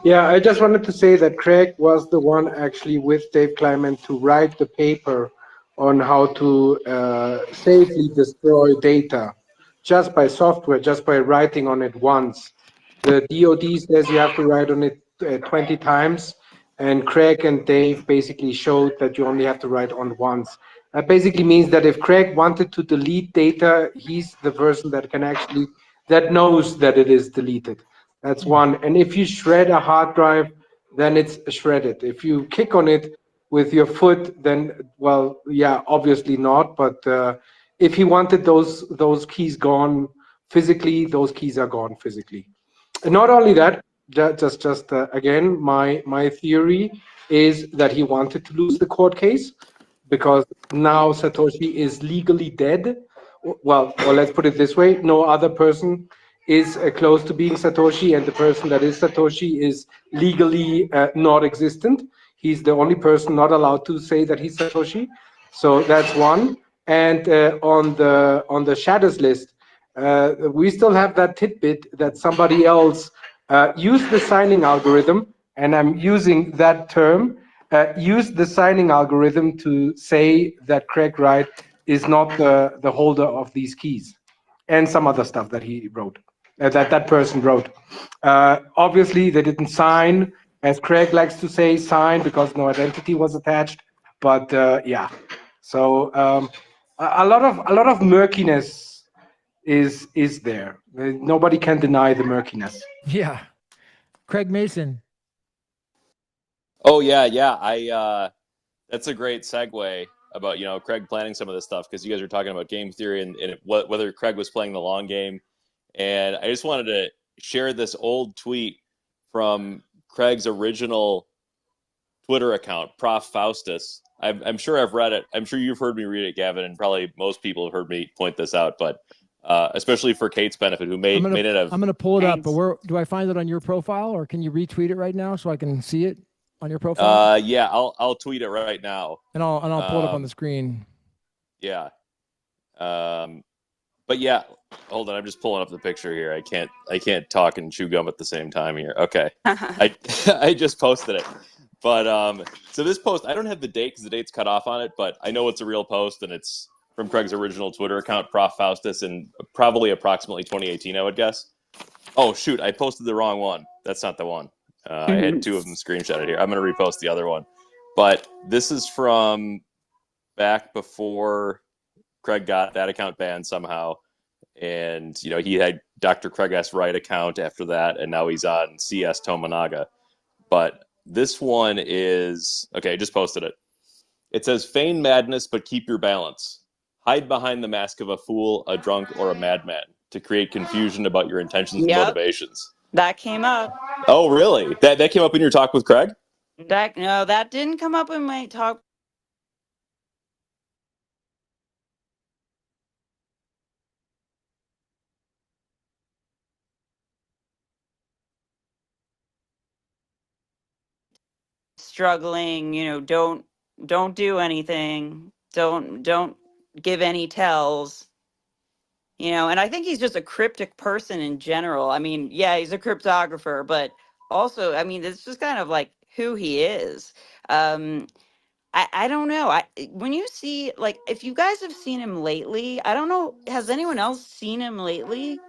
Yeah, I just wanted to say that Craig was the one actually with Dave Kleiman to write the paper on how to safely destroy data just by software, just by writing on it once. The DoD says you have to write on it 20 times, and Craig and Dave basically showed that you only have to write on once. That basically means that if Craig wanted to delete data, he's the person that can actually, that knows that it is deleted. That's one. And if you shred a hard drive, then it's shredded. If you kick on it with your foot, then, well, yeah, obviously not. But if he wanted those keys gone physically, those keys are gone physically. And not only that, just again, my theory is that he wanted to lose the court case because now Satoshi is legally dead. Well, or let's put it this way: no other person is close to being Satoshi, and the person that is Satoshi is legally not existent. He's the only person not allowed to say that he's Satoshi. So that's one. And on the shadows list, we still have that tidbit that somebody else used the signing algorithm, and I'm using that term, used the signing algorithm to say that Craig Wright is not the holder of these keys, and some other stuff that he wrote, that person wrote. Obviously, they didn't sign, as Craig likes to say, sign because no identity was attached. But yeah, so a lot of murkiness is there. Nobody can deny the murkiness. Yeah. Craig Mason. Oh yeah. That's a great segue about Craig planning some of this stuff, because you guys are talking about game theory and whether Craig was playing the long game. And I just wanted to share this old tweet from Craig's original Twitter account, Prof Faustus. I'm sure I've read it. I'm sure you've heard me read it, Gavin, and probably most people have heard me point this out. But especially for Kate's benefit, who may not have. I'm gonna pull it up, but Thanks. where do I find it on your profile, or can you retweet it right now so I can see it on your profile? Yeah, I'll tweet it right now, and I'll pull it up on the screen. Yeah. But yeah, hold on. I'm just pulling up the picture here. I can't talk and chew gum at the same time here. Okay, I just posted it. But so this post, I don't have the date because the date's cut off on it, but I know it's a real post, and it's from Craig's original Twitter account, Prof Faustus, in probably approximately 2018, I would guess. Oh shoot, I posted the wrong one. That's not the one. I had two of them screenshotted here. I'm going to repost the other one. But this is from back before Craig got that account banned somehow. And, he had Dr. Craig S. Wright account after that, and now he's on CS Tominaga. But this one is, okay, I just posted it. It says, feign madness, but keep your balance. Hide behind the mask of a fool, a drunk, or a madman to create confusion about your intentions and Yep, motivations. that came up. Oh, really? That came up in your talk with Craig? No, that didn't come up in my talk. Struggling, don't do anything. Don't give any tells. And I think he's just a cryptic person in general. I mean, yeah, he's a cryptographer, but also, I mean, it's just kind of like who he is. Um, I don't know. When you see, like, if you guys have seen him lately, I don't know, has anyone else seen him lately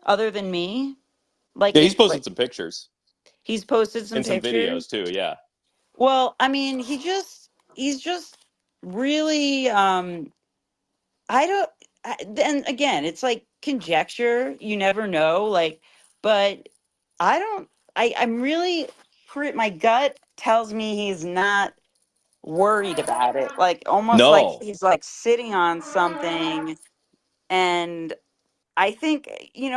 other than me? Like, Yeah, he's if posted like some pictures he's posted some and some pictures. videos too. Yeah. Well, I mean, he's just really I don't then again, it's like conjecture, you never know, like, but I don't I'm really my gut tells me he's not worried about it. Like almost like No. he's like sitting on something. And I think,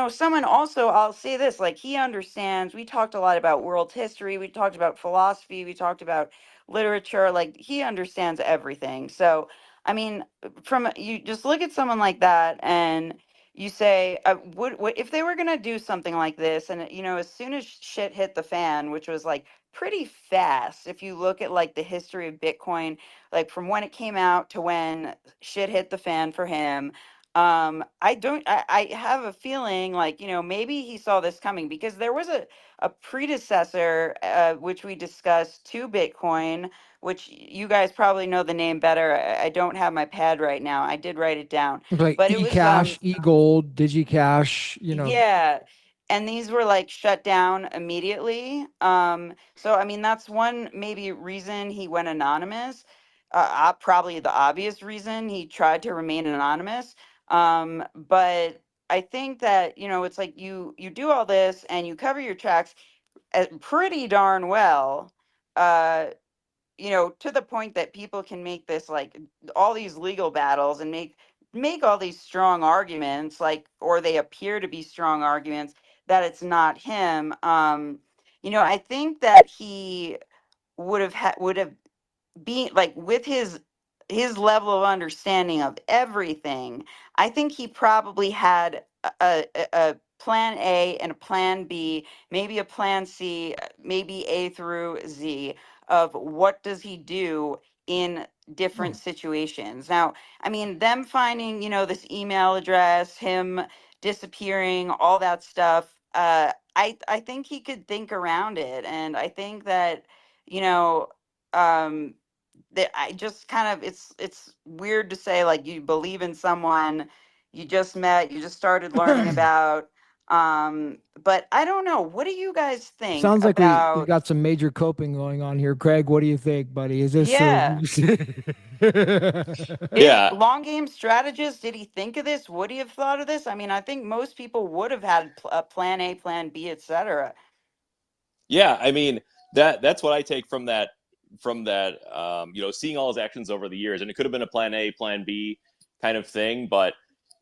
someone also, I'll say this, like he understands, we talked a lot about world history, we talked about philosophy, we talked about literature, like he understands everything. So, I mean, you just look at someone like that and you say, would if they were going to do something like this, and, as soon as shit hit the fan, which was like pretty fast, if you look at like the history of Bitcoin, like from when it came out to when shit hit the fan for him, I have a feeling like, maybe he saw this coming because there was a predecessor, which we discussed to Bitcoin, which you guys probably know the name better. I don't have my pad right now. I did write it down, Like but it was, eCash, eGold, DigiCash, yeah. And these were like shut down immediately. So I mean that's one maybe reason he went anonymous. Probably the obvious reason he tried to remain anonymous. But I think that, it's like you do all this and you cover your tracks pretty darn well. Uh to the point that people can make this like all these legal battles and make all these strong arguments, like, or they appear to be strong arguments that it's not him. I think that he would have being like with his level of understanding of everything. I think he probably had a plan A and a plan B, maybe a plan C, maybe A through Z of what does he do in different situations. Now, I mean, them finding, this email address, him disappearing, all that stuff. I think he could think around it, and I think that, you know, um, that I just kind of it's weird to say like you believe in someone you just met, you just started learning about. But I don't know. What do you guys think Sounds like we about? got some major coping going on here. Craig, what do you think, buddy? Is this Yeah. Is Yeah, long game strategist, did he think of this? Would he have thought of this? I mean, I think most people would have had a plan A, plan B, etc. yeah. I mean, that's what I take from that seeing all his actions over the years, and it could have been a plan A, plan B kind of thing, but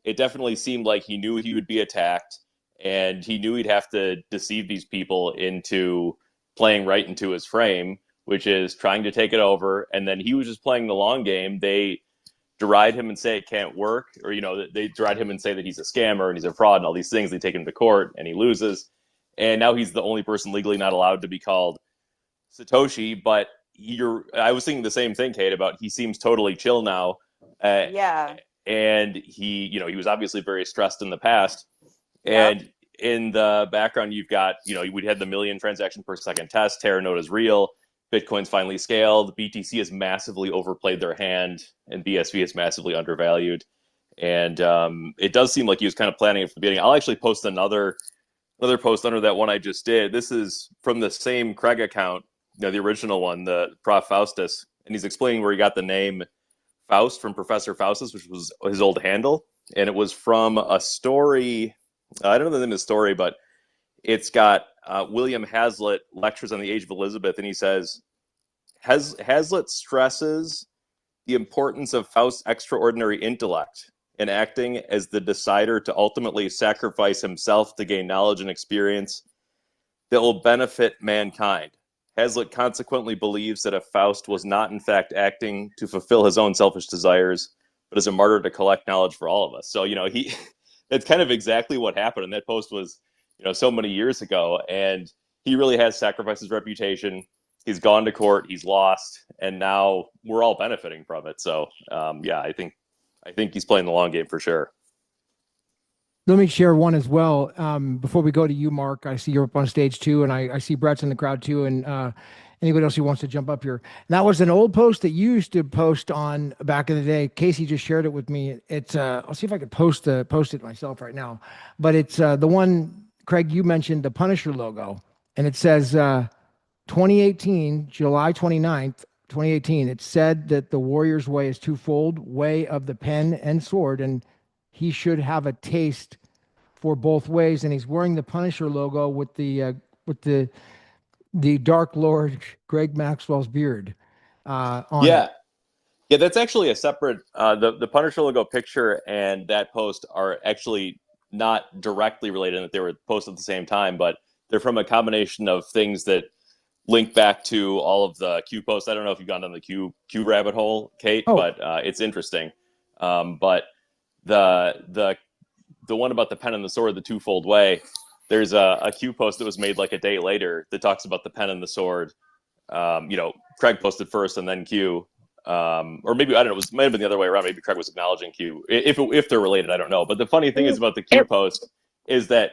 it definitely seemed like he knew he would be attacked, and he knew he'd have to deceive these people into playing right into his frame, which is trying to take it over, and then he was just playing the long game. They deride him and say it can't work, or they deride him and say that he's a scammer and he's a fraud and all these things. They take him to court and he loses, and now he's the only person legally not allowed to be called Satoshi. But I was thinking the same thing, Kate, about he seems totally chill now, uh, Yeah. and he was obviously very stressed in the past. Yep. And in the background, you've got we had the million transaction per second test. Teranode is real. Bitcoin's finally scaled. BTC has massively overplayed their hand, and BSV is massively undervalued. And it does seem like he was kind of planning it from the beginning. I'll actually post another post under that one I just did. This is from the same Craig account, the original one, the Prof. Faustus, and he's explaining where he got the name Faust from Professor Faustus, which was his old handle, and it was from a story. I don't know the name of the story, but it's got William Hazlitt lectures on the Age of Elizabeth, and he says Hazlitt stresses the importance of Faust's extraordinary intellect in acting as the decider to ultimately sacrifice himself to gain knowledge and experience that will benefit mankind. Hazlitt consequently believes that if Faust was not in fact acting to fulfill his own selfish desires, but as a martyr to collect knowledge for all of us. So, that's kind of exactly what happened. And that post was, so many years ago. And he really has sacrificed his reputation. He's gone to court, he's lost, and now we're all benefiting from it. So, I think he's playing the long game for sure. Let me share one as well. Before we go to you, Mark, I see you're up on stage too, and I see Brett's in the crowd too, and anybody else who wants to jump up here. And that was an old post that you used to post on back in the day. Casey just shared it with me. It's I'll see if I could post it myself right now. But it's the one, Craig, you mentioned, the Punisher logo, and it says 2018, July 29th, 2018. It said that the warrior's way is twofold: way of the pen and sword, and he should have a taste for both ways. And he's wearing the Punisher logo with the Dark Lord Greg Maxwell's beard on it. Yeah, that's actually a separate. The Punisher logo picture and that post are actually not directly related in that they were posted at the same time, but they're from a combination of things that link back to all of the Q posts. I don't know if you've gone down the Q rabbit hole, Kate, but it's interesting. But the one about the pen and the sword, the twofold way, there's a Q post that was made like a day later that talks about the pen and the sword. Craig posted first and then Q. or maybe I don't know. It might have been the other way around. Maybe Craig was acknowledging Q. If they're related, I don't know. But the funny thing is about the Q post is that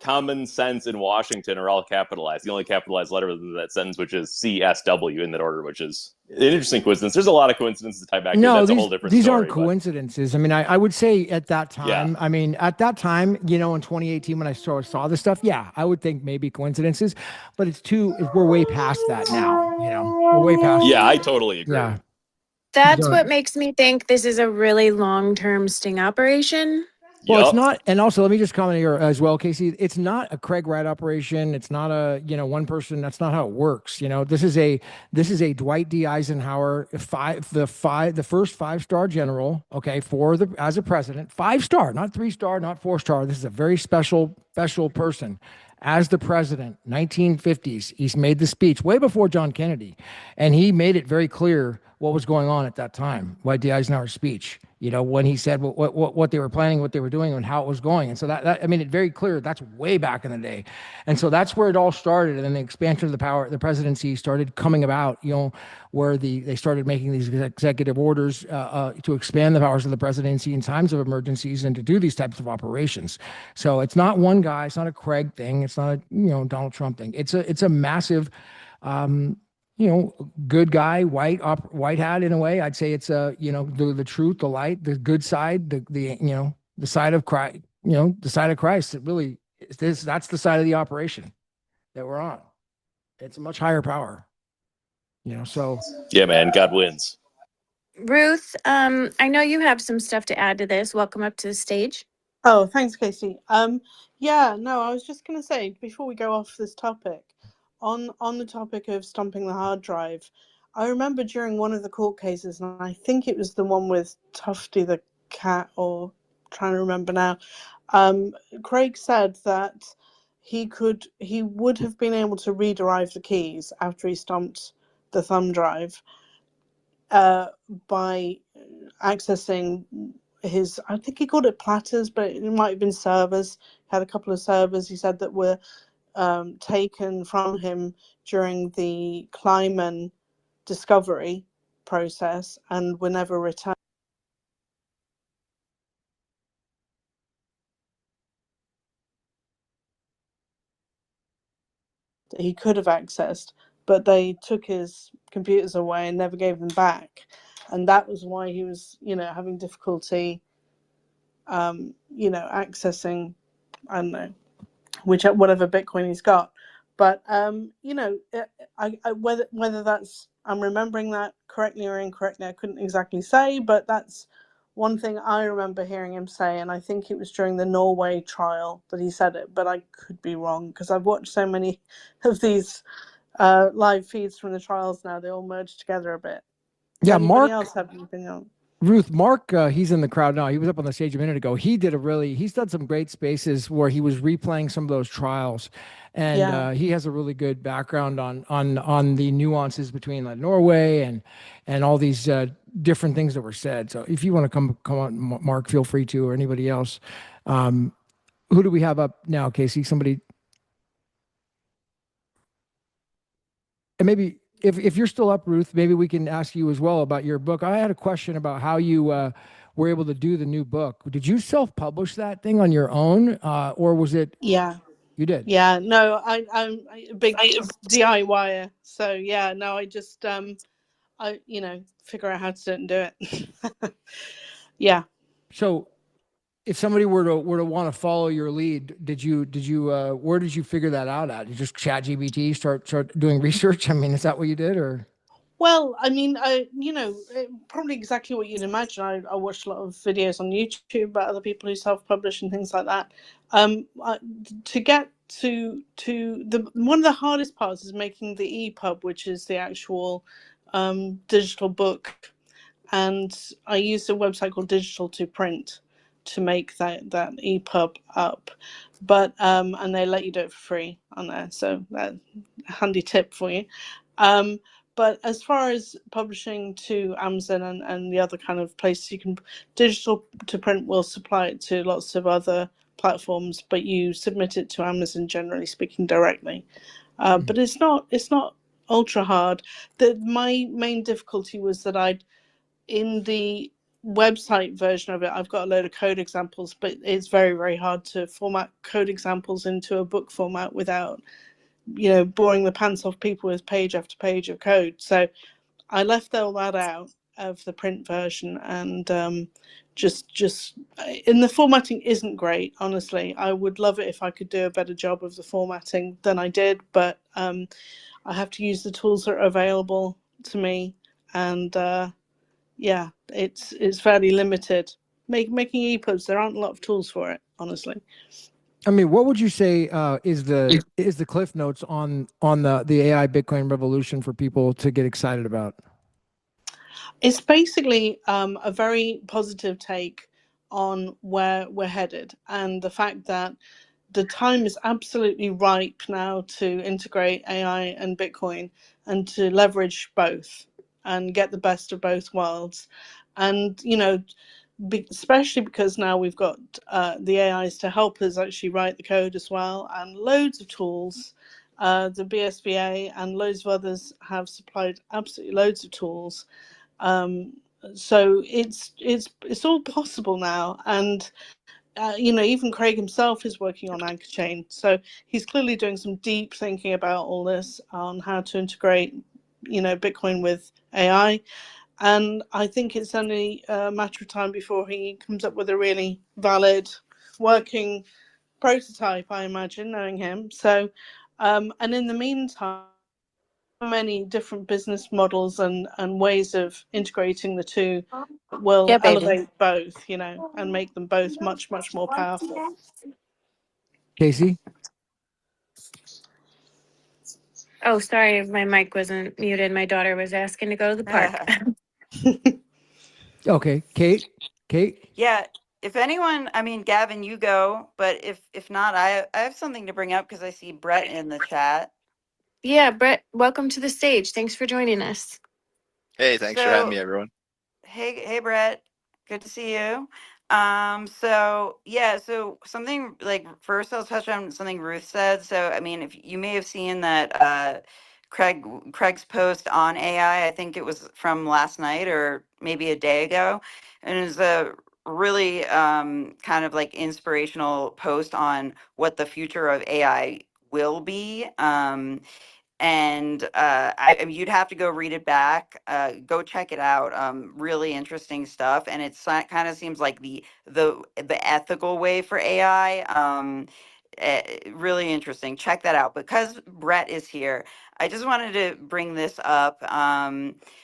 common sense in Washington are all capitalized. The only capitalized letter in that sentence, which is CSW in that order, which is an interesting coincidence. There's a lot of coincidences to tie back to. That's a whole different these story. aren't coincidences. I mean, I would say at that time, Yeah. I mean, at that time, in 2018, when I saw this stuff, yeah, I would think maybe coincidences, but we're way past that now, we're way past. Yeah, I totally agree. Yeah. That's what makes me think this is a really long-term sting operation. Well, it's not, and also let me just comment here as well, Casey. It's not a Craig Wright operation. It's not a one person. That's not how it works. This is a Dwight D. Eisenhower the first 5-star general. Okay, as a president, 5-star, not 3-star, not 4-star. This is a very special person. As the president, 1950s, he's made the speech way before John Kennedy, and he made it very clear what was going on at that time. Dwight D. Eisenhower's speech, when he said what they were planning, what they were doing, and how it was going. And so that I mean, it very clear. That's way back in the day, and so that's where it all started. And then the expansion of the presidency started coming about. Where they started making these executive orders to expand the powers of the presidency in times of emergencies and to do these types of operations. So it's not one guy. It's not a Craig thing. It's not a Donald Trump thing. It's a massive. Good guy, white hat in a way. I'd say it's the truth, the light, the good side, the side of Christ, the side of Christ. It really is that's the side of the operation that we're on. It's a much higher power. So yeah, man, God wins. Ruth, I know you have some stuff to add to this. Welcome up to the stage. Oh, thanks, Casey. Yeah, no, I was just going to say, before we go off this topic, on the topic of stomping the hard drive, I remember during one of the court cases, and I think it was the one with Tufty the cat, or trying to remember now, Craig said that he would have been able to rederive the keys after he stomped the thumb drive by accessing his, I think he called it platters, but it might have been servers. He had a couple of servers, he said, that were taken from him during the Kleiman discovery process and were never returned. That he could have accessed, but they took his computers away and never gave them back, and that was why he was, having difficulty, accessing, I don't know, whatever Bitcoin he's got. But whether that's, I'm remembering that correctly or incorrectly, I couldn't exactly say, but that's one thing I remember hearing him say, and I think it was during the Norway trial that he said it, but I could be wrong because I've watched so many of these live feeds from the trials now. They all merge together a bit. Yeah, Anybody Mark else have anything else? Ruth, Mark, he's in the crowd now. He was up on the stage a minute ago. He's done some great spaces where he was replaying some of those trials, and he has a really good background on the nuances between Norway and all these different things that were said. So if you want to come on, Mark, feel free to, or anybody else. Who do we have up now, Casey? Somebody, and maybe. If you're still up, Ruth, maybe we can ask you as well about your book. I had a question about how you were able to do the new book. Did you self-publish that thing on your own, or was it? Yeah, you did. Yeah, no, I'm a big DIYer, so yeah, no, I just I figure out how to do it and do it. Yeah. So, if somebody were to want to follow your lead, did you where did you figure that out at? You just chat GBT, start doing research? I mean, is that what you did, or? Well, I mean, probably exactly what you'd imagine. I watched a lot of videos on YouTube about other people who self-publish and things like that. To get to the one of the hardest parts is making the EPUB, which is the actual digital book, and I used a website called Digital to Print to make that EPUB up, but and they let you do it for free on there, so that handy tip for you. But as far as publishing to Amazon and the other kind of places, you can, Digital to Print will supply it to lots of other platforms, but you submit it to Amazon, generally speaking, directly. But it's not ultra hard. My main difficulty was that in the website version of it, I've got a load of code examples, but it's very, very hard to format code examples into a book format without, boring the pants off people with page after page of code. So I left all that out of the print version, and just in the formatting isn't great, honestly. I would love it if I could do a better job of the formatting than I did, but I have to use the tools that are available to me, and yeah, it's fairly limited. Making EPUBs, there aren't a lot of tools for it, honestly. I mean, what would you say is the cliff notes on the AI Bitcoin revolution for people to get excited about? It's basically a very positive take on where we're headed, and the fact that the time is absolutely ripe now to integrate AI and Bitcoin and to leverage both and get the best of both worlds. And, especially because now we've got the AIs to help us actually write the code as well, and loads of tools. The BSVA and loads of others have supplied absolutely loads of tools. So it's all possible now, and even Craig himself is working on Anchor Chain. So he's clearly doing some deep thinking about all this on how to integrate, Bitcoin with AI. And I think it's only a matter of time before he comes up with a really valid working prototype, I imagine, knowing him. So, and in the meantime, many different business models and ways of integrating the two will Yep, Aiden. elevate both, and make them both much, much more powerful. Casey? Oh, sorry, my mic wasn't muted. My daughter was asking to go to the park. Okay, Kate. Yeah, if anyone, I mean, Gavin, you go, but if not, I have something to bring up because I see Brett in the chat. Yeah, Brett, welcome to the stage. Thanks for joining us. Hey, thanks for having me, So, everyone. hey, Brett, good to see you. So something like first I'll touch on something Ruth said. So, I mean, if you may have seen that Craig's post on AI, I think it was from last night or maybe a day ago, and it was a really kind of like inspirational post on what the future of AI will be. I mean, you'd have to go read it back. Go check it out. Really interesting stuff, and it's kind of seems like the ethical way for AI. Really interesting. Check that out. Because Brett is here, I just wanted to bring this up.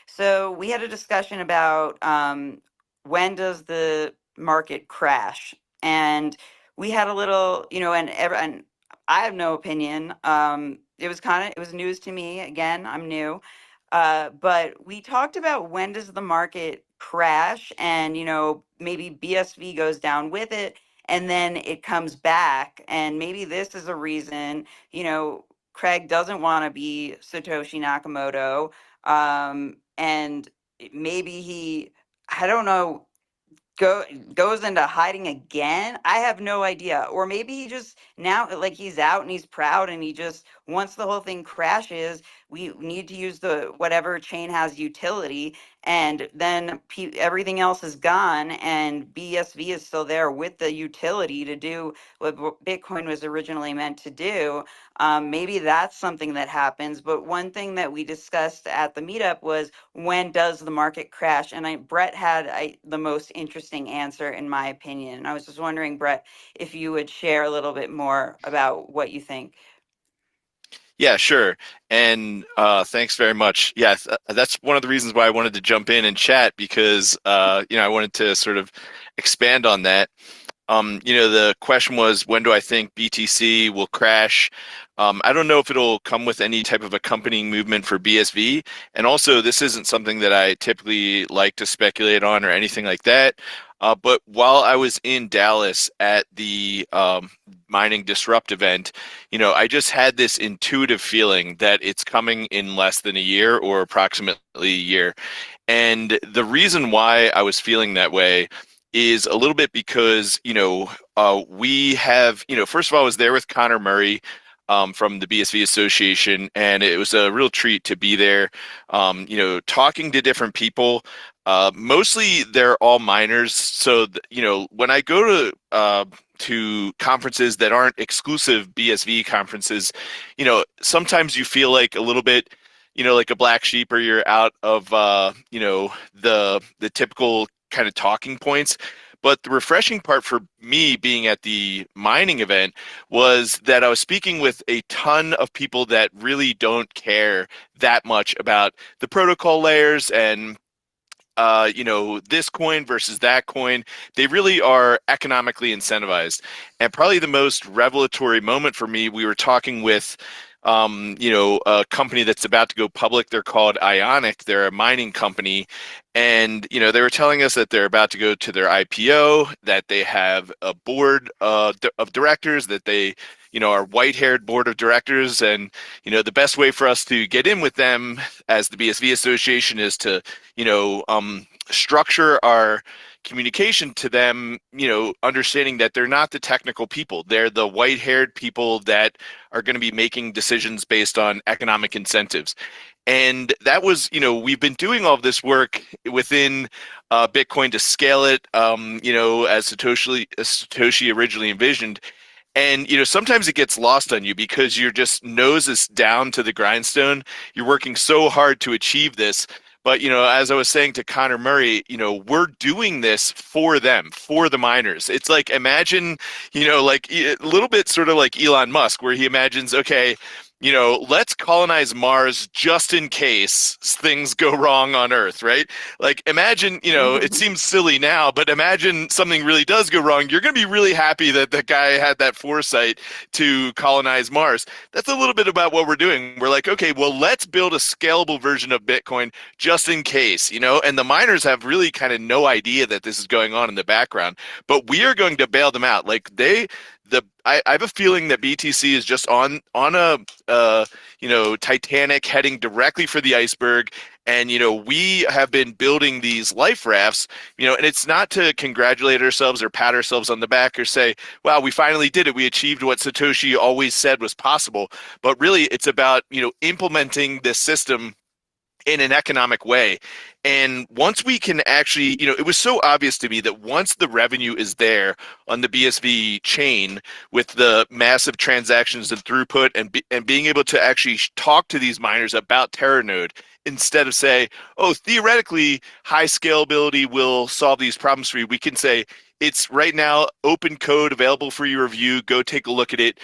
So we had a discussion about when does the market crash, and we had a little, and I have no opinion. It was news to me. Again, I'm new. But we talked about when does the market crash, and maybe BSV goes down with it, and then it comes back, and maybe this is a reason. Craig doesn't want to be Satoshi Nakamoto, and maybe I don't know, goes into hiding again. I have no idea. Or maybe he just now, like, he's out and he's proud, and he just, once the whole thing crashes, we need to use the whatever chain has utility, and then everything else is gone, and BSV is still there with the utility to do what Bitcoin was originally meant to do. Maybe that's something that happens. But one thing that we discussed at the meetup was, when does the market crash? And Brett had the most interesting answer, in my opinion. And I was just wondering, Brett, if you would share a little bit more about what you think. Yeah, sure. And thanks very much. Yeah, that's one of the reasons why I wanted to jump in and chat, because I wanted to sort of expand on that. The question was, when do I think BTC will crash? I don't know if it'll come with any type of accompanying movement for BSV. And also, this isn't something that I typically like to speculate on or anything like that. But while I was in Dallas at the Mining Disrupt event, I just had this intuitive feeling that it's coming in less than a year, or approximately a year. And the reason why I was feeling that way is a little bit because, we have, first of all, I was there with Connor Murray. from the BSV Association, and it was a real treat to be there. Talking to different people. Mostly they're all miners. So when I go to conferences that aren't exclusive BSV conferences, sometimes you feel like a little bit, like a black sheep, or you're out of the typical kind of talking points. But the refreshing part for me being at the mining event was that I was speaking with a ton of people that really don't care that much about the protocol layers and this coin versus that coin. They really are economically incentivized. And probably the most revelatory moment for me, we were talking with a company that's about to go public. They're called Ionic. They're a mining company. And, they were telling us that they're about to go to their IPO, that they have a board of directors, that they, are white-haired board of directors. And, the best way for us to get in with them as the BSV Association is to, structure our communication to them, understanding that they're not the technical people. They're the white-haired people that are going to be making decisions based on economic incentives. And that was, we've been doing all of this work within Bitcoin to scale it, as Satoshi originally envisioned. And, sometimes it gets lost on you because you're just noses down to the grindstone. You're working so hard to achieve this. But, as I was saying to Connor Murray, we're doing this for them, for the miners. It's like, imagine, like a little bit sort of like Elon Musk, where he imagines, okay, let's colonize Mars just in case things go wrong on Earth, right? Like, imagine, it seems silly now, but imagine something really does go wrong. You're going to be really happy that the guy had that foresight to colonize Mars. That's a little bit about what we're doing. We're like, okay, well, let's build a scalable version of Bitcoin just in case, and the miners have really kind of no idea that this is going on in the background, but we are going to bail them out. Like I have a feeling that BTC is just on a Titanic heading directly for the iceberg. And, we have been building these life rafts, and it's not to congratulate ourselves or pat ourselves on the back or say, wow, we finally did it. We achieved what Satoshi always said was possible. But really, it's about, implementing this system in an economic way. And once we can actually, it was so obvious to me that once the revenue is there on the BSV chain with the massive transactions and throughput and being able to actually talk to these miners about Teranode instead of say, oh, theoretically, high scalability will solve these problems for you. We can say, it's right now open code available for your review. Go take a look at it.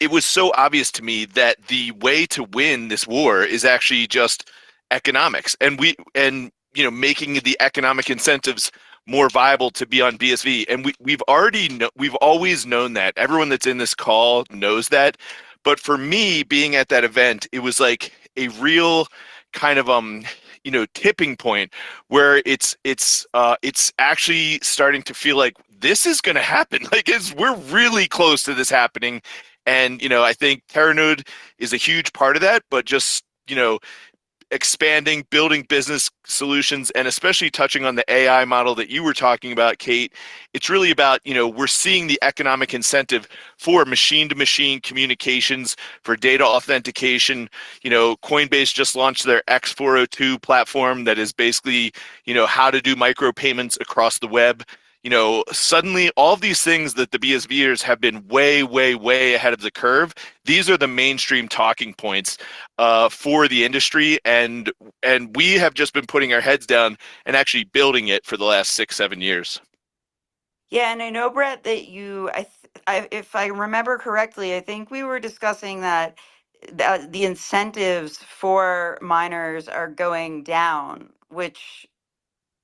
It was so obvious to me that the way to win this war is actually just economics, and making the economic incentives more viable to be on BSV. And we've always known that. Everyone that's in this call knows that. But for me, being at that event, it was like a real kind of tipping point where it's actually starting to feel like this is going to happen. Like we're really close to this happening. And, I think Teranode is a huge part of that, but just, expanding, building business solutions, and especially touching on the AI model that you were talking about, Kate, it's really about, we're seeing the economic incentive for machine-to-machine communications, for data authentication. Coinbase just launched their X402 platform that is basically, how to do micropayments across the web. Suddenly all of these things that the BSVers have been way, way, way ahead of the curve, these are the mainstream talking points for the industry. And we have just been putting our heads down and actually building it for the last 6-7 years. Yeah, and I know, Brett, that if I remember correctly, I think we were discussing that the incentives for miners are going down, which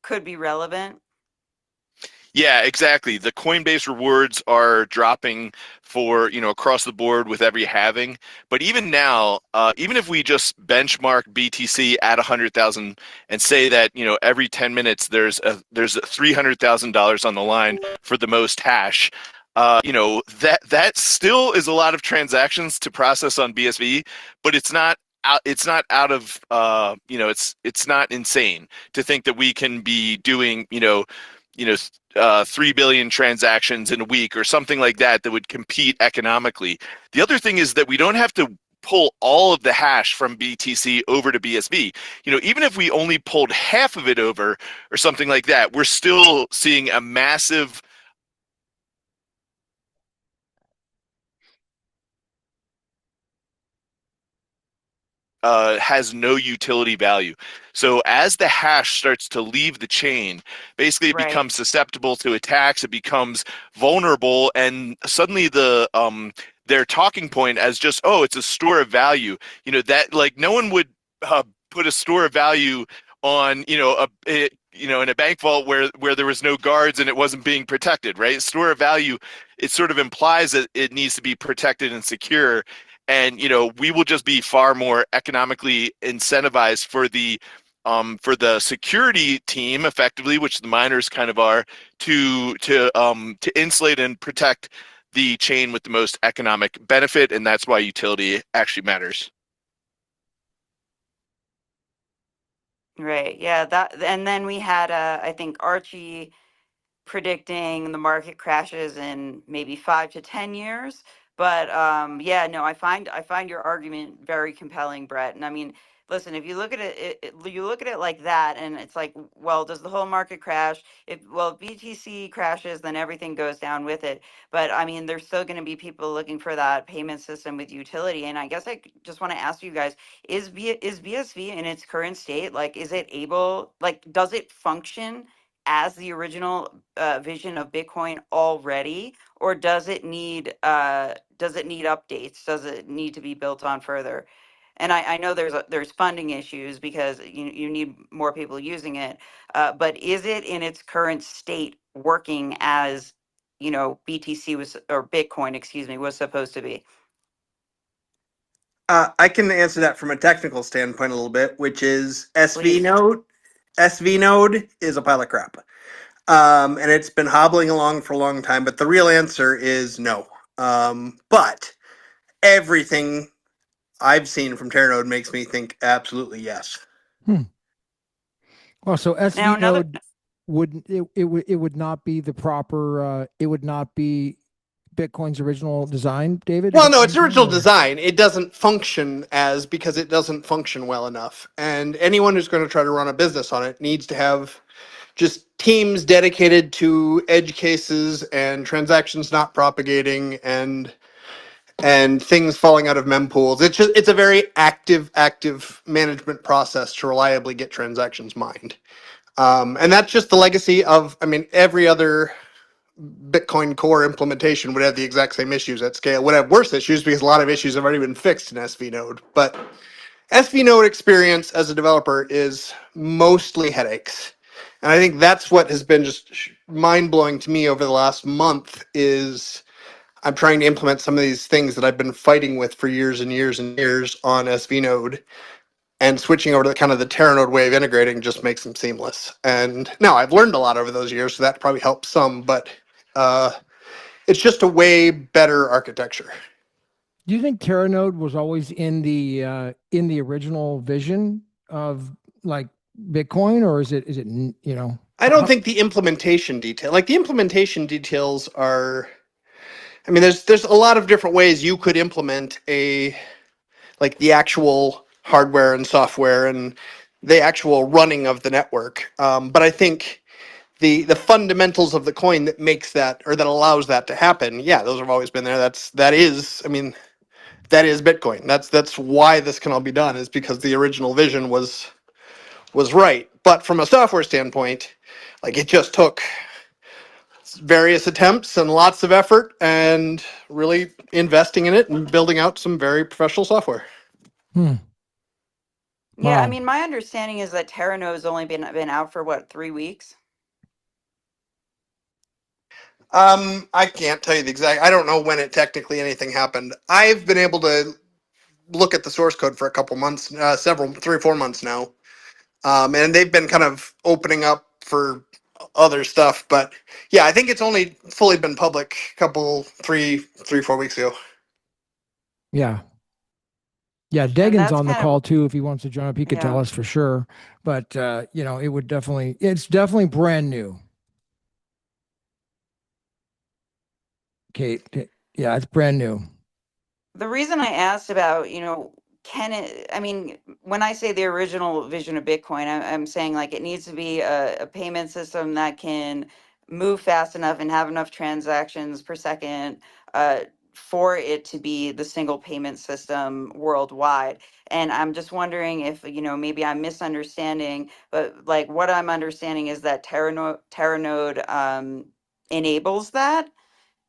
could be relevant. Yeah, exactly. The Coinbase rewards are dropping for, across the board with every halving. But even now, even if we just benchmark BTC at 100,000 and say that, every 10 minutes there's $300,000 on the line for the most hash, that still is a lot of transactions to process on BSV, but it's not out of it's not insane to think that we can be doing 3 billion transactions in a week or something like that would compete economically. The other thing is that we don't have to pull all of the hash from BTC over to BSV. Even if we only pulled half of it over or something like that, we're still seeing a massive has no utility value. So as the hash starts to leave the chain, basically it Right. becomes susceptible to attacks. It becomes vulnerable, and suddenly their talking point as just, oh, it's a store of value. That, like, no one would put a store of value on in a bank vault where there was no guards and it wasn't being protected, right? Store of value, it sort of implies that it needs to be protected and secure. And we will just be far more economically incentivized for the security team, effectively, which the miners kind of are, to insulate and protect the chain with the most economic benefit, and that's why utility actually matters. Right. Yeah. And then we had, I think, Archie predicting the market crashes in maybe 5 to 10 years. But yeah, no, I find your argument very compelling, Brett. And I mean, listen, if you look at you look at it like that, and it's like, well, does the whole market crash? If BTC crashes, then everything goes down with it. But I mean, there's still going to be people looking for that payment system with utility. And I guess just want to ask you guys: is BSV in its current state, like, is it able, like, does it function as the original vision of Bitcoin already, or does it need updates? Does it need to be built on further? And I know there's funding issues because you need more people using it. But is it in its current state working as BTC was, or Bitcoin, excuse me, was supposed to be? I can answer that from a technical standpoint a little bit, which is SV Please. node. SV node is a pile of crap. And it's been hobbling along for a long time, but the real answer is no. But everything I've seen from Teranode makes me think absolutely yes. Well, so Now SV another. node would not be the proper. It would not be Bitcoin's original design, David? Is Well, that no, what it's you're saying, original or- design. It doesn't function because it doesn't function well enough. And anyone who's going to try to run a business on it needs to have just teams dedicated to edge cases and transactions not propagating and things falling out of mempools. It's a very active management process to reliably get transactions mined. And that's just the legacy of, I mean, every other Bitcoin Core implementation would have the exact same issues at scale. Would have worse issues because a lot of issues have already been fixed in SV Node. But SV Node experience as a developer is mostly headaches. And I think that's what has been just mind blowing to me over the last month is I'm trying to implement some of these things that I've been fighting with for years and years and years on SV Node, and switching over to kind of the Teranode way of integrating just makes them seamless. And now I've learned a lot over those years, so that probably helps some, but uh, it's just a way better architecture. Do you think Teranode was always in the original vision of like Bitcoin, or is it I don't think the implementation details are. I mean, there's a lot of different ways you could implement the actual hardware and software and the actual running of the network. But I think the fundamentals of the coin that makes that or that allows that to happen, yeah, those have always been there. That is Bitcoin. That's why this can all be done, is because the original vision was right. But from a software standpoint, like, it just took various attempts and lots of effort and really investing in it and building out some very professional software. Yeah, I Wow. mean, my understanding is that Terrano's only been out for what, 3 weeks? I can't tell you the exact. I don't know when it technically anything happened. I've been able to look at the source code for a couple months, 3 or 4 months now, and they've been kind of opening up for other stuff. But yeah, I think it's only fully been public a couple 4 weeks ago. Yeah. Yeah, And Degan's that's on the kind of, call too. If he wants to join up, he could tell yeah. us for sure. But it's definitely brand new. Kate. Yeah, it's brand new. The reason I asked about, can it, I mean, when I say the original vision of Bitcoin, I'm saying like it needs to be a payment system that can move fast enough and have enough transactions per second for it to be the single payment system worldwide. And I'm just wondering if, maybe I'm misunderstanding, but like what I'm understanding is that Teranode enables that.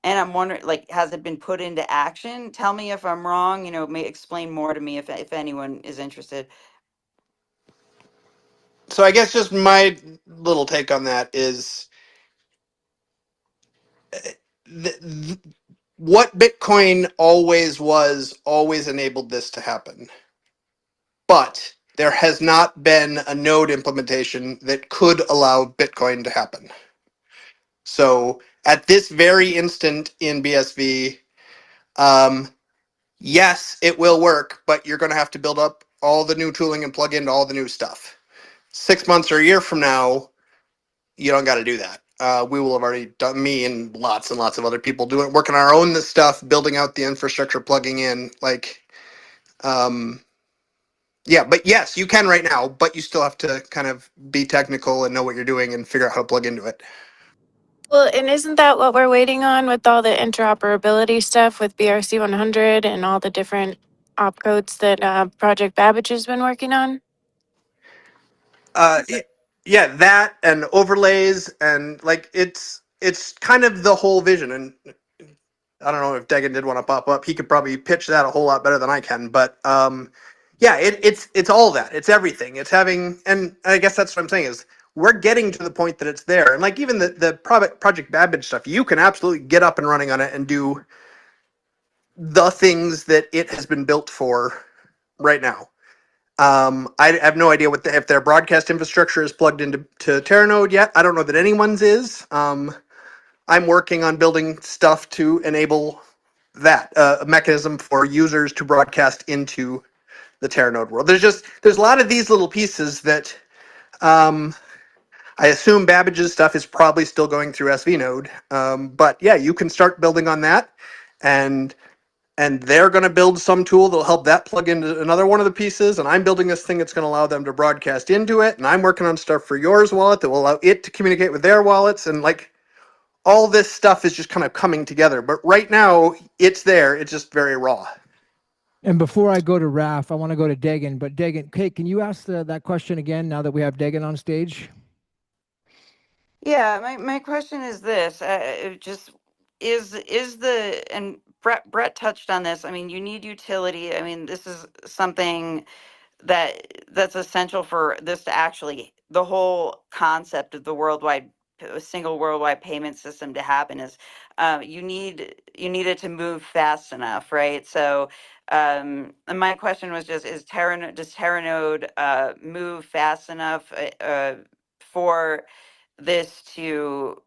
And I'm wondering, like, has it been put into action? Tell me if I'm wrong, may explain more to me if anyone is interested. So I guess just my little take on that is th- what Bitcoin always was, always enabled this to happen. But there has not been a node implementation that could allow Bitcoin to happen. So at this very instant in BSV, yes, it will work, but you're going to have to build up all the new tooling and plug into all the new stuff. 6 months or a year from now, you don't got to do that. We will have already done, me and lots of other people working our own this stuff, building out the infrastructure, plugging in, um, yeah, but yes, you can right now, but you still have to kind of be technical and know what you're doing and figure out how to plug into it. Well, and isn't that what we're waiting on with all the interoperability stuff with BRC 100 and all the different opcodes that Project Babbage has been working on? Y- yeah, that and overlays and it's kind of the whole vision. And I don't know if Degan did want to pop up. He could probably pitch that a whole lot better than I can. But yeah, it's all that. It's everything. It's having, and I guess that's what I'm saying is we're getting to the point that it's there. And like even the Project Babbage stuff, you can absolutely get up and running on it and do the things that it has been built for right now. I have no idea if their broadcast infrastructure is plugged into Teranode yet. I don't know that anyone's is. I'm working on building stuff to enable that a mechanism for users to broadcast into the Teranode world. There's a lot of these little pieces that I assume Babbage's stuff is probably still going through SV Node. But yeah, you can start building on that, and they're going to build some tool that'll help that plug into another one of the pieces. And I'm building this thing that's going to allow them to broadcast into it. And I'm working on stuff for yours wallet that will allow it to communicate with their wallets. And like all this stuff is just kind of coming together. But right now, it's there. It's just very raw. And before I go to Raph, I want to go to Degan. But Degan, Kate, can you ask that question again now that we have Degan on stage? Yeah, my question is this: it just is the and Brett touched on this. I mean, you need utility. I mean, this is something that's essential for this to actually the whole concept of the single worldwide payment system to happen is you need it to move fast enough, right? So and my question was just does Teranode move fast enough for this to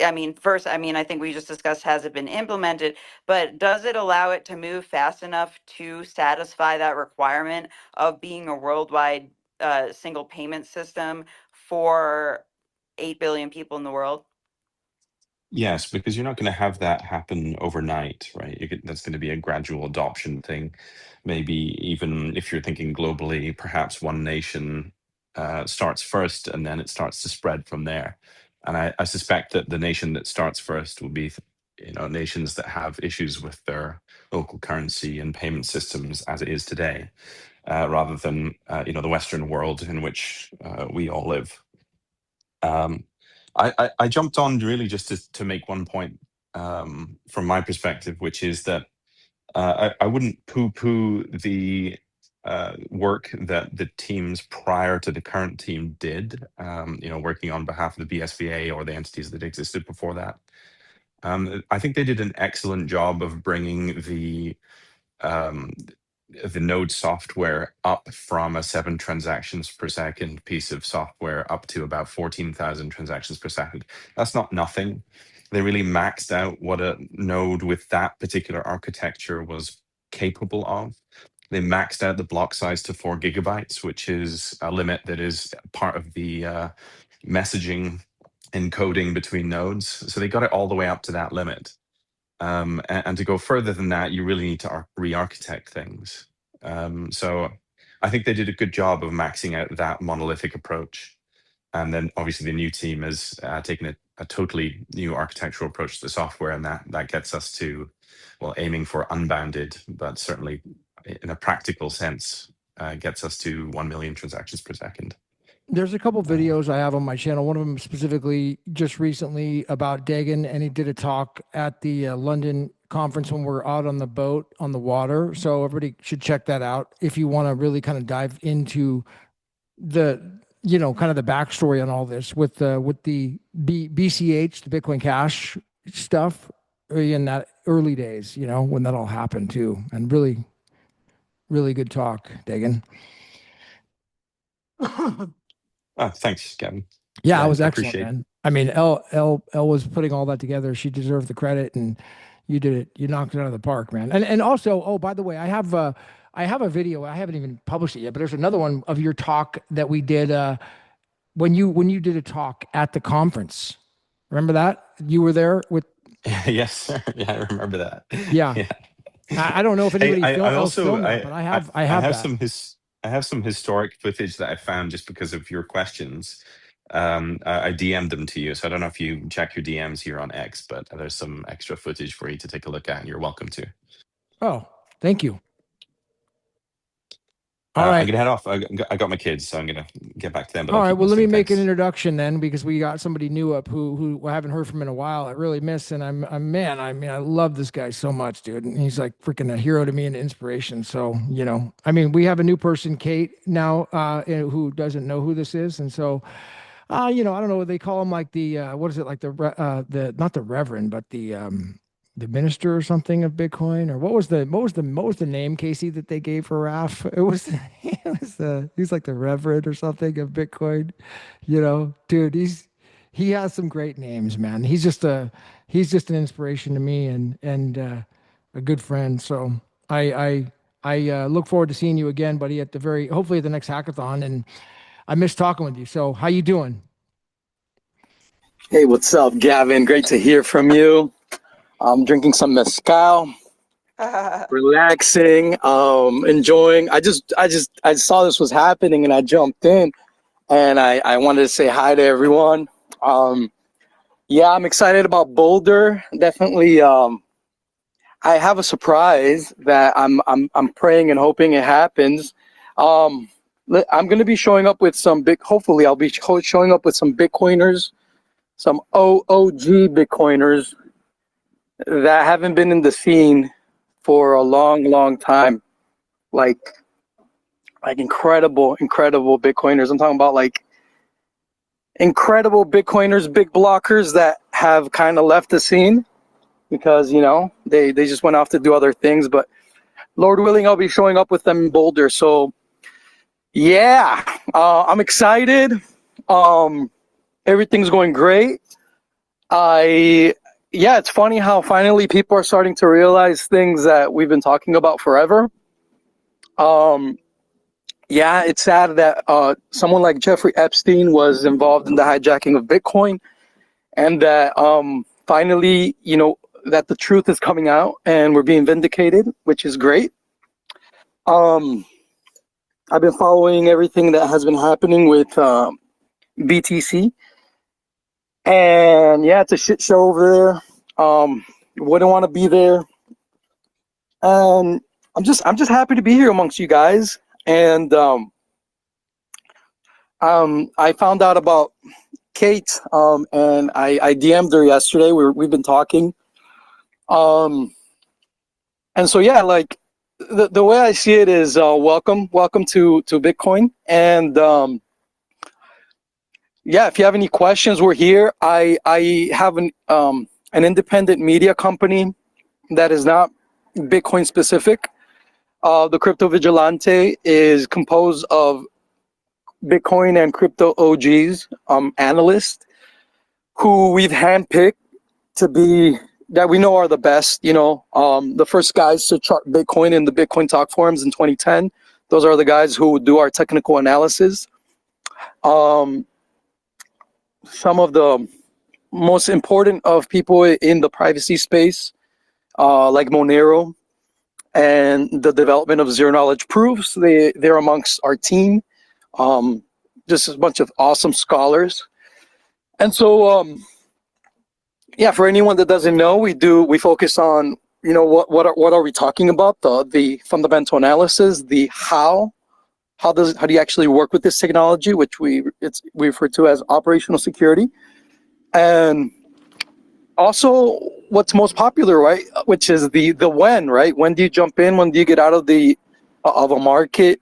I mean, first, I mean, I think we just discussed has it been implemented, but does it allow it to move fast enough to satisfy that requirement of being a worldwide single payment system for 8 billion people in the world? Yes, because you're not going to have that happen overnight, right? That's going to be a gradual adoption thing. Maybe even if you're thinking globally, perhaps one nation starts first and then it starts to spread from there. And I suspect that the nation that starts first will be, nations that have issues with their local currency and payment systems as it is today, rather than, the Western world in which we all live. I jumped on really just to make one point from my perspective, which is that I wouldn't poo-poo the work that the teams prior to the current team did, working on behalf of the BSVA or the entities that existed before that. I think they did an excellent job of bringing um, the node software up from a 7 transactions per second piece of software up to about 14,000 transactions per second. That's not nothing. They really maxed out what a node with that particular architecture was capable of. They maxed out the block size to 4 gigabytes, which is a limit that is part of the messaging encoding between nodes. So they got it all the way up to that limit. And to go further than that, you really need to re-architect things. So I think they did a good job of maxing out that monolithic approach. And then obviously the new team has taken a totally new architectural approach to the software, and that gets us to, well, aiming for unbounded, but certainly in a practical sense, gets us to 1 million transactions per second. There's a couple videos I have on my channel. One of them specifically just recently about Dagan, and he did a talk at the London conference when we're out on the boat on the water. So everybody should check that out if you want to really kind of dive into the, you know, kind of the backstory on all this with the BCH, the Bitcoin Cash stuff in that early days, you know, when that all happened too. And really, really good talk, Dagan. Thanks, Gavin. Yeah, it was excellent, appreciate man. I mean, Elle was putting all that together. She deserved the credit, and you did it. You knocked it out of the park, man. And also, oh, by the way, I have a video. I haven't even published it yet, but there's another one of your talk that we did when you did a talk at the conference. Remember that? You were there with. Yes, sir. Yeah, I remember that. Yeah. I don't know if anybody I else also filmed that, but I have that. I have some historic footage that I found just because of your questions. I DM'd them to you, so I don't know if you check your DMs here on X, but there's some extra footage for you to take a look at, and you're welcome to. Oh, thank you. All right. I'm gonna head off. I got my kids, so I'm gonna get back to them. But all right. Well, let me make an Thanks. introduction then, because we got somebody new up who I haven't heard from in a while. I really miss, and I love this guy so much, dude. And he's like freaking a hero to me and an inspiration. So, you know, I mean, we have a new person, Kate, now, who doesn't know who this is, and so. You know, I don't know what they call him, like the what is it, like the not the reverend, but the minister or something of Bitcoin, or what was the name, Casey, that they gave for Raph? He's like the reverend or something of Bitcoin. You know, dude, he has some great names, man. He's just an inspiration to me and a good friend. So I look forward to seeing you again, buddy, hopefully at the next hackathon. And I miss talking with you. So how you doing? Hey, what's up, Gavin? Great to hear from you. I'm drinking some mezcal, relaxing, enjoying. I saw this was happening and I jumped in, and I wanted to say hi to everyone. Yeah, I'm excited about Boulder. Definitely. I have a surprise that I'm praying and hoping it happens. I'm going to be showing up with hopefully I'll be showing up with some Bitcoiners, some OG Bitcoiners that haven't been in the scene for a long, long time. Like incredible Bitcoiners. I'm talking about like incredible Bitcoiners, big blockers that have kind of left the scene because, you know, they just went off to do other things. But Lord willing, I'll be showing up with them in Boulder. So yeah, I'm excited. Everything's going great. It's funny how finally people are starting to realize things that we've been talking about forever. It's sad that someone like Jeffrey Epstein was involved in the hijacking of Bitcoin, and that finally, you know, that the truth is coming out and we're being vindicated, which is great. I've been following everything that has been happening with BTC, and yeah, it's a shit show over there. Wouldn't want to be there, and I'm just happy to be here amongst you guys. And I found out about Kate, and I DM'd her yesterday. We've been talking, and so yeah, like. The way I see it is welcome to Bitcoin, and if you have any questions, we're here. I have an independent media company that is not Bitcoin specific. The Crypto Vigilante is composed of Bitcoin and crypto OGs, analysts who we've handpicked to be that we know are the best, you know, the first guys to chart Bitcoin in the Bitcoin Talk forums in 2010. Those are the guys who do our technical analysis. Some of the most important of people in the privacy space, like Monero and the development of zero knowledge proofs. They're amongst our team. Just a bunch of awesome scholars. And so, yeah, for anyone that doesn't know, we focus on, what are we talking about? The fundamental analysis, the how do you actually work with this technology, which we refer to as operational security, and also what's most popular, right? Which is the when, right? When do you jump in? When do you get out of a market?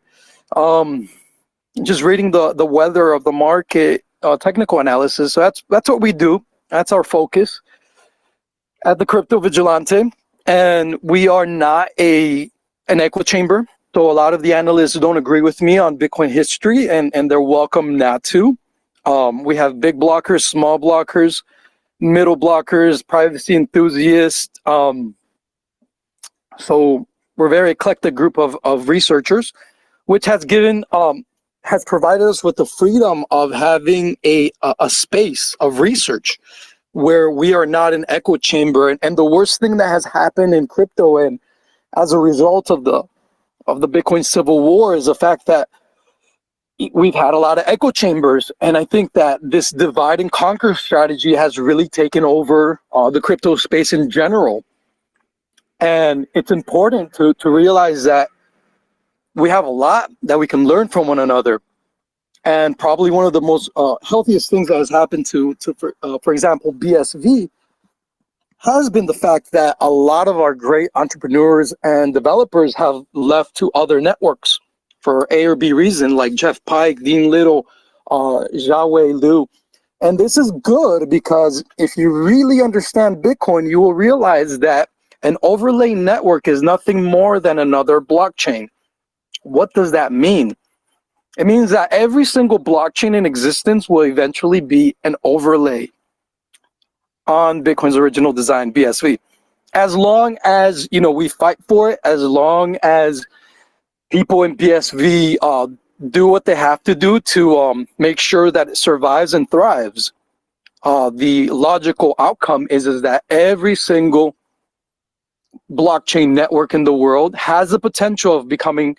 Just reading the weather of the market, technical analysis. So that's what we do. That's our focus at the Crypto Vigilante, and we are not an echo chamber. So a lot of the analysts don't agree with me on Bitcoin history, and they're welcome not to. We have big blockers, small blockers, middle blockers, privacy enthusiasts. So we're a very eclectic group of researchers, which has provided us with the freedom of having a space of research where we are not an echo chamber. And the worst thing that has happened in crypto, and as a result of the Bitcoin civil war, is the fact that we've had a lot of echo chambers. And I think that this divide and conquer strategy has really taken over the crypto space in general. And it's important to realize that we have a lot that we can learn from one another. And probably one of the most healthiest things that has happened for example, BSV, has been the fact that a lot of our great entrepreneurs and developers have left to other networks for A or B reason, like Jeff Pike, Dean Little, Jiawei Liu. And this is good because if you really understand Bitcoin, you will realize that an overlay network is nothing more than another blockchain. What does that mean? It means that every single blockchain in existence will eventually be an overlay on Bitcoin's original design, BSV. As long as, we fight for it, as long as people in BSV do what they have to do to make sure that it survives and thrives, the logical outcome is that every single blockchain network in the world has the potential of becoming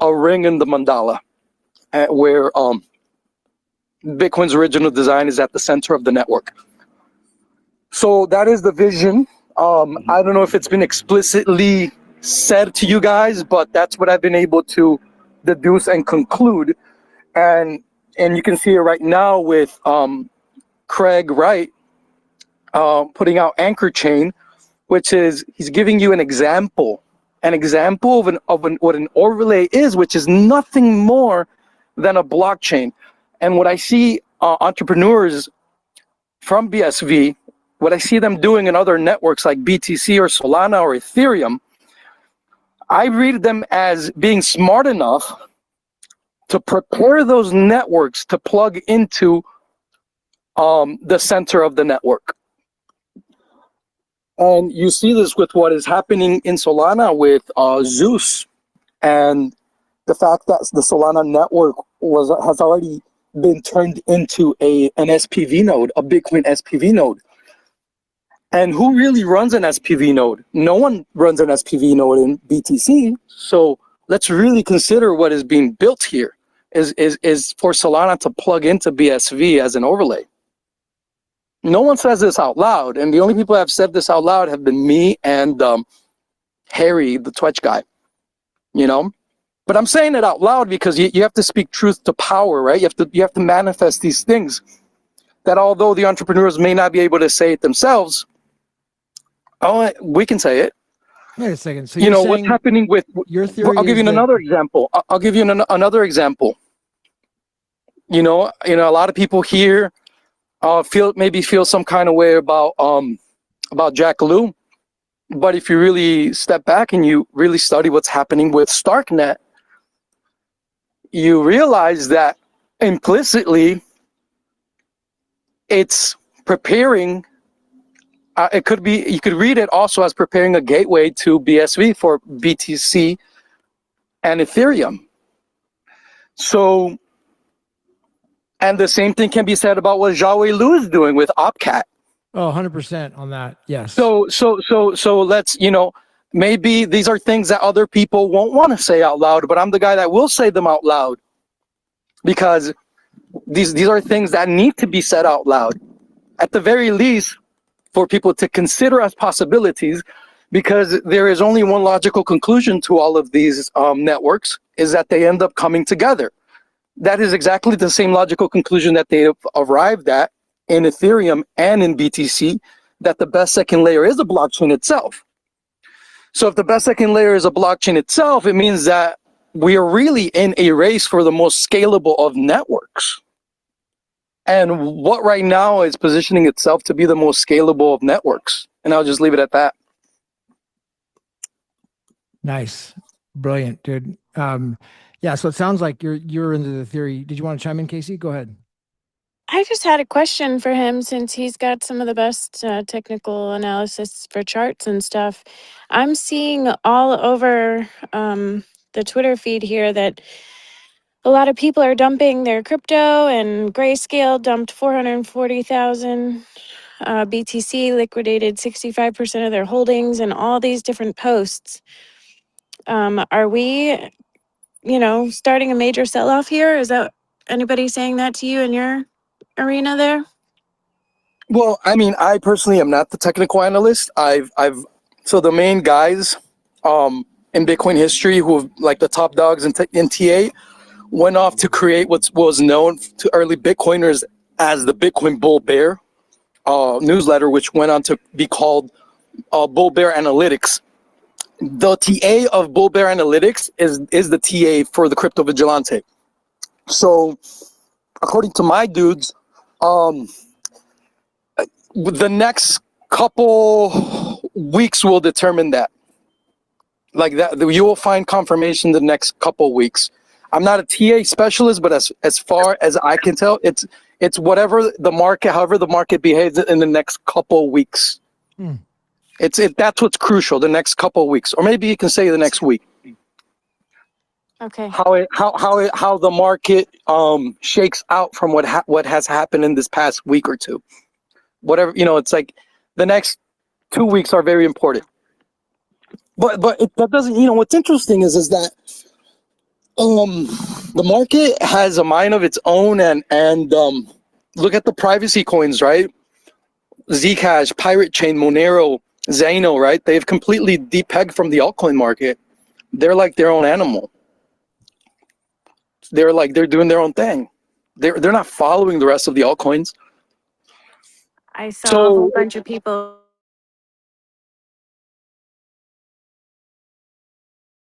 a ring in the mandala, where Bitcoin's original design is at the center of the network. So that is the vision. I don't know if it's been explicitly said to you guys, but that's what I've been able to deduce and conclude. And you can see it right now with Craig Wright putting out Anchor Chain, which is he's giving you an example of what an overlay is, which is nothing more than a blockchain. And what I see entrepreneurs from BSV, what I see them doing in other networks like BTC or Solana or Ethereum, I read them as being smart enough to prepare those networks to plug into the center of the network. And you see this with what is happening in Solana with Zeus, and the fact that the Solana network has already been turned into an SPV node, a Bitcoin SPV node. And who really runs an SPV node? No one runs an SPV node in BTC. So let's really consider what is being built here is for Solana to plug into BSV as an overlay. No one says this out loud, and the only people that have said this out loud have been me and Harry, the Twitch guy, But I'm saying it out loud because you have to speak truth to power, right? You have to manifest these things that, although the entrepreneurs may not be able to say it themselves, we can say it. Wait a second. So you're saying what's happening with your theory? I'll give you another example. I'll give you another example. A lot of people here feel some kind of way about Jack Lew, but if you really step back and you really study what's happening with Starknet, you realize that implicitly it's preparing. You could read it also as preparing a gateway to BSV for BTC and Ethereum. So, and the same thing can be said about what Jiawei Liu is doing with Opcat. Oh, 100% on that. Yes. So let's, maybe these are things that other people won't want to say out loud, but I'm the guy that will say them out loud, because these are things that need to be said out loud, at the very least, for people to consider as possibilities, because there is only one logical conclusion to all of these networks, is that they end up coming together. That is exactly the same logical conclusion that they arrived at in Ethereum and in BTC, that the best second layer is a blockchain itself. So if the best second layer is a blockchain itself, it means that we are really in a race for the most scalable of networks. And what right now is positioning itself to be the most scalable of networks? And I'll just leave it at that. Nice. Brilliant, dude. Yeah, so it sounds like you're into the theory. Did you want to chime in, Casey? Go ahead. I just had a question for him since he's got some of the best technical analysis for charts and stuff. I'm seeing all over the Twitter feed here that a lot of people are dumping their crypto, and Grayscale dumped 440,000. BTC liquidated 65% of their holdings, and all these different posts. Are we, starting a major sell-off here? Is that anybody saying that to you in your arena there? Well, I mean, I personally am not the technical analyst. So the main guys in Bitcoin history, who have, like the top dogs in TA, went off to create what was known to early Bitcoiners as the Bitcoin Bull Bear newsletter, which went on to be called Bull Bear Analytics. The TA of Bull Bear Analytics is the TA for the Crypto Vigilante. So, according to my dudes, the next couple weeks will determine that. Like that, you will find confirmation the next couple weeks. I'm not a TA specialist, but as far as I can tell, it's whatever the market, however the market behaves in the next couple weeks. That's what's crucial, the next couple of weeks, or maybe you can say the next week. Okay. How the market shakes out from what has happened in this past week or two. Whatever, it's like the next 2 weeks are very important. But that doesn't, what's interesting is that the market has a mind of its own, and look at the privacy coins, right? Zcash, Pirate Chain, Monero, Zano, right? They've completely depegged from the altcoin market. They're like their own animal. They're doing their own thing. They're not following the rest of the altcoins. I saw a whole bunch of people